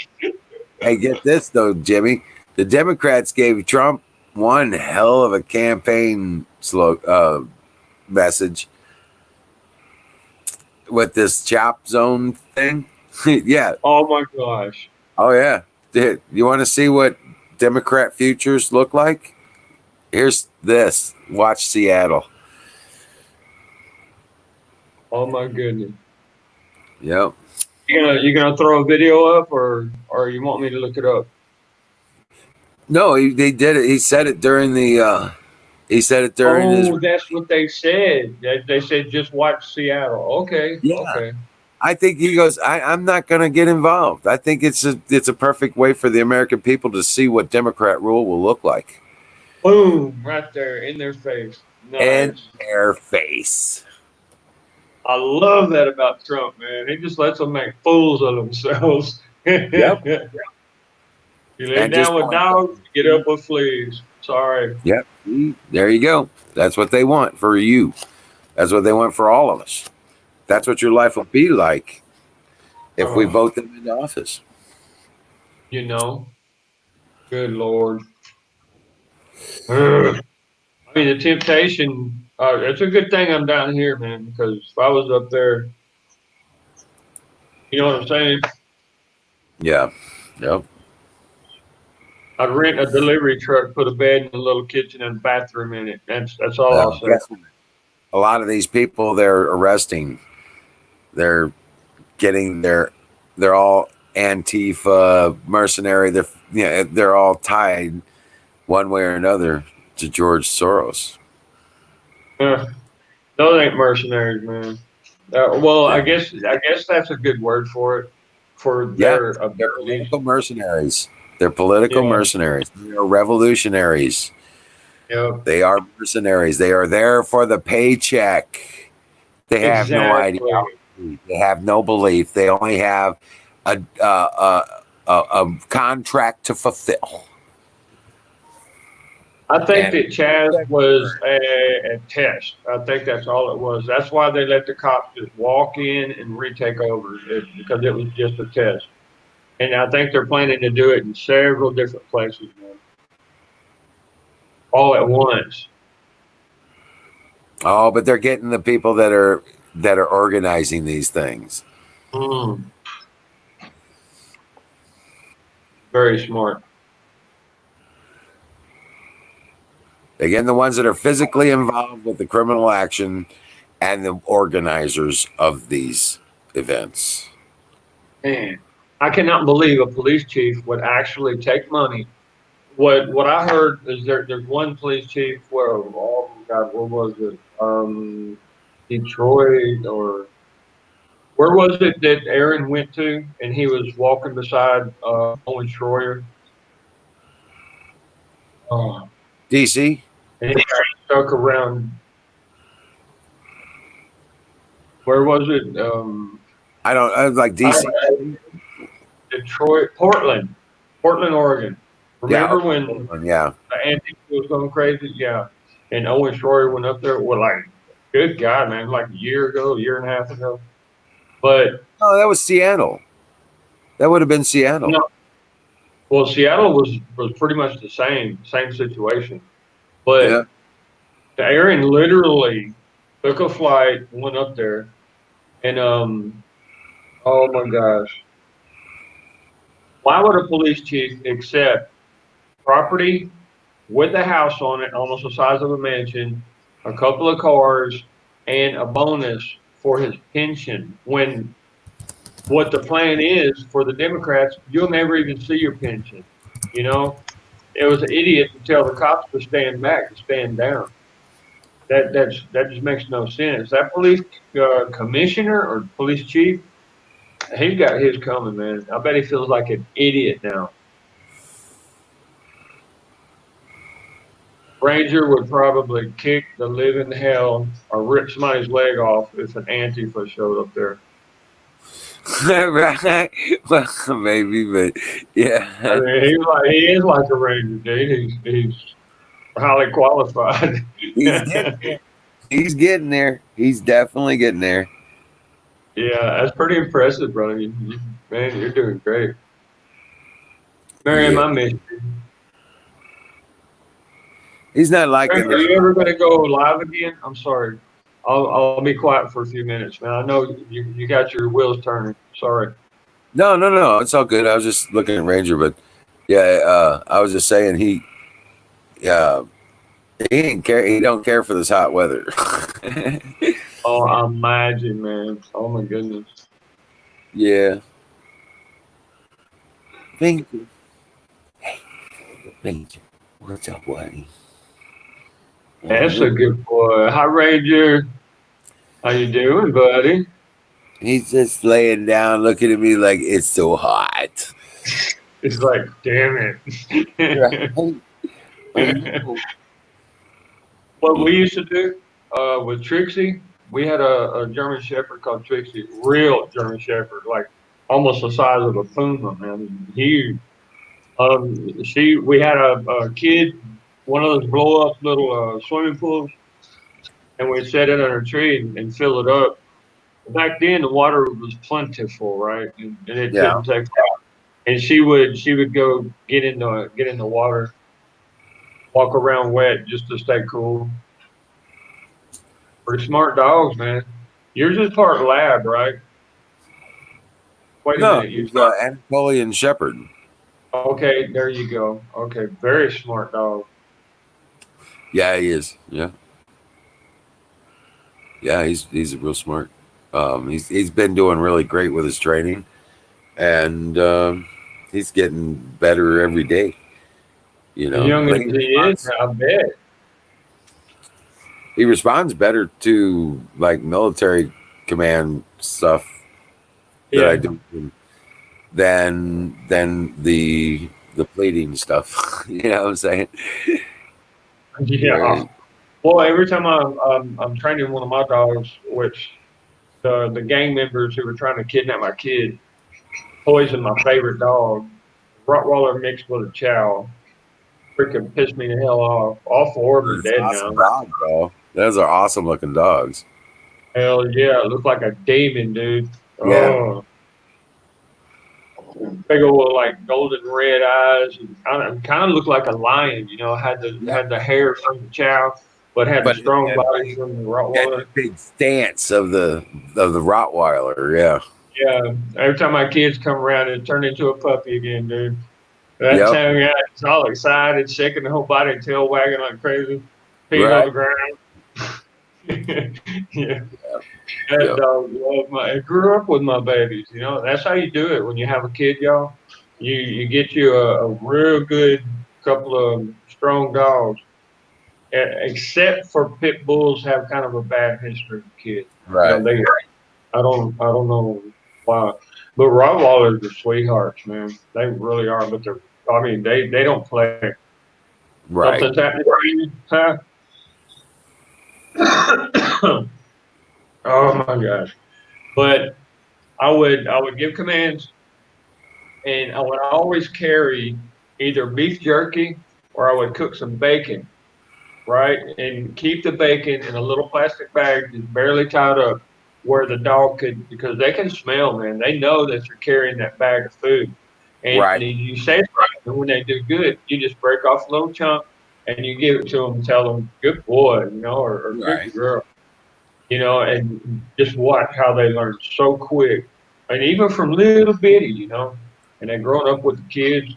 Hey, get this though, Jimmy. The Democrats gave Trump one hell of a campaign message with this chop zone thing. Yeah. Oh my gosh. Oh yeah. Dude, you want to see what Democrat futures look like? Here's this. Watch Seattle. Oh my goodness. Yep. You gonna throw a video up, or you want me to look it up? No, they did it. He said it during the. He said it during his. Oh, that's what they said. They said just watch Seattle. Okay. Yeah. Okay. I think he goes. I'm not going to get involved. I think it's a perfect way for the American people to see what Democrat rule will look like. Boom! Right there in their face. Nice. In their face. I love that about Trump, man. He just lets them make fools of themselves. Yep. You lay down with dogs, you get up with fleas. Sorry. Yep. There you go. That's what they want for you. That's what they want for all of us. That's what your life will be like if we vote them into office. You know. Good Lord. I mean, the temptation. It's a good thing I'm down here, man, because if I was up there, you know what I'm saying? Yeah. Yep. I'd rent a delivery truck, put a bed and a little kitchen and a bathroom in it. That's all I'll say. A lot of these people they're arresting, they're getting they're all Antifa mercenary. They're all tied one way or another to George Soros. Those ain't mercenaries, man. Well, I guess that's a good word for it. They're political mercenaries. They're political mercenaries. They are revolutionaries. Yep. They are mercenaries. They are there for the paycheck. They have no ideology. They have no belief. They only have a contract to fulfill. I think that Chaz was a test. I think that's all it was. That's why they let the cops just walk in and retake over because it was just a test. And I think they're planning to do it in several different places, man. All at once. Oh, but they're getting the people that are organizing these things. Very smart. Again, the ones that are physically involved with the criminal action and the organizers of these events. Man, I cannot believe a police chief would actually take money. What I heard is there's one police chief where, oh God, where was it? Detroit, or where was it that Aaron went to and he was walking beside Owen Schroyer? DC? And he got stuck around Where was it? I was like DC. Detroit, Portland, Oregon. Remember when Yeah. the antiques was going crazy? Yeah. And Owen Shroyer went up there. Well, like, good God, man, like a year and a half ago. But Oh, that was Seattle. That would have been Seattle. no, well, Seattle was pretty much the same situation. But Yeah. Aaron literally took a flight, went up there, and oh my gosh, why would a police chief accept property with a house on it, almost the size of a mansion, a couple of cars, and a bonus for his pension? When what the plan is for the Democrats, you'll never even see your pension. You know, it was an idiot to tell the cops to stand back, to stand down. That just makes no sense. That police commissioner or police chief, he's got his coming, man. I bet he feels like an idiot now. Ranger would probably kick the living hell or rip somebody's leg off if an Antifa showed up there. Right. Well, maybe, but yeah. I mean, he is like a Ranger, dude. He's highly qualified. He's getting there. He's definitely getting there. Yeah, that's pretty impressive, brother. Man, you're doing great. Miriam, I miss you. He's not like Are you ever going to go live again? I'm sorry. I'll be quiet for a few minutes, man. I know you got your wheels turning. Sorry. No. It's all good. I was just looking at Ranger, but yeah, I was just saying he ain't care. He don't care for this hot weather. Oh, I imagine, man. Oh my goodness. Yeah. Thank you. Hey, Ranger, what's up, buddy? That's a good boy. Hi, Ranger. How you doing, buddy? He's just laying down, looking at me like it's so hot. It's like, damn it. What we used to do with Trixie, we had a German Shepherd called Trixie, real German Shepherd, like almost the size of a puma, man, huge. We had a kid, one of those blow up little swimming pools, and we'd set it under a tree and fill it up. Back then, the water was plentiful, right, and it didn't take long. And she would go get in the water, walk around wet just to stay cool. Pretty smart dogs, man. Yours is part lab, right? Wait a minute. He's Anatolian Shepherd. Okay, there you go. Okay, very smart dog. Yeah, he is. Yeah, he's real smart. He's been doing really great with his training, and he's getting better every day. You know, Young as he is, I bet. He responds better to like military command stuff that I do than the pleading stuff. You know what I'm saying? Yeah. Well, every time I'm training one of my dogs, which the gang members who were trying to kidnap my kid poisoned my favorite dog, Rottweiler mixed with a Chow. Freaking pissed me the hell off. All four of them are dead awesome now. Dog, bro. Those are awesome looking dogs. Hell yeah, it looked like a demon, dude. Yeah. Oh. Big old like golden red eyes, and kind of looked like a lion. You know, had the hair from the Chow, but had the strong body from the Rottweiler. The big stance of the Rottweiler. Yeah. Yeah. Every time my kids come around, it turned into a puppy again, dude. That time, yeah, it's all excited, shaking the whole body, and tail wagging like crazy, peeing on the ground. Yeah. That dog loved I grew up with my babies. You know, that's how you do it when you have a kid, y'all. You get you a real good couple of strong dogs. Except for pit bulls have kind of a bad history with kids. Right. You know, I don't know why. But Rottweilers are sweethearts, man. They really are. But they don't play. Right. Something's happening. Huh? Oh my gosh! But I would give commands, and I would always carry either beef jerky or I would cook some bacon, right? And keep the bacon in a little plastic bag just barely tied up where the dog could, because they can smell, man. They know that you're carrying that bag of food. And Right. you say it right, and when they do good, you just break off a little chunk and you give it to them and tell them, good boy, or good Right. girl, and just watch how they learn so quick. And even from little bitty, and they're growing up with the kids.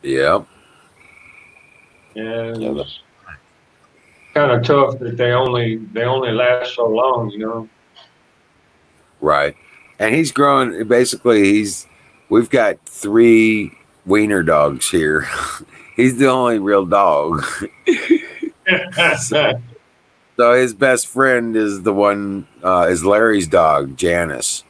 Yep. And Yeah. it's kind of tough that they only last so long. Right. And he's growing. Basically, we've got 3 wiener dogs here. He's the only real dog. so, so his best friend is the one is Larry's dog, Janice,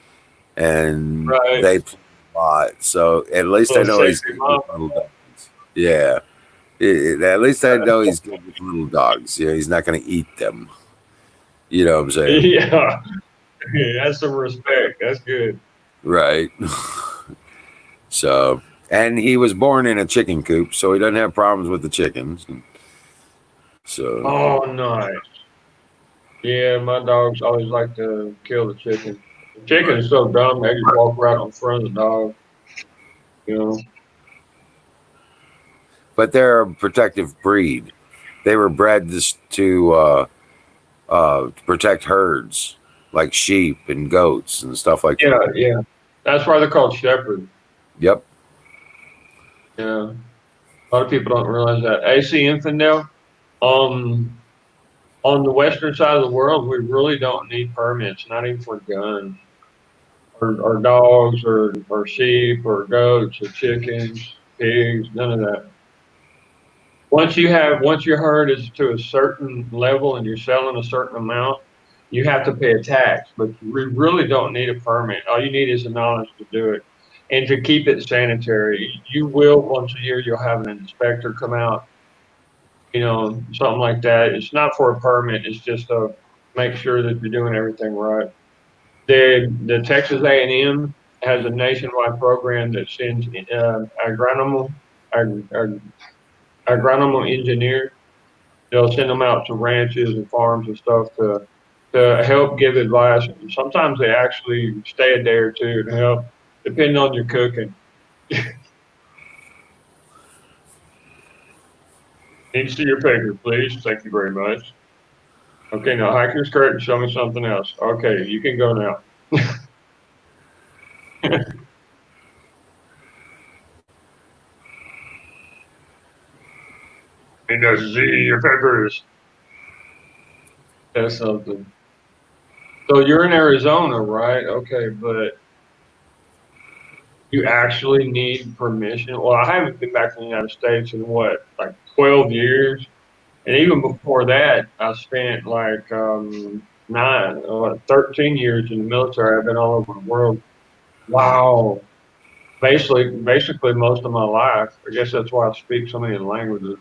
and Right. they play a lot. So at least I Little know he's sexy good mom. with little dogs. Yeah. At least I know he's good with little dogs. He's not going to eat them. You know what I'm saying? Yeah. That's some respect. That's good. Right. So, and he was born in a chicken coop, so he doesn't have problems with the chickens. So, Oh, nice. Yeah, my dogs always like to kill the chicken. The chicken is so dumb, they just walk right on front of the dog. You know. but they're a protective breed. They were bred to protect herds, like sheep and goats and stuff like Yeah, that. yeah. That's why they're called shepherd. Yep. Yeah. A lot of people don't realize that. AC Infidel, um, on the western side of the world, we really don't need permits, not even for guns, or dogs, or sheep, or goats, or chickens, pigs, none of that. Once your herd is to a certain level and you're selling a certain amount, you have to pay a tax. But we really don't need a permit. All you need is the knowledge to do it and to keep it sanitary. You will once a year you'll have an inspector come out, something like that. It's not for a permit. It's just to make sure that you're doing everything right. The Texas A&M has a nationwide program that sends ag- ag- agronomal engineers. They'll send them out to ranches and farms and stuff to help give advice. Sometimes they actually stay a day or two to help, depending on your cooking. Need to see your picture, please. Thank you very much. Okay, now hike your skirt and show me something else. Okay, you can go now. Need to see your pictures. That's something. So you're in Arizona, right? Okay, but you actually need permission. Well, I haven't been back to the United States in what, like 12 years? And even before that, I spent like 13 years in the military. I've been all over the world. Wow. Basically most of my life. I guess that's why I speak so many languages.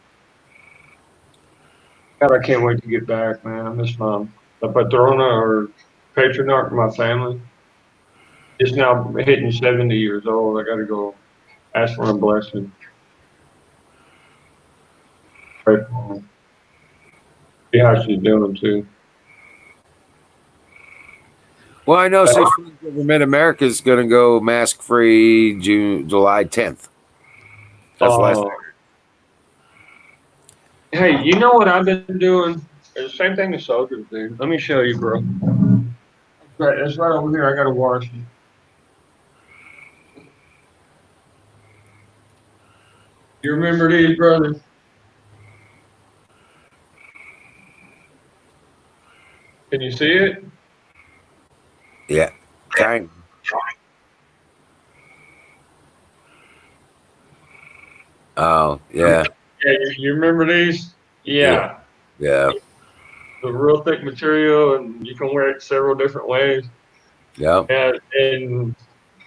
God, I can't wait to get back, man. I miss the patrona or patriarch of my family. Just now hitting 70 years old. I got to go ask for a blessing. Pray for her. See how she's doing too. Well, I know Six Flags Over Mid America is going to go mask free July 10th. That's the last. Hey, you know what I've been doing? It's the same thing the soldiers do. Let me show you, bro. Right, that's right over here. I got to wash it. You remember these, brother? Can you see it? Yeah, kind. Oh, yeah. Yeah, you remember these? Yeah. Yeah. The real thick material, and you can wear it several different ways. Yeah. And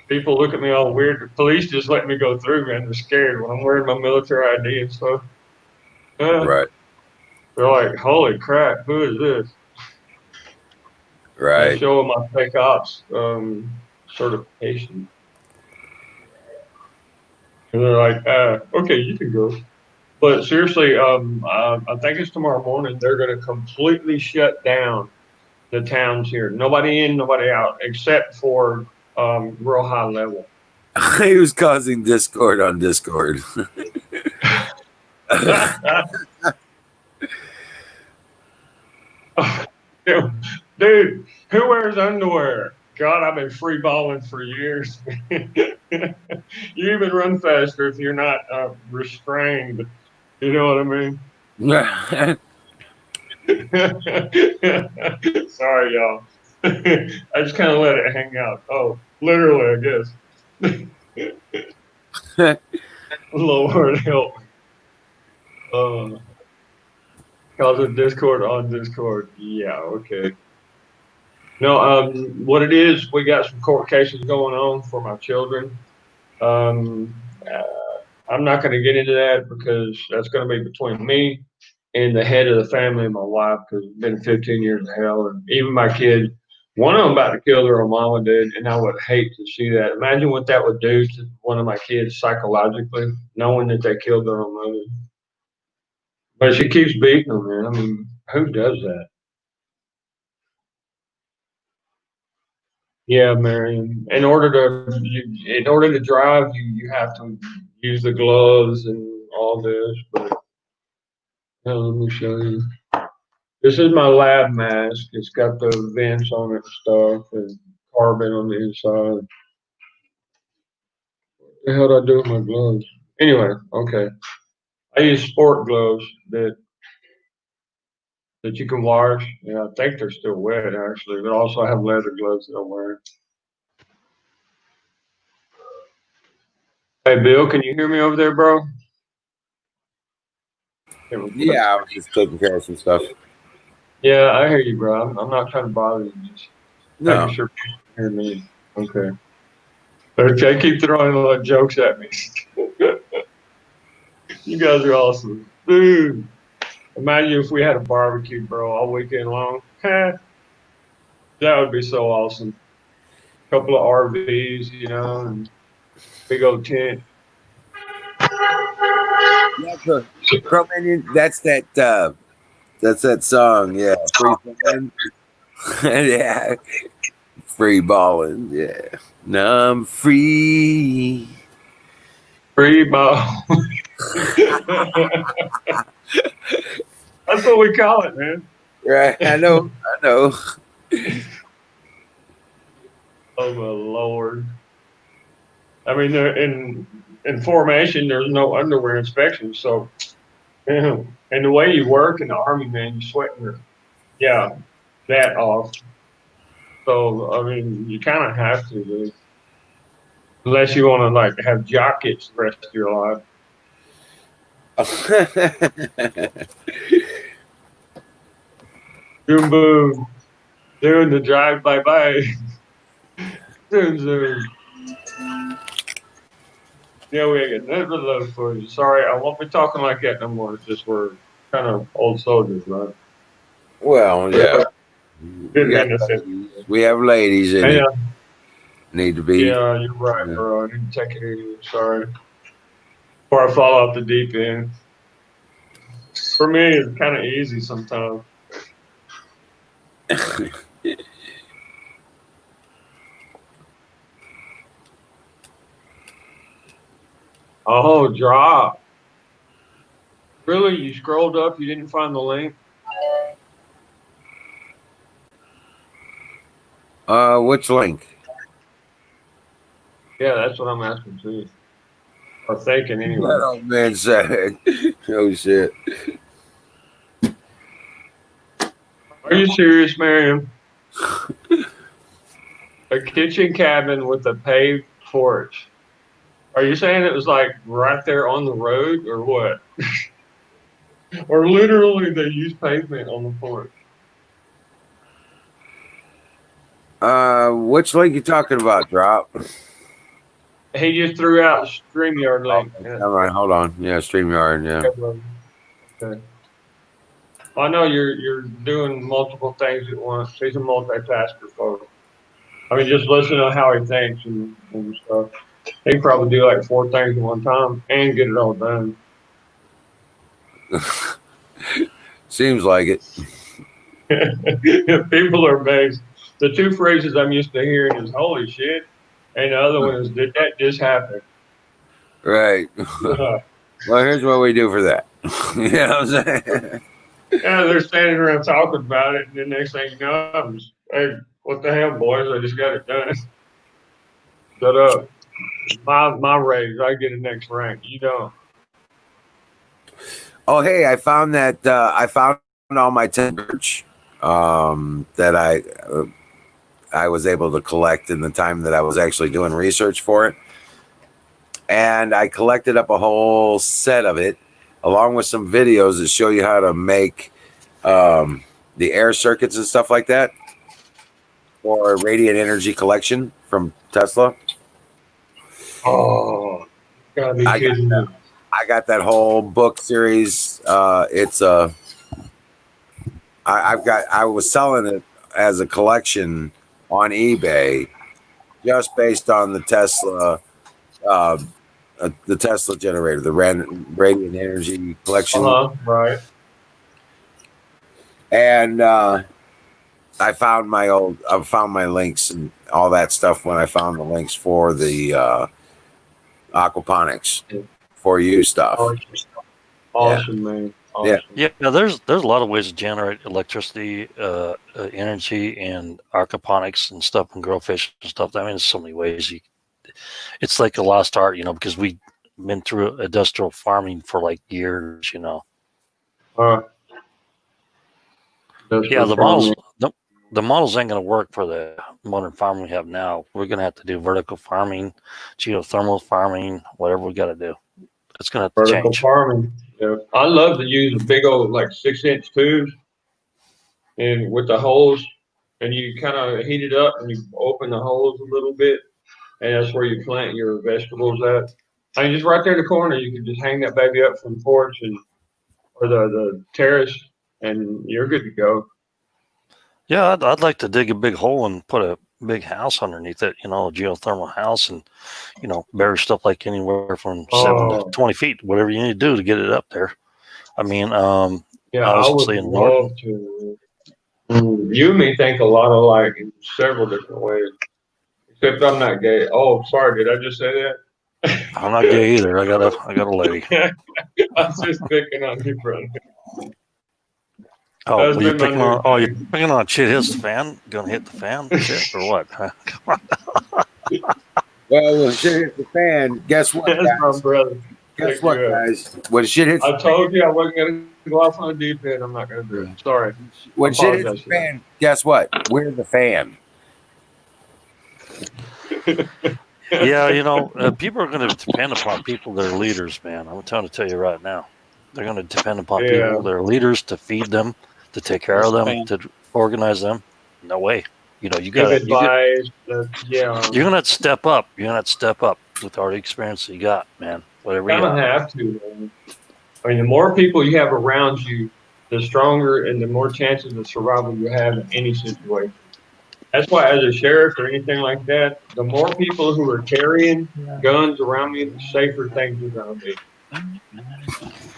people look at me all weird. The police just let me go through, man. They're scared when I'm wearing my military ID and stuff. Right. They're like, holy crap, who is this? And I Right. show them my fake ops certification. And they're like, okay, you can go. But seriously, I think it's tomorrow morning. They're going to completely shut down the towns here. Nobody in, nobody out, except for real high level. He was causing discord on Discord. Dude, who wears underwear? God, I've been free balling for years. You even run faster if you're not restrained. You know what I mean? Sorry, y'all. I just kind of let it hang out. Oh, literally, I guess. Lord help. Cause of Discord on Discord. Yeah, okay. No, what it is, we got some court cases going on for my children. Um, uh, I'm not going to get into that because that's going to be between me and the head of the family and my wife because it's been 15 years of hell. And even my kid, one of them about to kill their own mama, dude, and I would hate to see that. Imagine what that would do to one of my kids psychologically, knowing that they killed their own mother. But she keeps beating them, man. I mean, who does that? Yeah, Marion. In order to drive, you have to use the gloves and all this. But let me show you. This is my lab mask. It's got the vents on it and stuff, and carbon on the inside. What the hell did I do with my gloves? Anyway, okay. I use sport gloves that you can wash. Yeah, I think they're still wet actually, but also I have leather gloves that I'm wearing. Hey, Bill, can you hear me over there, bro? Yeah, I was just taking care of some stuff. Yeah, I hear you, bro. I'm not trying to bother you. Just No. making sure people hear me. Okay. Okay, keep throwing a lot of jokes at me. You guys are awesome. Dude, imagine if we had a barbecue, bro, all weekend long. That would be so awesome. Couple of RVs, and big old tent. Yeah, Cro-Magnon, that's that song, yeah. Free balling. Yeah. Free balling, yeah. Now I'm free. Free ball. That's what we call it, man. Right. I know. Oh my Lord. I mean, in formation, there's no underwear inspection, so and the way you work in the Army, man, you're sweating that off. So I mean, you kind of have to, dude. Unless you want to like have jackets the rest of your life. Boom boom, doing the drive bye bye. Zoom zoom. Yeah, we got another love for you. Sorry, I won't be talking like that no more. It's just we're kind of old soldiers, right? Well, yeah. We have ladies in it. Need to be. Yeah, you're right, bro. I need to take it easy. Sorry. Before I fall off the deep end. For me, it's kind of easy sometimes. Oh, drop. Really? You scrolled up, you didn't find the link? Which link? Yeah, that's what I'm asking too. Or thinking anyway. Oh man, sad. Oh shit. Are you serious, Miriam? A kitchen cabin with a paved porch. Are you saying it was like right there on the road or what? Or literally they use pavement on the porch? Which link you talking about, Drop? He just threw out the StreamYard link. All right, hold on. Yeah, StreamYard, yeah. Okay. I know you're doing multiple things at once. He's a multitasker, folks. I mean, just listen to how he thinks and stuff. He can probably do like 4 things at one time and get it all done. Seems like it. People are amazed. The two phrases I'm used to hearing is "holy shit," and the other one is "did that just happen?" Right. Well, here's what we do for that. You know what I'm saying? Yeah, they're standing around talking about it, and then next thing you know, I'm just, hey, what the hell, boys? I just got it done. Shut up. My raise, I get a next rank. You don't. Oh, hey, I found that I found all my research that I was able to collect in the time that I was actually doing research for it. And I collected up a whole set of it, along with some videos that show you how to make the air circuits and stuff like that for radiant energy collection from Tesla. Oh, gotta be kidding me. I got that whole book series. It's I was selling it as a collection on eBay, just based on the Tesla generator, the radiant energy collection. Right. And I found my links and all that stuff when I found the links for the aquaponics for you stuff. Awesome, man. Awesome. Yeah, there's a lot of ways to generate electricity, energy, and aquaponics and stuff, and grow fish and stuff. I mean, there's so many ways. It's like a lost art, because we've been through industrial farming for like years, Yeah, the models ain't going to work for the modern farm we have now. We're going to have to do vertical farming, geothermal farming, whatever we got to do. It's going to have to Vertical change. farming. Yeah. I love to use a big old like 6-inch tubes and with the holes, and you kind of heat it up and you open the holes a little bit, and that's where you plant your vegetables at. I mean, just right there in the corner, you can just hang that baby up from the porch or the terrace, and you're good to go. Yeah, I'd like to dig a big hole and put a big house underneath it, a geothermal house, and bury stuff like anywhere from 7 to 20 feet, whatever you need to do to get it up there. I mean, yeah, I would love to. You and me think a lot alike in several different ways. Except I'm not gay. Oh, sorry, did I just say that? I'm not gay either. I got a lady. I was just picking on you, brother. Oh, well, you're picking on? Oh, you're picking on shit. Hits the fan. Gonna hit the fan, shit, or what? Huh? Come on. Well, when shit hits the fan, guess what, That's guys? my brother. Guess what, guys? When shit hits, I told you I wasn't gonna go off on a deep end. I'm not gonna do it. Sorry. When shit hits the fan, guess what? We're the fan. Yeah, people are going to depend upon people that are leaders, man. I'm trying to tell you right now. They're going to depend upon people that are leaders to feed them, to take care of them, to organize them. No way. You got to advise. You're going to step up. You're going to have to step up with all the experience you got, man. Whatever you got. Have to. Man. I mean, the more people you have around you, the stronger and the more chances of survival you have in any situation. That's why, as a sheriff or anything like that, the more people who are carrying guns around me, the safer things are going to be.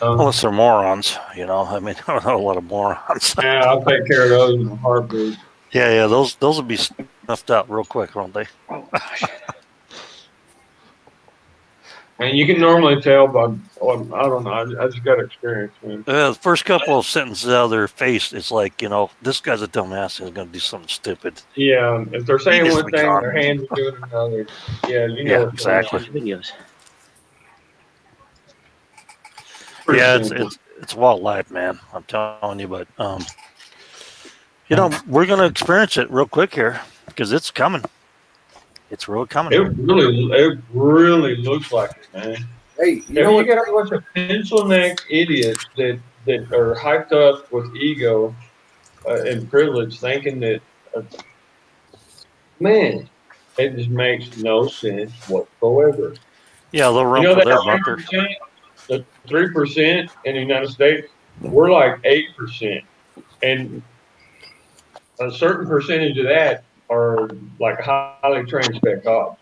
Unless they're morons, I mean, I don't know a lot of morons. Yeah, I'll take care of those in a heartbeat. Yeah, those will be snuffed out real quick, won't they? And you can normally tell by, I don't know, I just got experience, man. The first couple of sentences out of their face, it's like, this guy's a dumbass and he's going to do something stupid. Yeah, if they're saying one thing, their hands are doing another. Yeah, exactly. Videos. Yeah, it's wildlife, man. I'm telling you, but we're going to experience it real quick here because it's coming. It's really coming. It really looks like it, man. Hey, you got a bunch of pencil neck idiots that are hyped up with ego and privilege, thinking that, man, it just makes no sense whatsoever. Yeah, they'll run for their bunker. The 3% in the United States we're like 8%, and a certain percentage of that are like highly trained spec ops.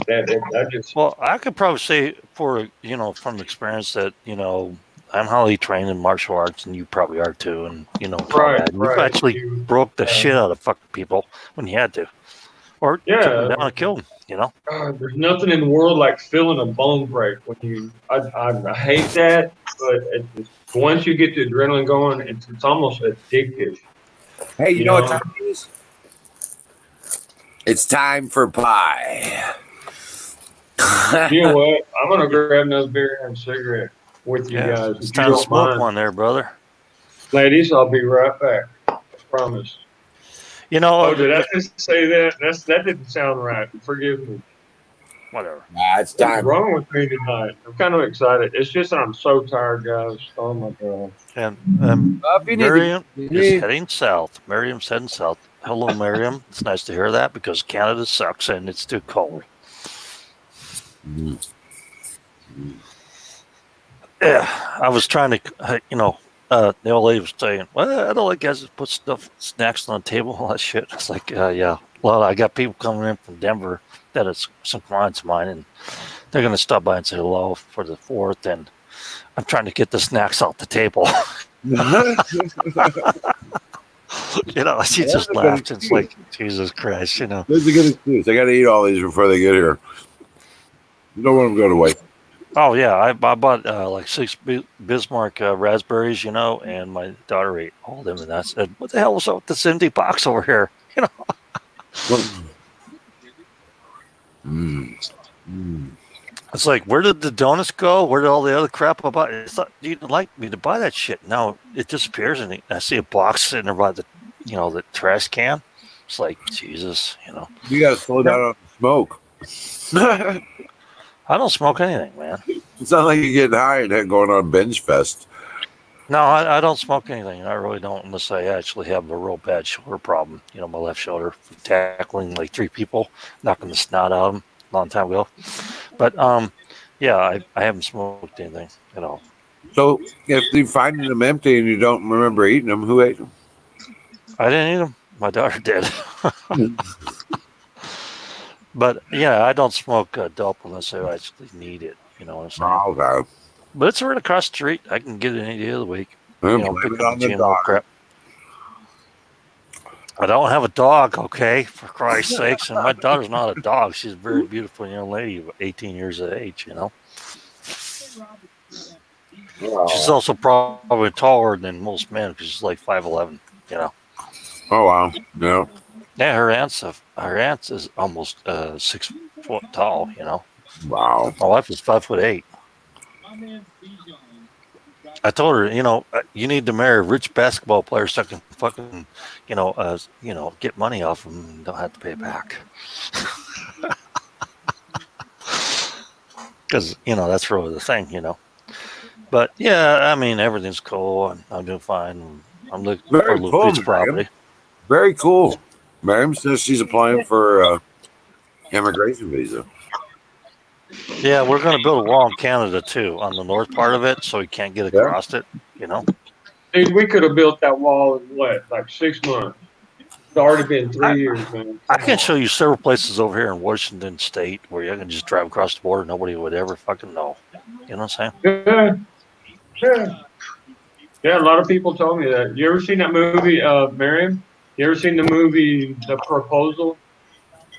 That just Well, I could probably say from experience that I'm highly trained in martial arts, and you probably are too, and combat. You've right. actually broke the shit out of fucking people when you had to, or took them Yeah. down and killed them. God, there's nothing in the world like feeling a bone break when you. I hate that, but once you get the adrenaline going, it's almost addictive. Hey, you You know what know. time it is? It's time for pie. You know what? I'm gonna grab another beer and a cigarette with you Yeah, guys it's if you time to don't smoke mind. one there, brother. Ladies, I'll be right back. I promise. Oh, did I just say that? That didn't sound right. Forgive me. Whatever. It's What's time. wrong with me tonight? I'm kind of excited. It's just I'm so tired, guys. Oh my god. And Miriam you is need- heading south. Miriam's heading south. Hello, Miriam. It's nice to hear that because Canada sucks and it's too cold. Yeah, I was trying to, the old lady was saying, well, I don't like guys that put snacks on the table, all that shit. It's like, yeah. Well, I got people coming in from Denver that is some clients of mine, and they're going to stop by and say hello for the 4th, and I'm trying to get the snacks off the table. She just laughed. It's like, Jesus Christ, That's a good excuse. I got to eat all these before they get here. You don't want them to go to waste. Oh yeah, I bought like 6 Bismarck raspberries, and my daughter ate all of them, and I said, "What the hell is up with this empty box over here?" It's like, where did the donuts go? Where did all the other crap I bought? It's like, you didn't like me to buy that shit. Now it disappears, and I see a box sitting there by the trash can. It's like, Jesus, You got to slow down on the smoke. I don't smoke anything, man. It's not like you're getting high and going on binge fest. No, I don't smoke anything. I really don't, unless I actually have a real bad shoulder problem. My left shoulder, from tackling like 3 people, knocking the snot out of them a long time ago. But yeah, I haven't smoked anything at all. So if you find them empty and you don't remember eating them, who ate them? I didn't eat them. My daughter did. But yeah, I don't smoke dope unless I actually need it. You know what I'm saying? Oh, okay. But it's right across the street. I can get it any day of the week. Blame Pick it up on the the GMO dog. crap. I don't have a dog, okay, for Christ's sakes. And my daughter's not a dog. She's a very beautiful young lady, 18 years of age, She's also probably taller than most men because she's like 5'11", Oh, wow. Yeah. Yeah, her aunt is almost 6 foot tall, Wow. My wife is 5'8". I told her, you need to marry a rich basketball player so I can fucking, get money off him and don't have to pay back. Because, that's really the thing, But yeah, I mean, everything's cool. I'm doing fine. I'm looking for a little piece of property. Very cool. Miriam says she's applying for immigration visa. Yeah, we're going to build a wall in Canada too, on the north part of it, so he can't get across it. Dude, we could have built that wall in what, like 6 months? It's already been 3 years, man. I can show you several places over here in Washington State where you can just drive across the border. Nobody would ever fucking know. You know what I'm saying? Yeah. A lot of people told me that. You ever seen that movie, Miriam? You ever seen the movie The Proposal?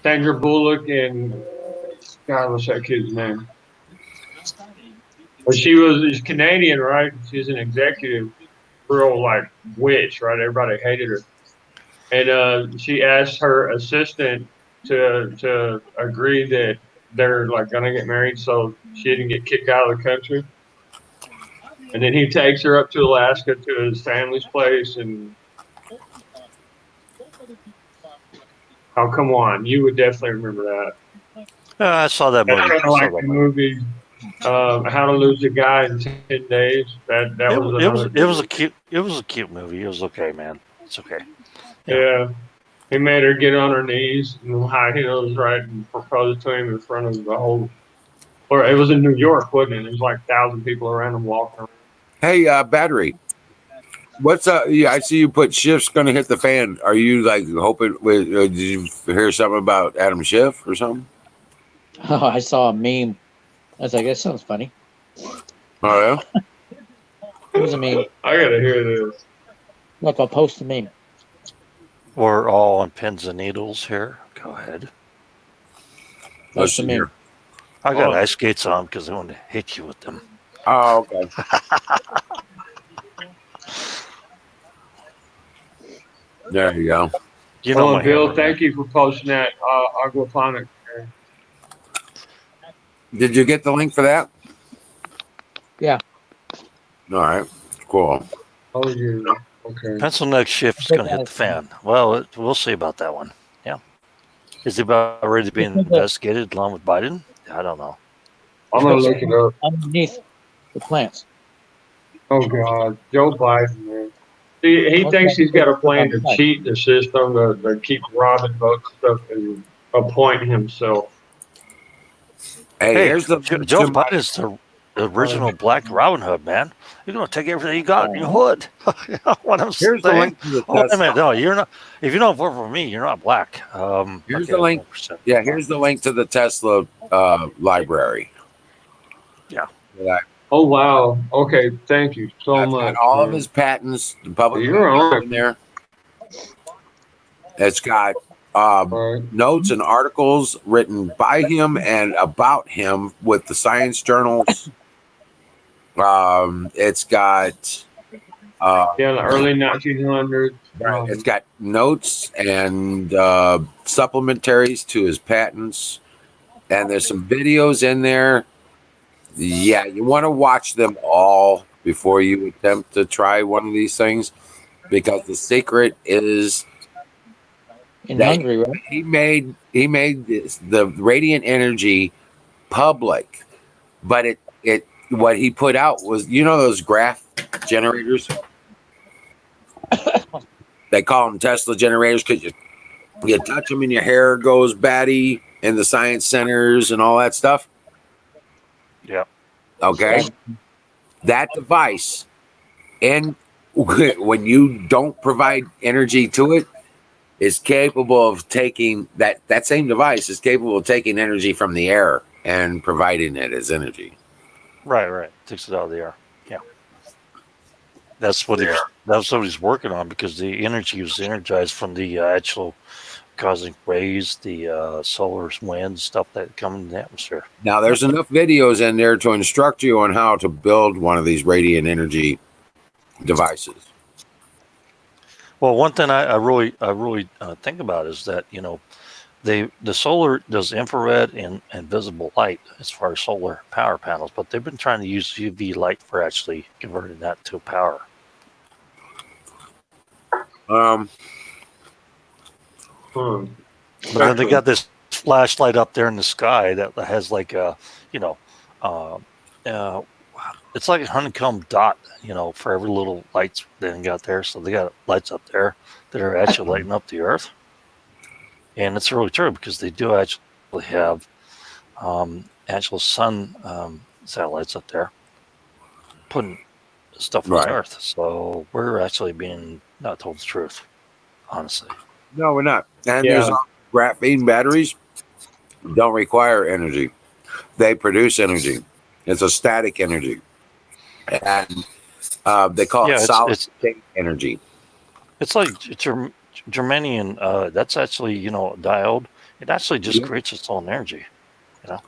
Sandra Bullock and God, what's that kid's name? But she's Canadian, right? She's an executive, real like witch, right? Everybody hated her, and she asked her assistant to agree that they're like gonna get married, so she didn't get kicked out of the country. And then he takes her up to Alaska to his family's place, and oh, come on, you would definitely remember that. I saw that movie. That's kind of like the movie How to Lose a Guy in 10 Days. It was a cute movie. It was okay, man. It's okay. Yeah. He made her get on her knees in high heels, right, and proposed to him in front of the whole. Or it was in New York, wasn't it? There was like 1,000 people around him walking around. Hey, Battery. What's up? Yeah, I see you put Schiff's gonna hit the fan. Are you like hoping? Did you hear something about Adam Schiff or something? Oh, I saw a meme. I was like, that sounds funny. Oh yeah. It was a meme. I gotta hear this. Look, I'll post the meme. We're all on pins and needles here. Go ahead. That's the meme. I got ice skates on because I want to hit you with them. Oh, okay. There you go. You know, Well, Bill, thank you for posting that aquaponic. Did you get the link for that? Yeah. All right. Cool. Oh, yeah. Okay. Pencil neck shift is going to hit the fan. Well, we'll see about that one. Yeah. Is it about already being investigated along with Biden? I don't know. I'm gonna look it up. Underneath the plants. Oh God, Joe Biden, man. He thinks he's got a plan to cheat the system, to keep robbing votes and stuff, and appoint himself. Hey, here's the Joe Biden's the original Black Robin Hood, man. You're going to take everything you got in your hood. You know what I'm Here's saying? the link to the Wait a minute. No, you're not. If you don't vote for me, you're not black. Here's the link. 100%. Yeah, here's the link to the Tesla library. Yeah. Oh wow. Okay, thank you so much. All of his patents, the public in there. It's got notes and articles written by him and about him with the science journals. It's got the early 1900s. It's got notes and supplementaries to his patents, and there's some videos in there. Yeah, you want to watch them all before you attempt to try one of these things, because the secret is Hungary, right? he made the radiant energy public, but it what he put out was, you know, those graph generators. They call them Tesla generators because you touch them and your hair goes batty in the science centers and all that stuff. Yeah. Okay. That device, and when you don't provide energy to it, is capable of taking that same device is capable of taking energy from the air and providing it as energy. Right. Takes it out of the air. Yeah. That's what he's working on, because the energy was energized from the actual cosmic rays, the solar wind stuff that come in the atmosphere. Now, there's enough videos in there to instruct you on how to build one of these radiant energy devices. Well, one thing I really think about is that, you know, the solar does infrared and visible light as far as solar power panels, but they've been trying to use UV light for actually converting that to power. But then they got this flashlight up there in the sky that has like a, you know, it's like a honeycomb dot, you know, for every little lights they got there. So they got lights up there that are actually lighting up the Earth. And it's really true, because they do actually have actual sun satellites up there putting stuff on Earth. So we're actually being not told the truth, honestly. No, we're not. And there's graphene batteries don't require energy. They produce energy. It's a static energy. And they call it solid state energy. It's like germanium. That's actually, you know, a diode. It actually just creates its own energy. You know.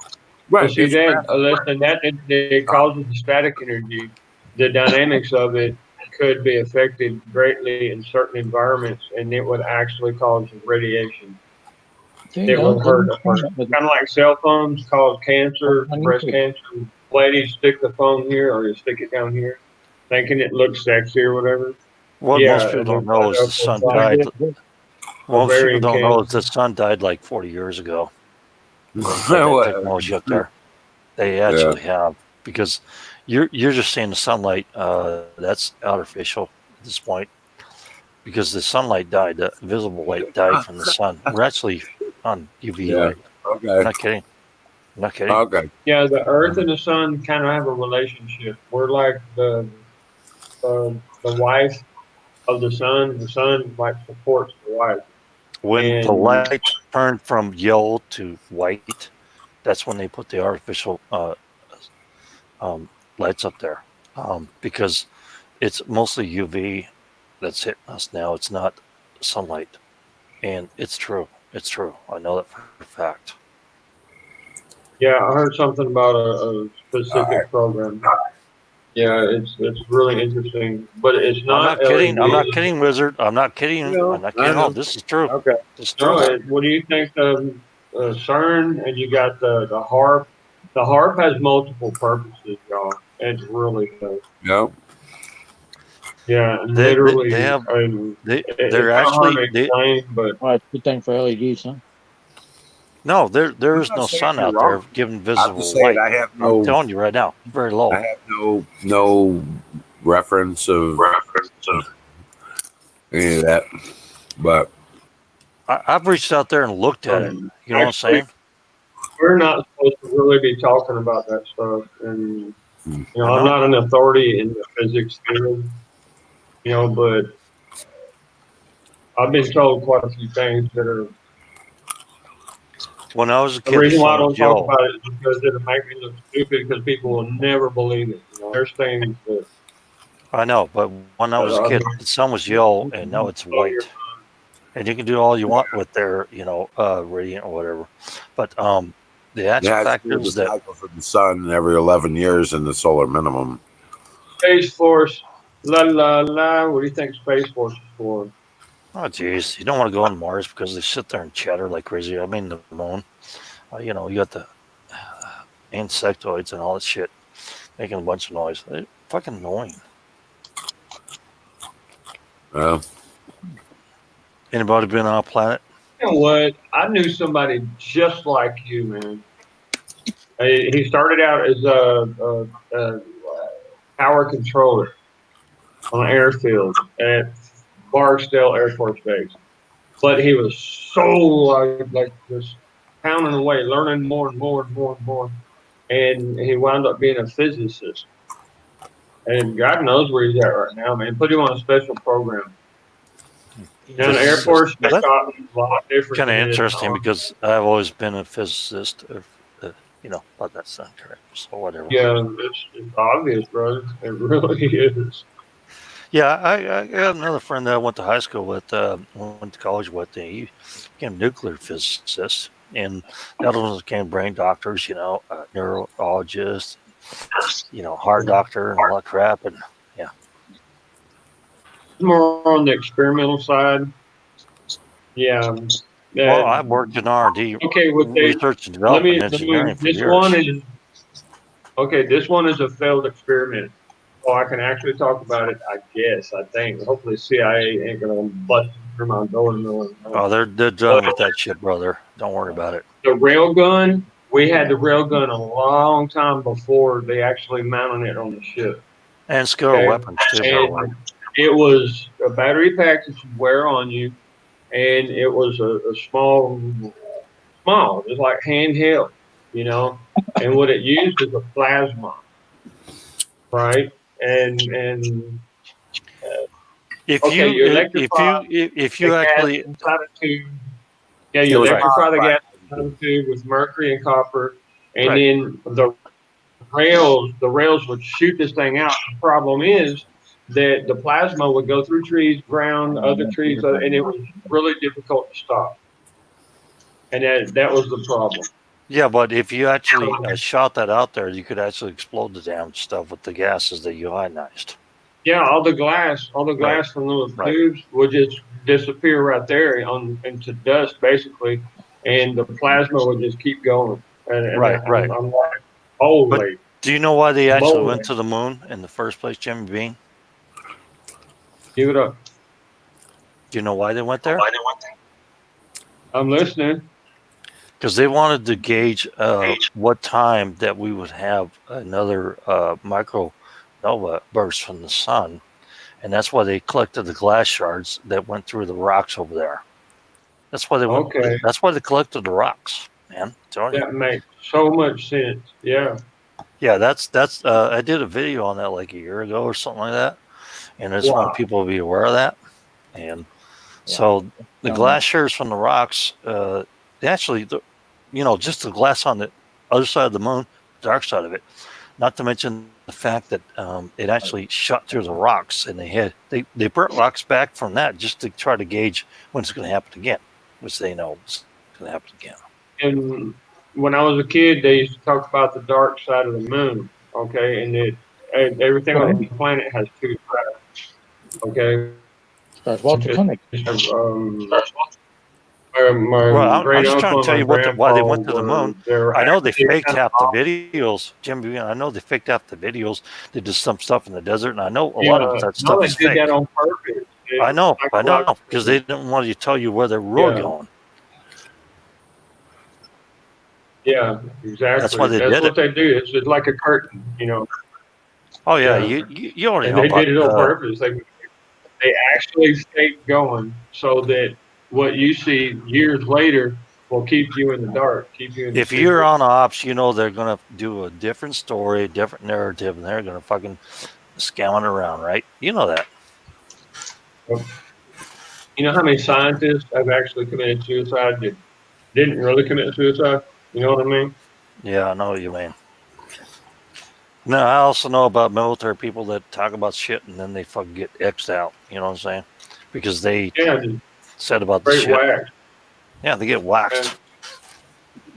Right. See, listen, it causes the static energy. The dynamics of it could be affected greatly in certain environments, and it would actually cause radiation. It will hurt a person. Kind of like cell phones cause cancer, breast cancer. Ladies stick the phone here, or you stick it down here, thinking it looks sexy or whatever. What most people don't know is the sun died. Most people don't know is the sun died like 40 years ago. That technology up there. They actually have, because you're just saying the sunlight. That's artificial at this point, because the sunlight died. The visible light died from the sun. We're actually on UV light. Okay. I'm not kidding. Okay. Yeah, the Earth and the sun kind of have a relationship. We're like the wife of the sun like supports the light. When the And light turned from yellow to white, that's when they put the artificial lights up there, because it's mostly UV that's hitting us now. It's not sunlight, and it's true. It's true. I know that for a fact. yeah, I heard something about a specific program. Yeah, it's really interesting, but it's I'm not not kidding. I'm not LED. kidding, Wizard. I'm not kidding. You know, I'm not I kidding at all. know. This is true. Okay. This is No, true. what do you think of CERN? And you got the harp. The harp has multiple purposes, y'all. It really does. Yep. Yeah, and They literally, have I mean, they're it's kind of hard actually to explain, but Well, it's a good thing for LEDs, huh? no, there I'm is not no saying sun you're out there wrong. giving I'm visible just saying light. I'm telling you right now, very low. I have no reference of any of that, but I've reached out there and looked at it. You know what I'm actually, saying? we're not supposed to really be talking about that stuff. And you know, I I'm know. not an authority in the physics field, you know, but I've been told quite a few things that are. When I was a The kid, the reason why I sun don't was talk yellow. about it is because it'll make me look stupid because people will never believe it. You know, there's things that, I know, but when I was a I've kid, the sun was yellow, and now it's blow your white. And you can do all you want with their, radiant or whatever. But the actual yeah, it's fact cool the is that cycles of the sun every 11 years in the solar minimum. Space Force, la la la. What do you think Space Force is for? oh geez, you don't want to go on Mars because they sit there and chatter like crazy. I mean the moon. You got the insectoids and all that shit making a bunch of noise. They're fucking annoying. Anybody been on a planet? You know what? I knew somebody just like you, man. He started out as a power controller on an airfield at Barksdale Air Force Base, but he was so like just pounding away, learning more and more and more and more, and he wound up being a physicist. And God knows where he's at right now, man. Put him on a special program. Now, the Air Force has That's gotten a lot different kind of than this. interesting because I've always been a physicist. But that's not correct. So whatever. Yeah, it's obvious, brother. It really is. Yeah, I got another friend that I went to high school with, went to college with. And he became a nuclear physicist, and the other ones became brain doctors. Neurologist, heart doctor, and all that crap. And yeah, More on the experimental side. Yeah. well, I worked in R&D, Okay, research and let development me engineering for this years. one is okay, this one is a failed experiment. So I can actually talk about it, I guess, I think. Hopefully CIA ain't gonna bust through my door in the middle of the night. Oh, they're done with that shit, brother. Don't worry about it. The railgun, we had the railgun a long time before they actually mounted it on the ship. And skilled weapons too, by the way. And it was a battery pack that you wear on you, and it was a small, just like handheld, you know. And what it used is a plasma, right? And If okay, you you electrify if the you gas actually inside a tube. Yeah, you electrify the gas inside a tube with mercury and copper, and then the rails would shoot this thing out. The problem is that the plasma would go through trees, ground, other trees, and it was really difficult to stop. And that was the problem. Yeah, but if you actually shot that out there, you could actually explode the damn stuff with the gases that you ionized. Yeah, all the glass from those tubes would just disappear right there into dust, basically, and the plasma would just keep going. And Right. I'm like, holy. But do you know why they actually moly. went to the moon in the first place, Jimmy Bean? Give it up. Do you know why they went there? I'm listening. Because they wanted to gauge what time that we would have another micronova burst from the sun, and that's why they collected the glass shards that went through the rocks over there. That's why they went. Okay. That's why they collected the rocks, man. That makes so much sense. Yeah. Yeah, that's. I did a video on that like a year ago or something like that, and I just want people to be aware of that. And so the glaciers from the rocks, they actually, just the glass on the other side of the moon, dark side of it. Not to mention the fact that it actually shot through the rocks, and they brought rocks back from that just to try to gauge when it's going to happen again, which they know it's going to happen again. And when I was a kid, they used to talk about the dark side of the moon. Okay, and everything on the planet has two sides. Okay. Walter Koenig. My I'm great just trying uncle to tell you and my why they grandpa went to the moon. were I know they actually faked kind of half the videos, Jim. I know they faked half the videos. They did some stuff in the desert, and I know a lot of that stuff they is did fake. that on purpose. I know, because they didn't want to tell you where they were going. Yeah, exactly. That's why they That's did what it. they do. It's like a curtain, Oh yeah, you already and know they about. did it on purpose. They actually stayed going so that what you see years later will keep you in the dark, keep you in the If you're secret. on ops, you know they're gonna do a different story, a different narrative, and they're gonna fucking scam it around, right? You know that. You know how many scientists have actually committed suicide that didn't really commit suicide? You know what I mean? Yeah, I know what you mean. Now, I also know about military people that talk about shit and then they fucking get X'd out. You know what I'm saying? Because they said about the Great shit. wax. Yeah, they get waxed.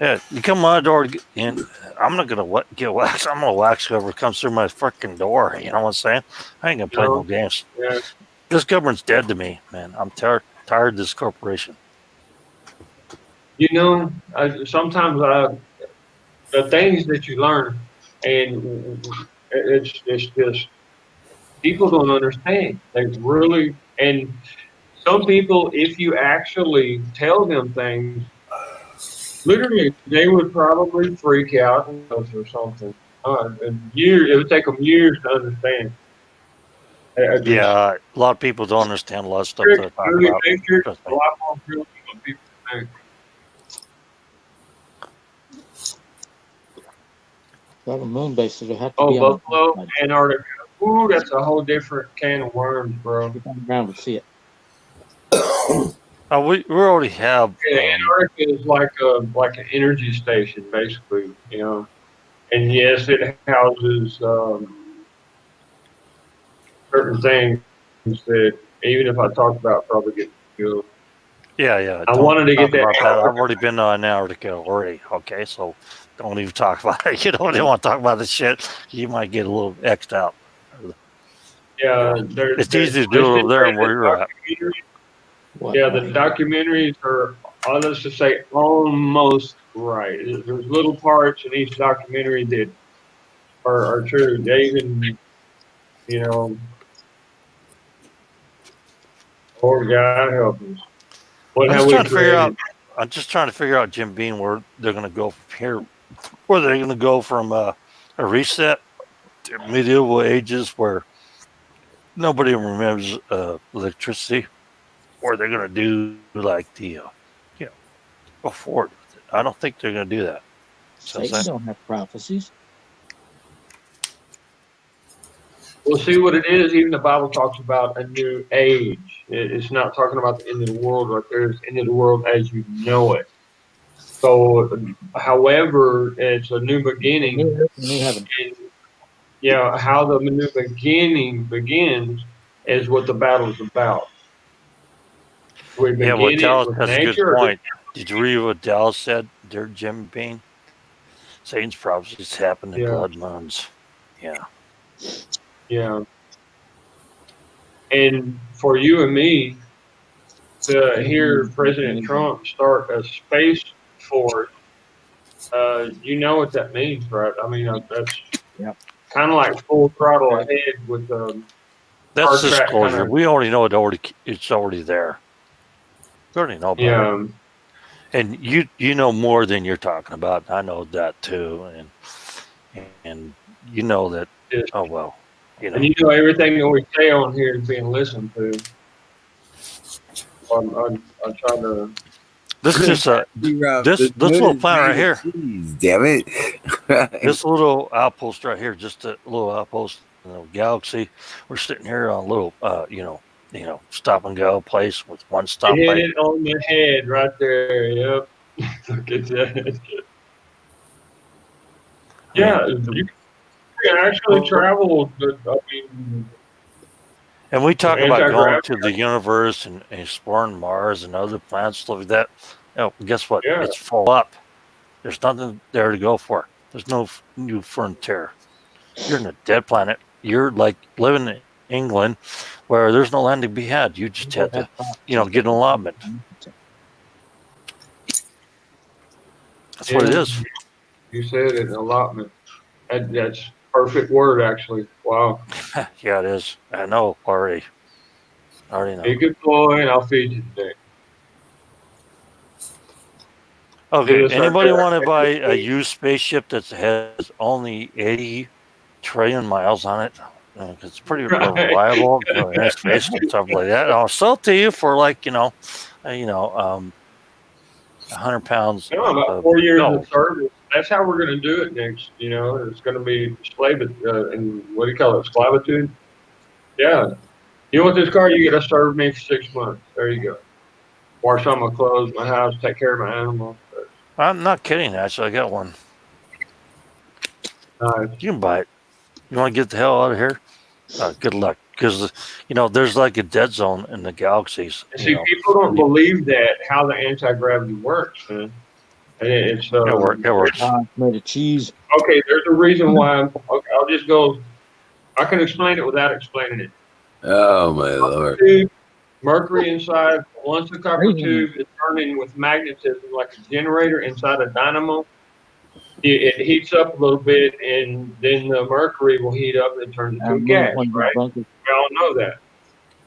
Yeah, you come my door and I'm not gonna get waxed. I'm gonna wax whoever comes through my freaking door. You know what I'm saying? I ain't gonna play no games. Yeah. This government's dead to me, man. I'm tired of this corporation. Sometimes the things that you learn, and it's just people don't understand. They really, and some people, if you actually tell them things, literally, they would probably freak out or something. And it would take them years to understand. Yeah, a lot of people don't understand a lot of stuff that I talk about. Trust me. A lot more real than what people think. Well, the moon bases will have to be on Buffalo, Antarctica. Ooh, that's a whole different can of worms, bro. Get on the ground to see it. We already have. Antarctica is like an energy station, basically. And yes, it houses certain things that even if I talk about, probably get killed. Yeah. I wanted to get that. I've already been to Antarctica already. Okay, so don't even talk about it. You don't want to talk about this shit. You might get a little X'd out. Yeah, it's easy to do it over there and where you're at. The documentaries are, let's just say, almost right. There's little parts in each documentary that are true. They even, Lord God help us. I'm just trying to figure out, Jim Beam, where they're going to go from here. Where they're going to go from a reset to medieval ages where nobody remembers electricity, or they're going to do like the, before. I don't think they're going to do that. Satan don't have prophecies. Well, see what it is. Even the Bible talks about a new age. It's not talking about the end of the world right there. It's the end of the world as you know it. So, however, it's a new beginning. How the new beginning begins is what the battle is about. What Dallas has a good point. Did you read what Dallas said there, Jim Bean? Satan's prophecies happen in blood moons. Yeah. Yeah. And for you and me to hear President Trump start a space force, you know what that means, right? I mean, that's kind of like full throttle ahead with that's disclosure. We already know it's already there. We already know about it. And you know more than you're talking about. I know that too, and you know that. Oh well, And you know everything that we say on here is being listened to. I'm trying to. This is just this little planet right here. Jeez, damn it! This little outpost right here, just a little outpost. the galaxy. We're sitting here on a little, stop and go place with one You hit stoplight. it on the head right there. Yep. Look at that. Yeah, you can actually travel. And we talk about going Anti-gravity. to the universe and exploring Mars and other planets, stuff like that. Guess what? Yeah. It's full up. There's nothing there to go for. There's no new frontier. You're in a dead planet. You're like living in England where there's no land to be had. You just have to, get an allotment. That's what it is. You said it, an allotment. That's perfect word, actually. Wow. Yeah, it is. I know already. I already know. Be a good boy, and I'll feed you today. Okay, Yes, anybody sir. want to buy a used spaceship that has only 80 trillion miles on it? It's pretty reliable, going in space and stuff like that. I'll sell it to you for like, 100 pounds. No, about 4 years of service. That's how we're going to do it next. It's going to be and what do you call it? Sclavitude? Yeah. You want this car? You got to serve me for 6 months. There you go. Wash all my clothes, my house, take care of my animals. I'm not kidding. Actually, I got one. Nice. You can buy it. You want to get the hell out of here? Good luck, because there's like a dead zone in the galaxies. See, people don't believe that how the anti-gravity works, man. And it's it works. Made of cheese. Okay, there's a reason why. I'll just go. I can explain it without explaining it. Oh my Lord! Mercury inside. Once the copper tube is turning with magnetism, like a generator inside a dynamo, it heats up a little bit, and then the mercury will heat up and turn into a gas. Right? We all know that.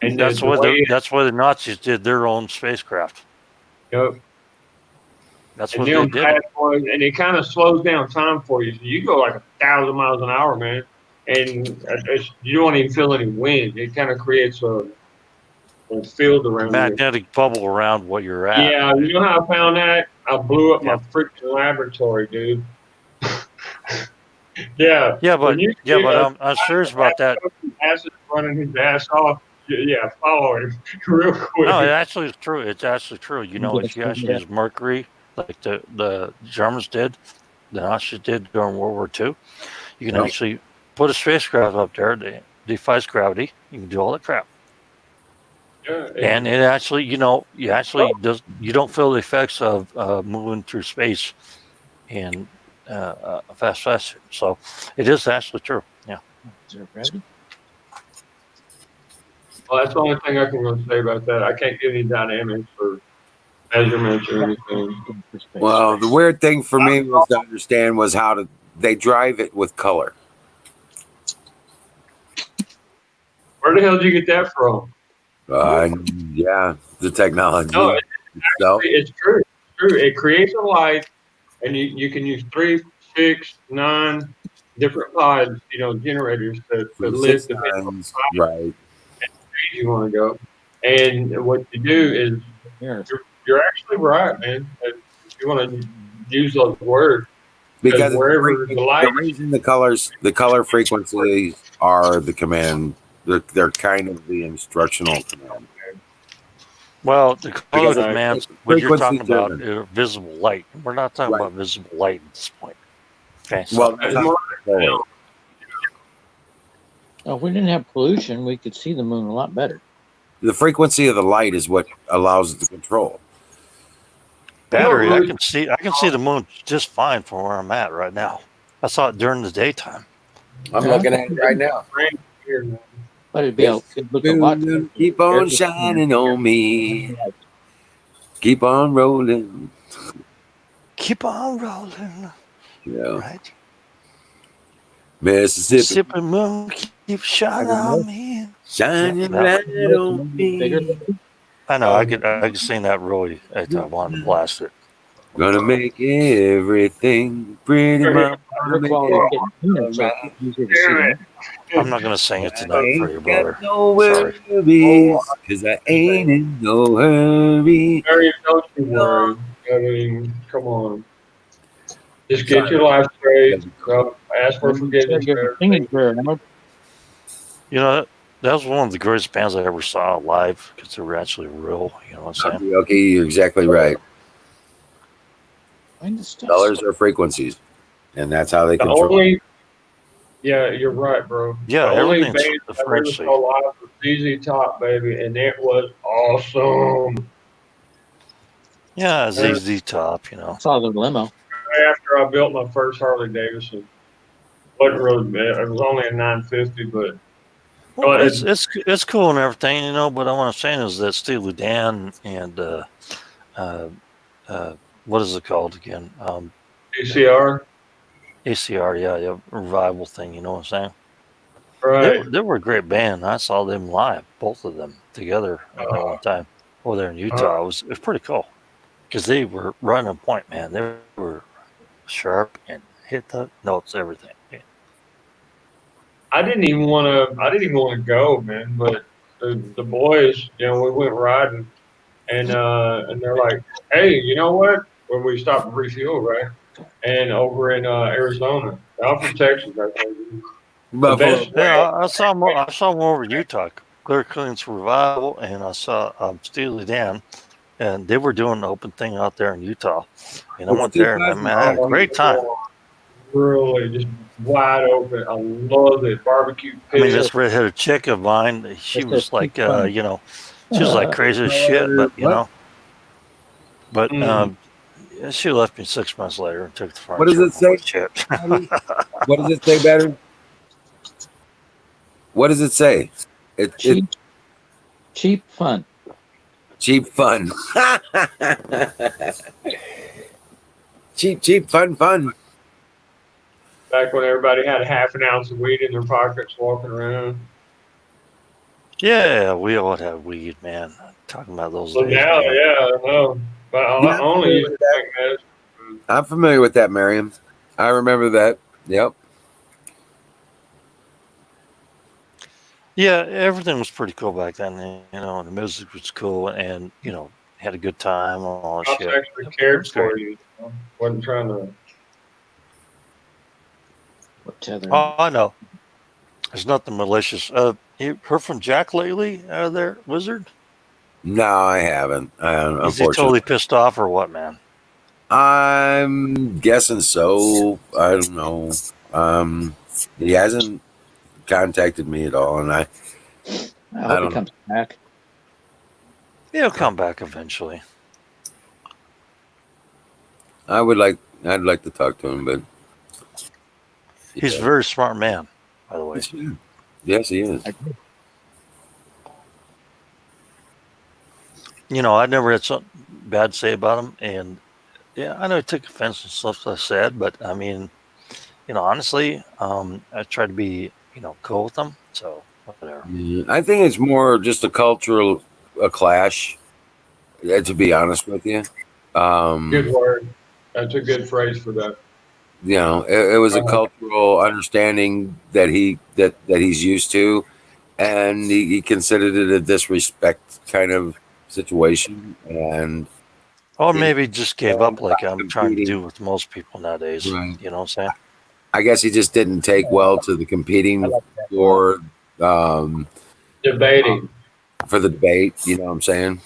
And that's why the Nazis did their own spacecraft. Yep. That's what they did. And it kind of slows down time for you. So you go like 1,000 miles an hour, man, and you don't even feel any wind. It kind of creates a field around magnetic bubble around what you're at. Yeah, you know how I found that? I blew up my freaking laboratory, dude. Yeah. But I'm serious about that. Acid running his ass off. Yeah, follow him real quick. No, it actually is true. It's actually true. If you actually use mercury, like the Germans did, the Nazis did during World War II, you can actually put a spacecraft up there that defies gravity. You can do all that crap. Yeah, and it actually, you don't feel the effects of moving through space in a fast fashion. So it is actually true. Yeah. Zero gravity. Well, that's the only thing I can really say about that. I can't give any dynamics or measurements or anything. Well, the weird thing for me was to understand was how they drive it with color. Where the hell did you get that from? Yeah, the technology. No, it's true. It's true. It creates a light, and you can use 3, 6, 9 different pods, generators to lift the times, right. You want to go, and what you do is you're actually right, man. If you want to use those words, because wherever the light, the reason the color frequencies are the command. They're kind of the instructional command. Well, the color commands, what you're talking about driven. is visible light. We're not talking about visible light at this point. Okay. So if we didn't have pollution, we could see the moon a lot better. The frequency of the light is what allows it to control. Battery, I can see the moon just fine from where I'm at right now. I saw it during the daytime. I'm looking at it right now. But it'd be keep on shining on me. Keep on rolling. Keep on rolling. Yeah. Right. Mississippi moon keep shining on me. Shining right on me. I know. I could sing that really. I wanted to blast it. Gonna make everything pretty much. I'm not gonna sing it tonight for you, brother. No worries, cause I ain't in no hurry. Don't you worry. I mean, come on. Just get your life straight. Ask for forgiveness. You know, that was one of the greatest bands I ever saw live because they were actually real. You know what I'm saying? Okay, you're exactly right. Colors are frequencies, and that's how they The control. only, yeah, you're right, bro. Yeah, the only everything's band a I ever frequency. saw live was ZZ Top, baby, and it was awesome. Yeah, ZZ Top. You know. Saw the limo. After I built my first Harley Davidson, wasn't really bad. It was only a 950, but Well, it's cool and everything, you know. But what I'm saying is that Steely Dan and what is it called again? ACR, ACR, yeah, revival thing. You know what I'm saying? right? They were a great band. I saw them live, both of them together at that one time over there in Utah. It was pretty cool because they were right on point, man. They were sharp and hit the notes, everything. Yeah. I didn't even want to. I didn't even want to go, man. But the boys, we went riding, and they're like, "Hey, you know what?" When we stopped to refuel, right? And over in Arizona, I'm from Texas. I think the Buffalo. best Yeah, way. I saw more. I saw more over Utah, Clear Clean's Revival, and I saw Steely Dan, and they were doing the open thing out there in Utah. And I It's went there, and I had a great time. Really, just wide open. I love it. Barbecue I mean, pit. this redheaded chick of mine, she was like, you know, she was like crazy as shit, but you know, but she left me 6 months later and took the What does furniture. it say? Shit. What does it say better? What does it say? Cheap fun. Cheap fun. cheap fun. Back when everybody had half an ounce of weed in their pockets walking around. Yeah, we all had weed, man. Talking about those So days. now, Man. yeah, I know. But I only used to drink medicine. I'm familiar with that, Miriam. I remember that. Yep. Yeah, everything was pretty cool back then. You know, the music was cool, and you know, had a good time, all that Cops shit. actually It cared was for great. you. Wasn't trying to. Oh, I know. There's nothing malicious. You heard from Jack lately out of there, Wizard? No, I haven't. Is he totally pissed off or what, man? I'm guessing so. I don't know. He hasn't contacted me at all, and I hope he comes back. He'll come back eventually. I'd like to talk to him, but he's a very smart man, by the way. Yes, he is. You know, I never had something bad to say about him, and yeah, I know he took offense to stuff I said, but I mean, you know, honestly, I try to be, you know, cool with him. So whatever. I think it's more just a clash. To be honest with you, Good word. That's a good phrase for that. you know, it was a cultural understanding that he's used to, and he considered it a disrespect kind of situation, and or maybe just gave up like I'm trying to competing. do with most people nowadays. Right. You know what I'm saying? I guess he just didn't take well to the competing or debating for the debate. You know what I'm saying?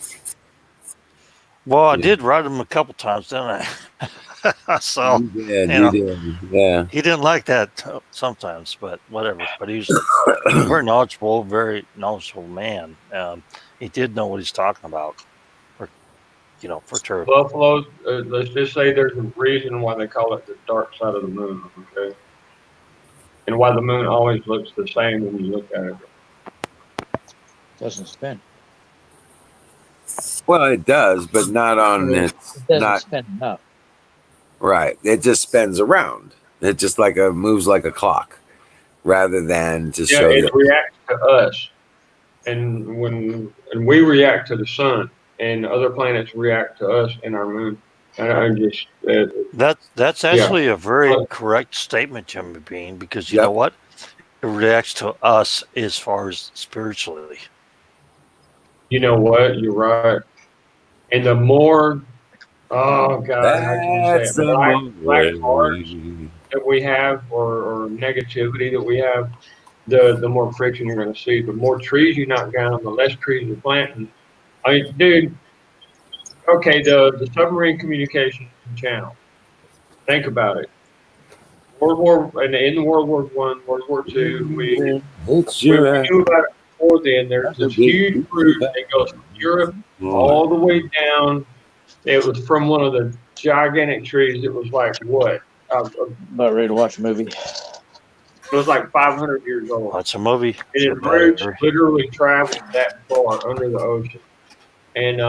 Well, I did ride him a couple times, didn't I? So you did. Yeah. He didn't like that sometimes, but whatever. But he's very knowledgeable man. He did know what he's talking about. For sure. Buffaloes, let's just say there's a reason why they call it the dark side of the moon, okay? And why the moon always looks the same when you look at it. Doesn't spin. Well, it does, but not on It doesn't spin enough. Right. It just spins around. It just moves like a clock, rather than to show it that reacts to us, and we react to the sun, and other planets react to us and our moon. And I just that's actually a very correct statement, Jimmy Bean, because you know what? It reacts to us as far as spiritually. You know what? You're right. And the more, oh God, how can you say it? Black hearts that we have, or negativity that we have, the more friction you're going to see. The more trees you knock down, the less trees you're planting. I mean, dude, okay, the submarine communication channel. Think about it. World War and in World War One, World War Two, It's we your knew about it before then. There's this huge route that goes from Europe all the way down. It was from one of the gigantic trees. It was like what? About ready to watch a movie. It was like 500 years old. Watch a movie. And It's a its roots battery. literally traveled that far under the ocean. And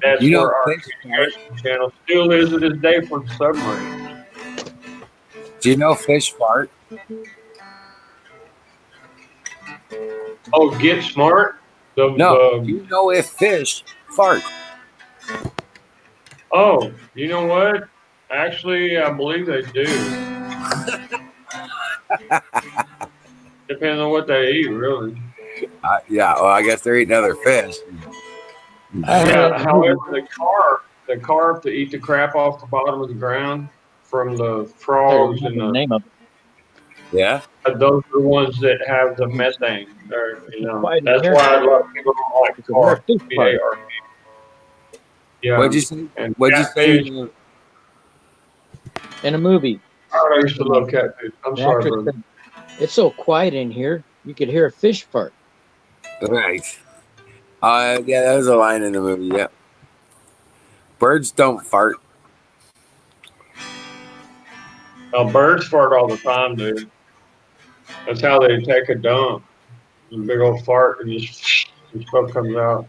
that's You know, where our fish fart. communication channel still is to this day for submarines. Do you know fish fart? Oh, Get Smart. No. Do you know if fish fart? Oh, you know what? Actually, I believe they do. Depends on what they eat, really. Yeah. Well, I guess they're eating other fish. Yeah. However, the carp to eat the crap off the bottom of the ground from the frogs and the name of it. Yeah. Those are the ones that have the methane. That's here. why a lot of people don't like carp. C-A-R-P. Yeah. What'd you say? And What'd you say? catfish. In a movie. I used to love catfish. I'm The sorry, actress brother. said, it's so quiet in here, you could hear a fish fart. Right. Yeah, that was a line in the movie. Yeah. Birds don't fart. Birds fart all the time, dude. That's how they take a dump. A big old fart and just stuff comes out.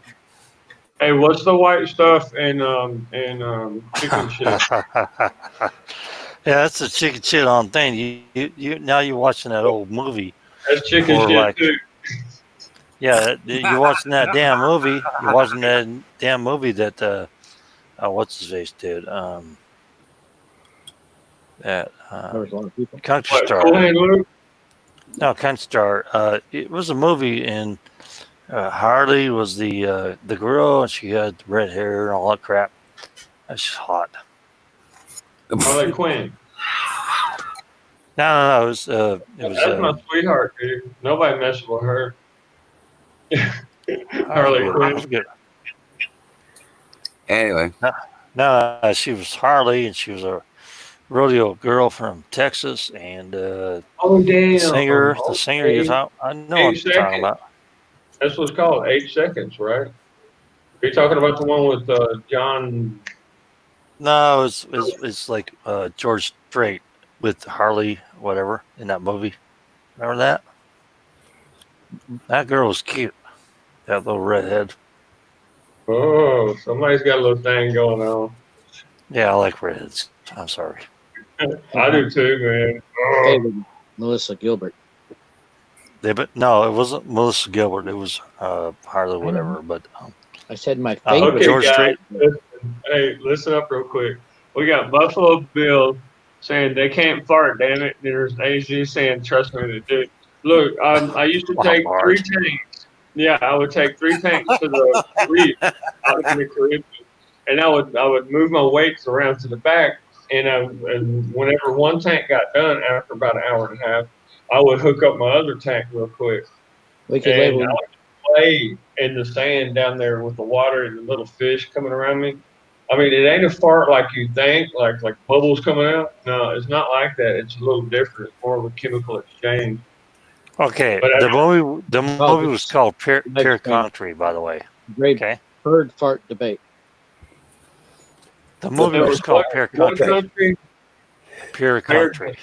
Hey, what's the white stuff in chicken shit? Yeah, that's a chicken shit on thing. You now you're watching that old movie. That's chicken or shit like, too. Yeah, you're watching that damn movie. You're watching that damn movie that what's his face did. That There was a lot of people. Country What, Star. Cool Hand Luke? No, Country Star. It was a movie, and Harley was the girl, and she had red hair and all that crap. That's just hot. Harley Quinn. No. It was. That's my sweetheart, dude. Nobody messes with her. Harley Quinn. Anyway. No, she was Harley, and she was a rodeo girl from Texas, and oh damn, the singer you talk. I know what you're talking about. That's what's called 8 Seconds, right? Are you talking about the one with John? No, it's like George Strait with Harley, whatever, in that movie. Remember that? That girl was cute. That little redhead. Oh, somebody's got a little thing going on. Yeah, I like redheads. I'm sorry. I do too, man. Hey, Melissa Gilbert. But no, it wasn't Melissa Gilbert. It was Harley, whatever. But I said my favorite. Okay, George guys, Strait. listen up real quick. We got Buffalo Bill saying they can't fart, damn it. There's AZ saying, trust me, they do. Look, I used to take 3 tanks. Yeah, I would take 3 tanks to the reef out in the Caribbean, and I would move my weights around to the back, and whenever one tank got done after about an hour and a half, I would hook up my other tank real quick. We could And label I would play in the sand down there with the water and the little fish coming around me. I mean, it ain't a fart like you think, like bubbles coming out. No, it's not like that. It's a little different. It's more of a chemical exchange. Okay, But the movie was called Pure Country, by the way. Great Okay, bird fart debate. the movie was called Pure Country. Pure Country.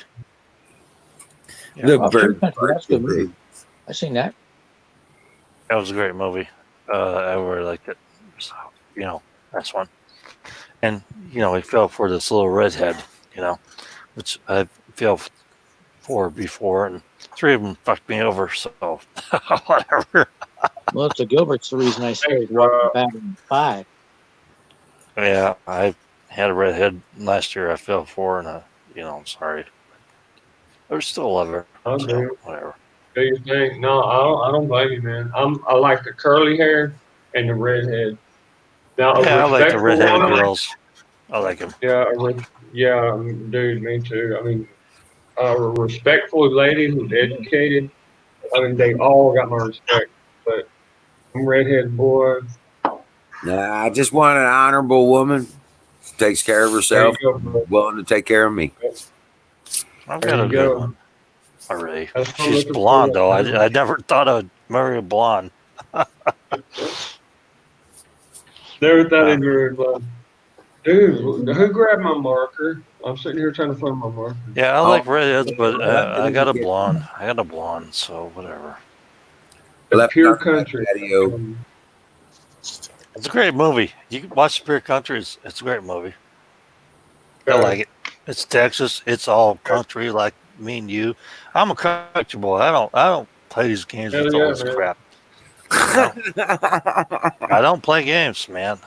The Oh, bird. Pure Country, that's a good movie. I seen that. That was a great movie. I really liked it. So, that's one. And he fell for this little redhead, which I fell for before, and 3 of them fucked me over. So whatever. Melissa Gilbert's the reason I started watching Babylon 5. Yeah, I had a redhead last year. I fell for, and I'm sorry. I still love her. Okay. So, whatever. Do you think? No, I don't blame you, man. I like the curly hair and the redhead. Now, Yeah, I like the redheaded woman, girls. I like them. Yeah, dude, me too. I mean, a respectful lady who's educated I mean, they all got my respect. But I'm redheaded boy. Nah, I just want an honorable woman. Takes care of There herself, you go, bro. willing to take care of me. I've There got you a good go. one already. That's what I'm She's looking blonde for. though. I never thought I'd marry a blonde. Never thought I'd marry blood. Dude, who grabbed my marker? I'm sitting here trying to find my marker. Yeah, I Oh, like redheads, but left it I in got the a kitchen. blonde. I got a blonde, so whatever. The Left it Pure on the back Country. patio. It's a great movie. You can watch Spirit Country. It's a great movie. I like it. It's Texas. It's all country, like me and you. I'm a country boy. I don't play these games Hell with yeah, all this man. crap. You know? I don't play games, man.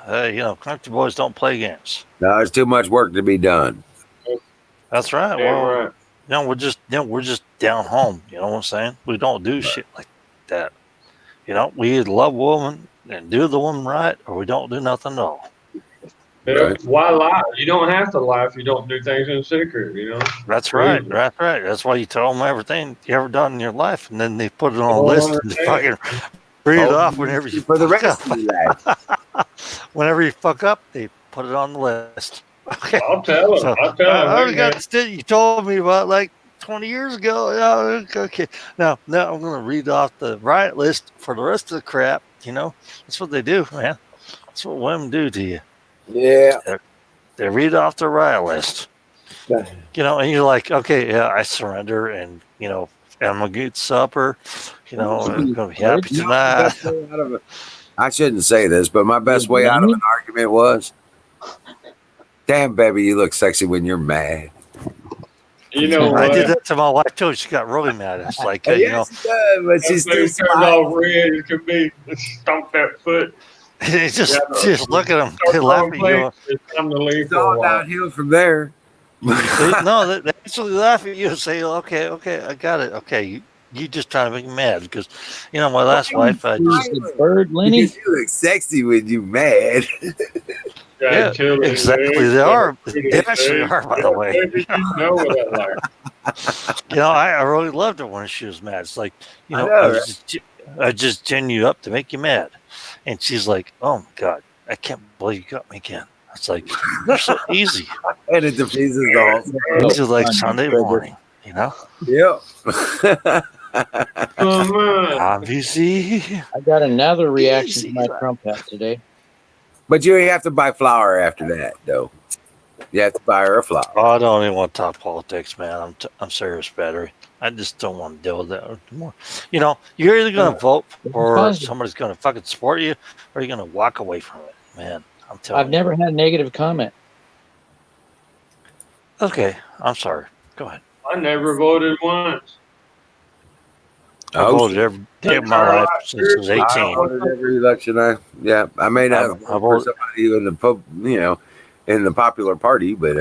Country boys don't play games. No, there's too much work to be done. That's right. Damn Well, right. we're just down home. You know what I'm saying? We don't do shit like that. We either love a woman and do the woman right, or we don't do nothing at all. Yep. Right. Why lie? You don't have to lie if you don't do things in secret, you know? That's right. That's right. That's why you tell them everything you ever done in your life, and then they put it on a list and they fucking read it off whenever you for the fuck rest up. of your life. Whenever you fuck up, they put it on the list. Okay. I'll tell them. So I'll tell them. I already got the shit you told me about like 20 years ago. Yeah, okay. Now I'm gonna read off the riot list for the rest of the crap. That's what they do, man. That's what women do to you. Yeah. They read off the riot list. And you're like, okay, yeah, I surrender, and I'm gonna get supper. I'm gonna be happy tonight. I shouldn't say this, but my best way out of an argument was, damn, baby, you look sexy when you're mad. You know I what? did that to my wife too. She got really mad. It's like, yes, she does, but she's That still face turned all smiling. red. It could be stomp that foot. They just look at them. Start They the laugh wrong at place. you. It's time to leave It's for a all while. downhill from there. They actually laugh at you and say, okay, I got it. Okay, you just trying to make me mad because, my last wife, I just bird, Lenny. Because you look sexy when you mad. yeah, exactly. They are. They actually are, by the way. Baby, you know what I like. I really loved her when she was mad. It's like, I know, I just gin you up to make you mad. And she's like, oh my God, I can't believe you got me again. It's like, you're so easy. And it diffuses the whole. Easy like Sunday morning, Yep. Obviously. I got another reaction to my Trump hat today. But you have to buy flour after that, though. You have to buy her a flower. Oh, I don't even want to talk politics, man. I'm serious, battery. I just don't want to deal with that anymore. You're either going to vote or somebody's going to fucking support you, or you're going to walk away from it, man. I'm telling you. I've never had a negative comment. Okay, I'm sorry. Go ahead. I never voted once. I voted every day of my life since I was 18. I voted every election. I may not vote for somebody in the popular party, but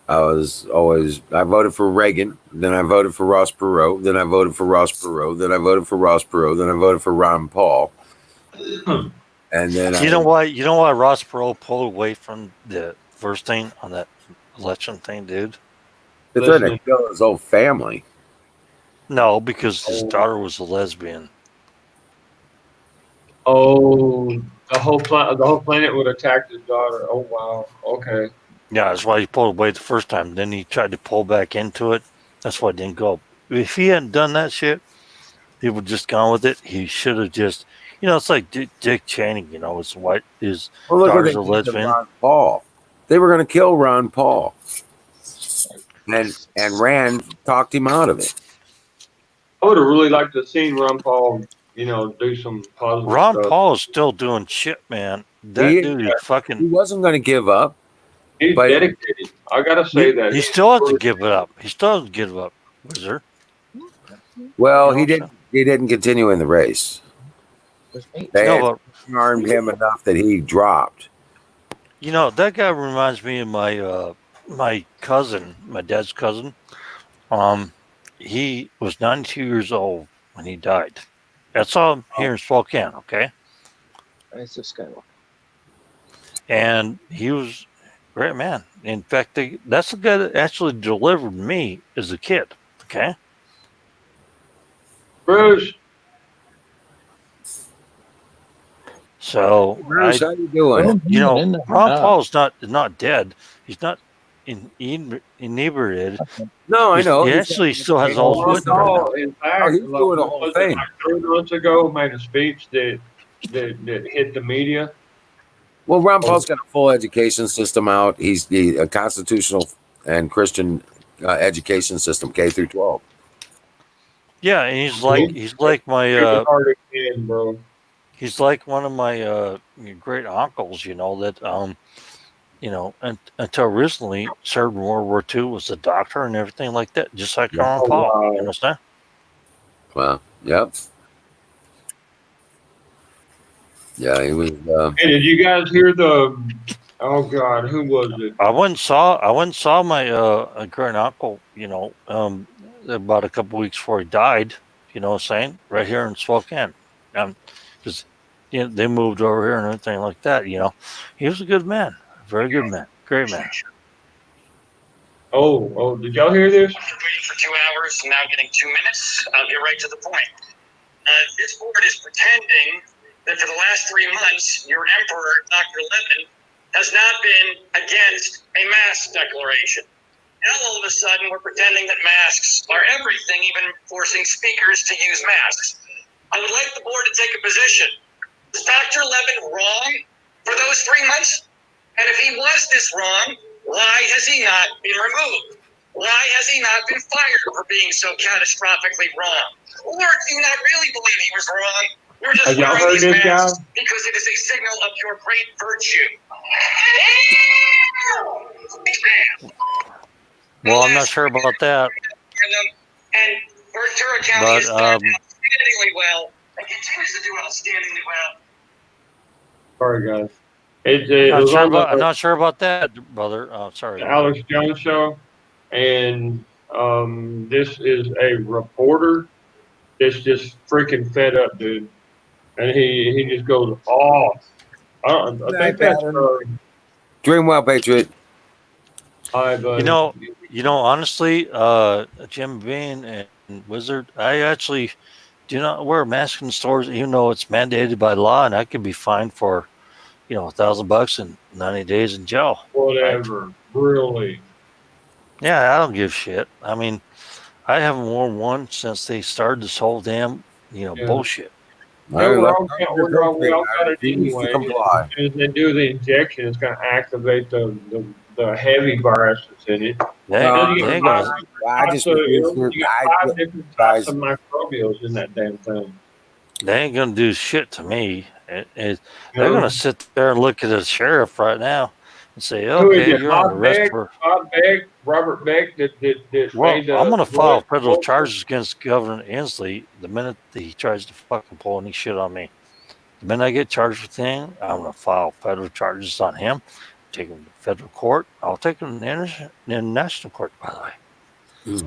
I voted for Reagan, then I voted for Ross Perot, then I voted for Ross Perot, then I voted for Ross Perot, then I voted for Ron Paul. And then You know why Ross Perot pulled away from the first thing on that election thing, dude? They're trying to kill his whole family. No, because his daughter was a lesbian. Oh, the whole planet would attack his daughter. Oh wow. Okay. Yeah, that's why he pulled away the first time. Then he tried to pull back into it. That's why it didn't go. If he hadn't done that shit, he would just gone with it. He should have just, it's like Dick Cheney. His daughter's a lesbian. Ron Paul. They were going to kill Ron Paul, and Rand talked him out of it. I would have really liked to have seen Ron Paul, do some positive Ron stuff. Paul is still doing shit, man. That dude is fucking. He wasn't going to give up. He's dedicated. I gotta say that He still has to give it up. He still has to give up. Wizard. Well, he didn't continue in the race. They armed him enough that he dropped. That guy reminds me of my my cousin, my dad's cousin. He was 92 years old when he died. That's all here in Spokane, okay? It's a Skywalker. And he was a great man. In fact, that's the guy that actually delivered me as a kid, okay? Bruce. So Bruce, how you doing? you know, Ron Paul's not dead. He's not inebriated. No, I know. He He's actually still has all his Ron wits right now. Paul, in fact, he's doing the what whole was it, thing. like 3 months ago, made a speech that hit the media. Well, Ron Paul's got a full education system out. He's a constitutional and Christian education system, K through 12. Yeah, and he's like my bro. He's like one of my great uncles, you know, that you know, and until recently served in World War II, was a doctor and everything like that, just like Ron Paul. Wow. You understand? Well, yep. Yeah, he was. Hey, did you guys hear the? Oh God, who was it? I went and saw my great uncle, you know, about a couple weeks before he died. You know what I'm saying? Right here in Spokane, because you know, they moved over here and everything like that. You know, he was a good man, a very good man, great man. Oh, did y'all hear this? After waiting for 2 hours, now getting 2 minutes, I'll get right to the point. This board is pretending that for the last 3 months, your emperor, Dr. Levin, has not been against a mask declaration. Now all of a sudden, we're pretending that masks are everything, even forcing speakers to use masks. I would like the board to take a position. Was Dr. Levin wrong for those 3 months? And if he was this wrong, why has he not been removed? Why has he not been fired for being so catastrophically wrong? Or do you not really believe he was wrong? You're just Have y'all wearing heard these this guy? masks because it is a signal of your great virtue. Well, I'm not sure about that, And Ventura County has but done outstandingly well and continues to do outstandingly well. Sorry, guys. It was on I'm not sure about that, brother. Sorry, the Alex Jones show, and this is a reporter that's just freaking fed up, dude, and he just goes off. I think that's Dream well, Patriot. hi, buddy. You know, honestly, Jim Bean and Wizard, I actually do not wear a mask in stores, even though it's mandated by law, and I could be fined for, you know, $1,000 and 90 days in jail. Whatever, right? really. Yeah, I don't give a shit. I mean, I haven't worn one since they started this whole damn, you know, bullshit. Yeah, we all got it anyway. As soon as they do the injection, it's going to activate the heavy viruses in it. You got 5 different types of microbials in that damn thing. They ain't gonna do shit to me. They're gonna sit there and look at the sheriff right now and say, Who is "Okay, it? you're on arrest for." Robert Beck. Well, made the I'm gonna file federal what? charges against Governor Inslee the minute he tries to fucking pull any shit on me. The minute I get charged with anything, I'm gonna file federal charges on him. Take him to federal court. I'll take him to international court, by the way.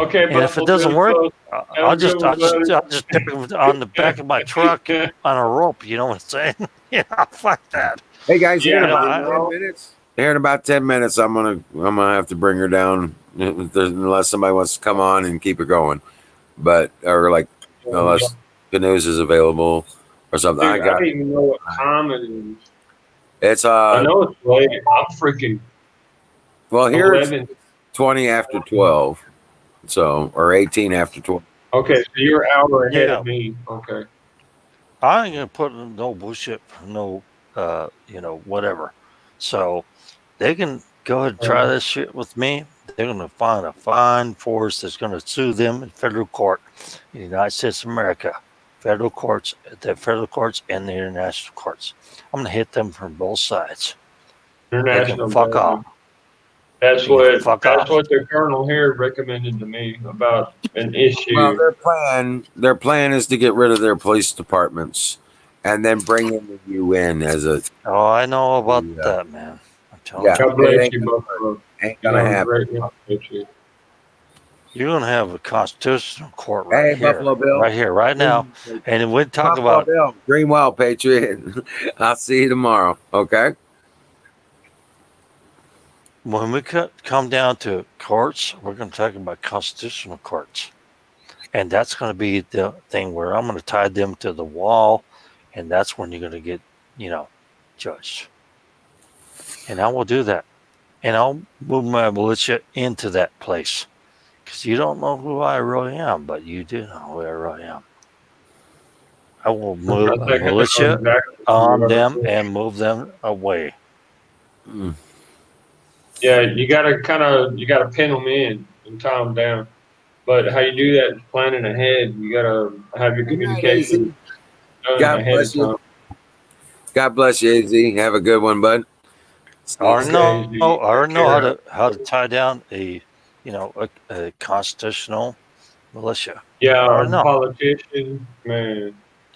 Okay, and if it doesn't work, I'll just stick him on the back of my truck on a rope. You know what I'm saying? Yeah, fuck that. Hey guys, here in Yeah, about 10 minutes. Here in about 10 minutes, I'm gonna have to bring her down unless somebody wants to come on and keep it going. But or like unless Canoes is available or something. Dude, I don't even know what time it is. It's I know it's late. I'm freaking. Well, here 11. it's 20 after 12. So or 18 after 12. Okay, so you're an hour ahead of me. Okay. I ain't gonna put no bullshit, no, you know, whatever. So they can go ahead and try this shit with me. They're gonna find a fine force that's gonna sue them in federal court in the United States of America, federal courts, the federal courts, and the international courts. I'm gonna hit them from both sides. International. They can fuck off. That's what the colonel here recommended to me about an issue. Well, their plan is to get rid of their police departments and then bring in the UN as a. Oh, I know about that, man. I'm telling you. God bless you, Buffalo. Ain't gonna happen. You're gonna have a constitutional court right here, Buffalo Bill. right here, right now, and we'll talk Buffalo about. Bill. Dream well, Patriot. I'll see you tomorrow. Okay. When we come down to courts, we're going to talk about constitutional courts. And that's going to be the thing where I'm going to tie them to the wall, and that's when you're going to get, judged. And I will do that. And I'll move my militia into that place. Because you don't know who I really am, but you do know who I really am. I will move I a think I know militia exactly who on you are. them and move them away. Yeah, you gotta pin them in and tie them down. But how you do that is planning ahead. You gotta have your Good night, communication AZ. done God ahead bless of you. time. God bless you, AZ. Have a good one, bud. I already know. Okay, I already know care. how to tie down a constitutional militia. I Yeah, already know. politician, man.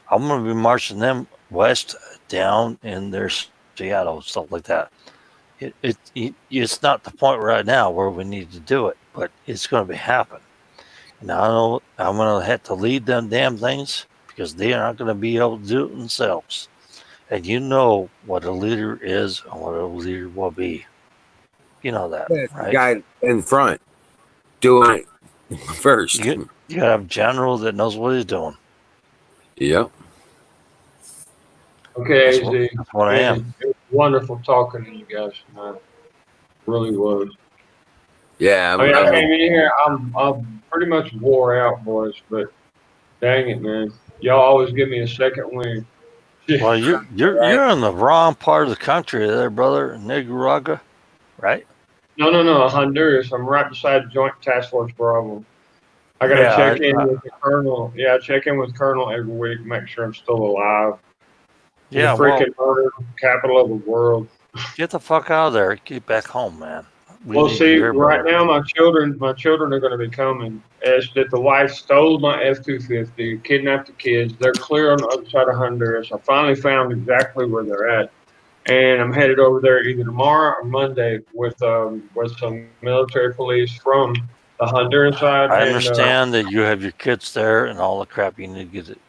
I'm going to be marching them west down in their Seattle, stuff like that. It's not the point right now where we need to do it, but it's going to be happen. And I know I'm going to have to lead them damn things because they are not going to be able to do it themselves. And you know what a leader is and what a leader will be. You know that, Yeah, the right? guy in front doing it first. You got to have a general that knows what he's doing. Yep. Okay, That's AZ. what I am. Man, it was wonderful talking to you guys tonight. Really was. Yeah. I mean, I came in here. I'm pretty much wore out, boys. But dang it, man, y'all always give me a second win. Well, you're in the wrong part of the country there, brother. Nicaragua, right? No, Honduras. I'm right beside Joint Task Force Bravo. I got to Yeah. check in with the colonel. Yeah, I check in with colonel every week, make sure I'm still alive. Yeah. The freaking murder capital of the world. Get the fuck out of there. Get back home, man. We Well, need to see, hear right about it. now my children are going to be coming. As that the wife stole my F-250, kidnapped the kids. They're clear on the other side of Honduras. I finally found exactly where they're at, and I'm headed over there either tomorrow or Monday with some military police from the Honduran side. I And understand that you have your kids there and all the crap you need to get it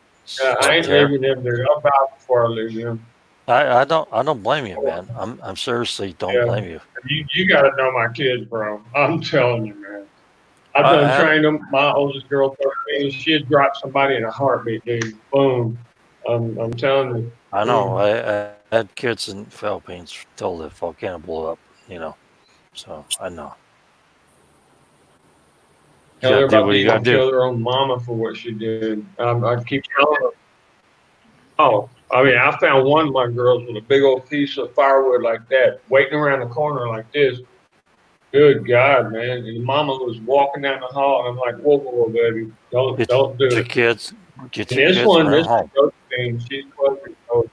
I took ain't care. leaving them there. I'll bow before I leave them. I don't blame you, man. I'm seriously don't Yeah, blame you. you got to know my kids, bro. I'm telling you, man. I I done had trained them. My oldest girl, 13, she'd drop somebody in a heartbeat, dude. Boom. I'm telling you. I know. Boom. I had kids in Philippines till the volcano blew up. So I know. You Tell her gotta do about what you being gotta to do. kill her own mama for what she did. I keep telling her. Oh, I mean, I found one of my girls with a big old piece of firewood like that, waiting around the corner like this. Good God, man! And the mama was walking down the hall, and I'm like, whoa, baby, Get don't do your it. kids. Get And your kids. Bring them this is home. Josephine. She's 12 years old.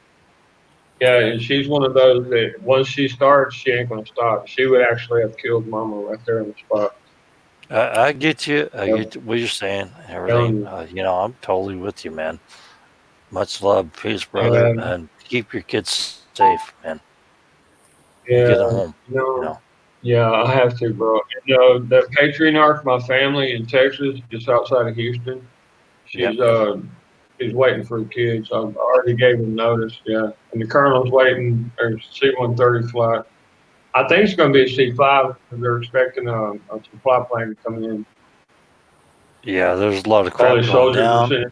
Yeah, and she's one of those that once she starts, she ain't gonna stop. She would actually have killed Mama right there on the spot. I get you. I Yep. get what you're saying. And Telling everything. you. I'm totally with you, man. Much love, peace, brother, and keep your kids safe, man. And Yeah, get them home. you know, yeah, I have to, bro. The patriarch of my family in Texas, just outside of Houston, Yep. she's waiting for the kids. I already gave them notice, yeah. And the colonel's waiting, or C-130 flight. I think it's going to be a C-5 because they're expecting a supply plane to come in. Yeah, there's a lot of All crap these going soldiers are down. sitting.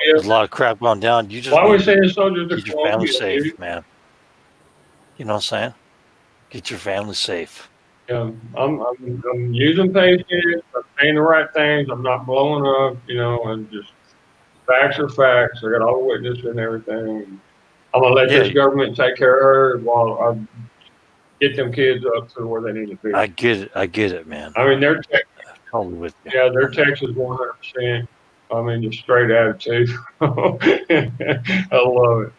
There's a lot of crap going down. You just Why are we need to sending soldiers to get your family Colombia, dude? safe, man. You know what I'm saying? Get your family safe. Yeah, I'm using patience. I'm saying the right things. I'm not blowing up, and just facts are facts. I got all the witnesses and everything. I'm gonna let Yeah, this government take care of her while I get them kids up to where they need to be. I get it. I get it, man. I mean, they're Totally with you. they're on that. Texas 100%. I mean, just straight attitude. I love it.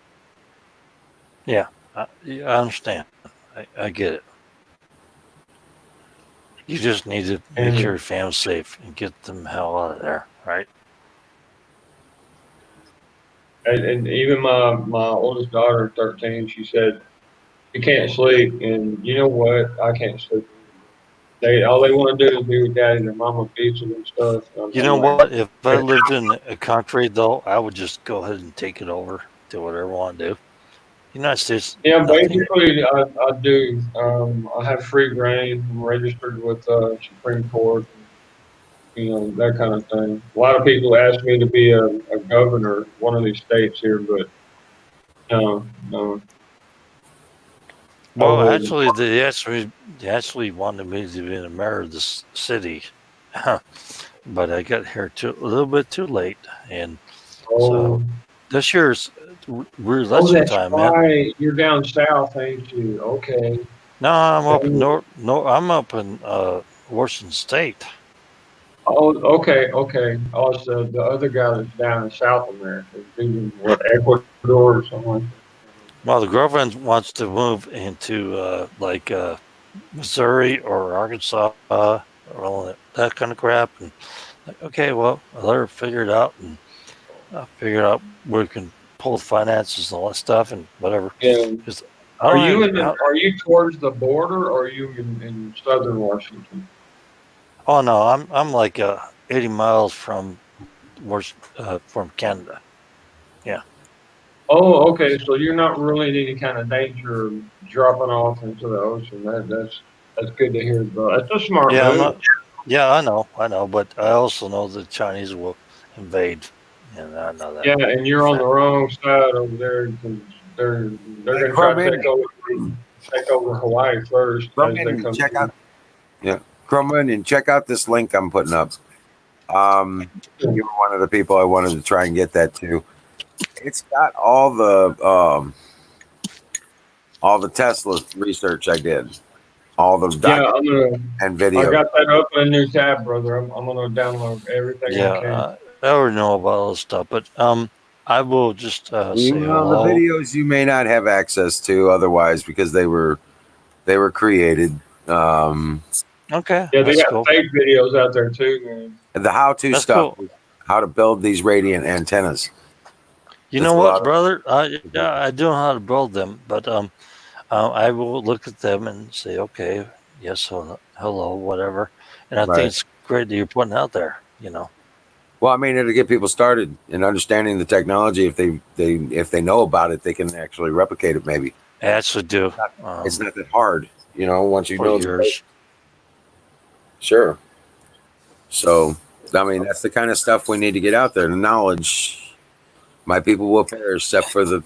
Yeah, I understand. I get it. You just need to make sure And your family's safe and get them hell out of there, right? and even my oldest daughter, 13, she said she can't sleep, and you know what? I can't sleep. All they want to do is be with daddy. Their mama feeds them and stuff. You I'm know like, what? If I lived in a country, though, I would just go ahead and take it over, do whatever I want to do. United States, yeah, nothing. basically, I do. I have free reign. I'm registered with Supreme Court. that kind of thing. A lot of people ask me to be a governor of one of these states here, but no, I Well, wouldn't. actually, they actually wanted me to be the mayor of this city, but I got here a little bit too late, and so Oh, this year's re-election that's time, man. right. You're down south, ain't you? Okay. No, I'm up in Oh, north. No, I'm up in Washington State. okay. Also, the other guy that's down in South America, he's in what, Ecuador or something like that. Well, the girlfriend wants to move into like Missouri or Arkansas or all that kind of crap, and like, okay, well, I let her figure it out, and figure out where we can pull the finances and all that stuff and whatever. Yeah. Because I don't know. Are you towards the border, or are you in southern Washington? Oh no, I'm like 80 miles from Canada. Yeah. Oh, okay. So you're not really in any kind of danger of dropping off into the ocean. That's good to hear, bro. That's a smart Yeah, I'm move. not. Yeah, I know, but I also know the Chinese will invade, and I know that Yeah, and for a you're on the fact. wrong side over there because they're Hey, going to try to Chrome take over Hawaii first as they Onion, come check in. out. Yeah, Chrome Onion, check out this link I'm putting up. You were one of the people I wanted to try and get that to. It's got all the Tesla research I did, all the Yeah, documents and I videos. got that up in a new tab, brother. I'm gonna download everything I Yeah, can. I already know about all this stuff, but I will just say Well, the hello. videos you may not have access to otherwise because they were created. Um, Okay, Yeah, they that's got cool. fake videos out there too, man. the how-to That's stuff, cool. how to build these radiant antennas. You There's know a what, lot brother? Yeah, I do know how to build them, but I will look at them and say, okay, yes, hello, whatever. And I think right. it's great that you're putting out there. Well, I mean, it'll get people started in understanding the technology. If they know about it, they can actually replicate it. Maybe I actually do it's not that hard, once you for know the basics. years. Sure. So, I mean, that's the kind of stuff we need to get out there. The knowledge. My people will perish, except for Lack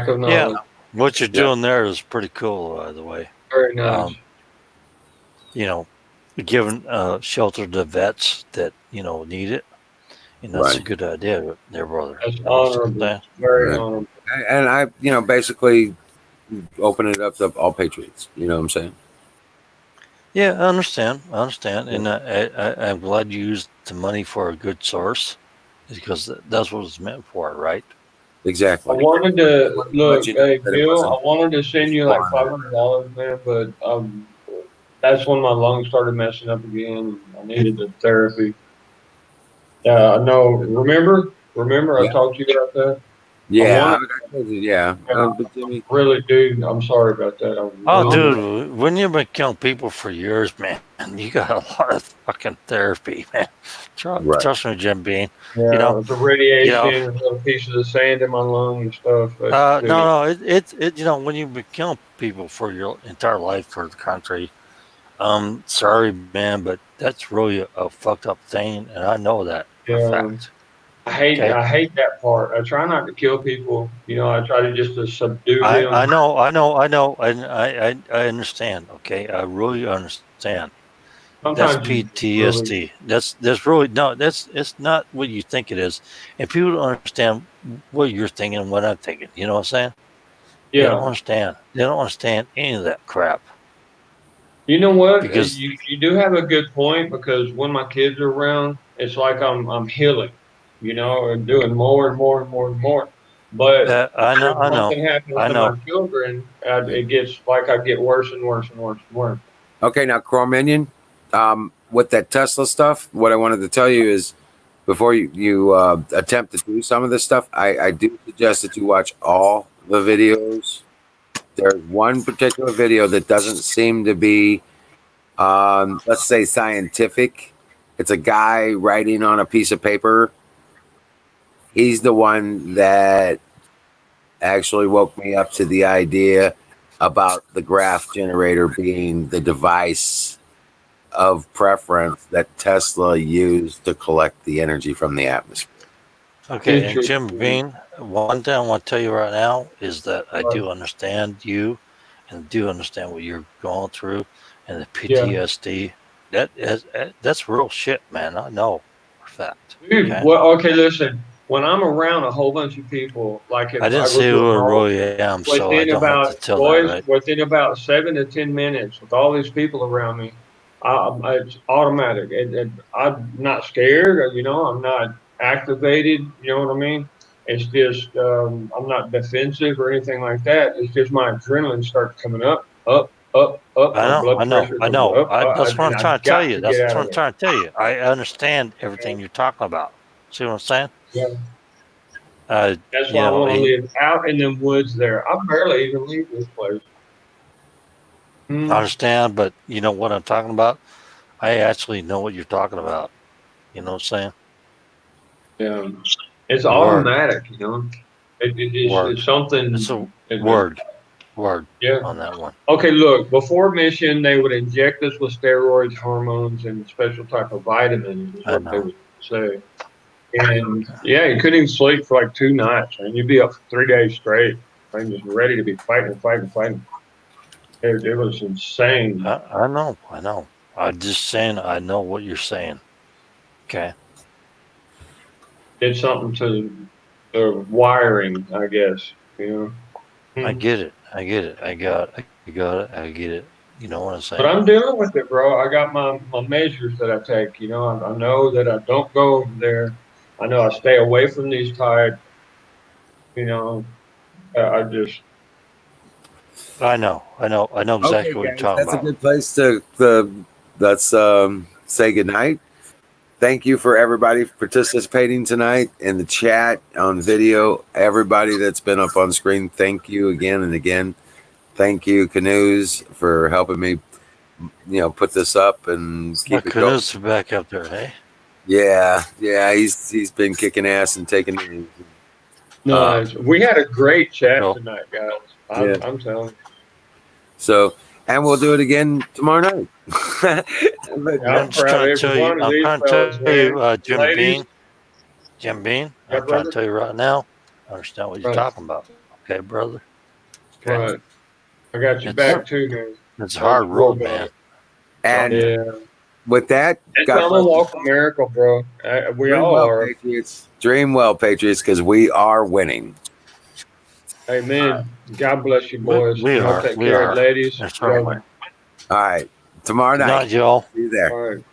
of Yeah, knowledge. what you're yeah, doing there is pretty cool, by the way. Very nice. Um, you know, giving shelter to vets that need it, and that's a right. good idea, there, brother. That's You know what I'm honorable. saying? Very Right. honorable. And I, basically open it up to all patriots. You know what I'm saying? Yeah, I understand. Yeah. And I'm glad you used the money for a good source, because that's what it's meant for, right? I Exactly. wanted to Let look, you know hey that it Bill. wasn't I wanted to send you like squandered. $500, man, but that's when my lungs started messing up again. I needed the therapy. Yeah, I know. Remember, I Yeah. talked to you about that. I Yeah. wanted, I told you, yeah. But Jimmy, really, dude. I'm sorry about that. I Oh, really. dude, when you've been killing people for years, man, you got a lot of fucking therapy, man. right. Trust me, Jim Bean. You know, Yeah, the you know. radiation and little pieces of sand in my lung and stuff. Dude, No, it. When you've been killing people for your entire life for the country, sorry, man, but that's really a fucked up thing, and I know that for a yeah, fact. I hate Okay. I hate that part. I try not to kill people. I try to just to subdue them. I know, and I understand. Okay, I really understand. That's Sometimes you really, PTSD. That's really no. It's not what you think it is, and people don't understand what you're thinking and what I'm thinking. You know what I'm saying? They don't yeah. understand. They don't understand any of that crap You know what? because You do have a good point because when my kids are around, it's like I'm healing, and doing more and more and more and more. But if I know, something happens I to my know. children, it gets like I get worse and worse and worse and worse. Okay, now Chrome Minion, with that Tesla stuff, what I wanted to tell you is before you attempt to do some of this stuff, I do suggest that you watch all the videos. There's one particular video that doesn't seem to be, let's say, scientific. It's a guy writing on a piece of paper. He's the one that actually woke me up to the idea about the graph generator being the device of preference that Tesla used to collect the energy from the atmosphere. Okay, and Jim Bean, one thing I want to tell you right now is that I do understand you and do understand what you're going through and the PTSD. That's real shit, man. I know for a fact. Dude, Okay? well, okay, listen. When I'm around a whole bunch of people, like if I didn't I go say to who a I mall, really am, so I don't have to tell boys, that, right? within about 7 to 10 minutes, with all these people around me, it's automatic. I'm not scared, I'm not activated. You know what I mean? It's just I'm not defensive or anything like that. It's just my adrenaline starts coming up, up, up, up. My blood pressure comes up, That's what I'm and trying I've to tell got you. to get That's out what of I'm there. trying to tell you. I understand everything you're talking about. See what I'm saying? Yeah. That's why I want to live out in them woods there. I barely even leave this place. I understand, but you know what I'm talking about? I actually know what you're talking about. You know what I'm saying? Yeah. It's Word. automatic, it's something. It's a word Yeah. on that one. Okay, look, before mission, they would inject us with steroids, hormones, and special type of vitamins, is what they would say. And yeah, you couldn't even sleep for like 2 nights, and you'd be up for 3 days straight, and just ready to be fighting. It was insane. I know. I'm just saying I know what you're saying. Okay. Did something to the wiring, I guess. I get it. I get it. I got it. I get it. You know what I'm saying? But I'm dealing with it, bro. I got my measures that I take. I know that I don't go over there. I know I stay away from these type. I just. I know exactly Okay, what you're guys, talking that's a about. good place to let's say goodnight. Thank you for everybody participating tonight in the chat, on video. Everybody that's been up on screen, thank you again and again. Thank you, Canoes, for helping me, put this up and keep it going. Canoes back up there, hey? Yeah, he's been kicking ass and taking it. No, we had a great chat No. tonight, guys. Yeah. I'm telling you. So, and we'll do it again tomorrow night. I'm just trying to tell you. I'm trying to tell you, Jim Bean. I'm trying to tell you right now. I understand what you're talking about. Okay, brother. Okay. Right. I got you back too, man. It's a hard road, man. And with that, It's God bless you. walk America, bro. We Dream all well, are. Patriots. Dream well, Patriots, because we are winning. Amen. God bless you, boys. We Y'all are. take We care, are. ladies. That's right. All right. Tomorrow Good night. night, y'all. See you there. All right.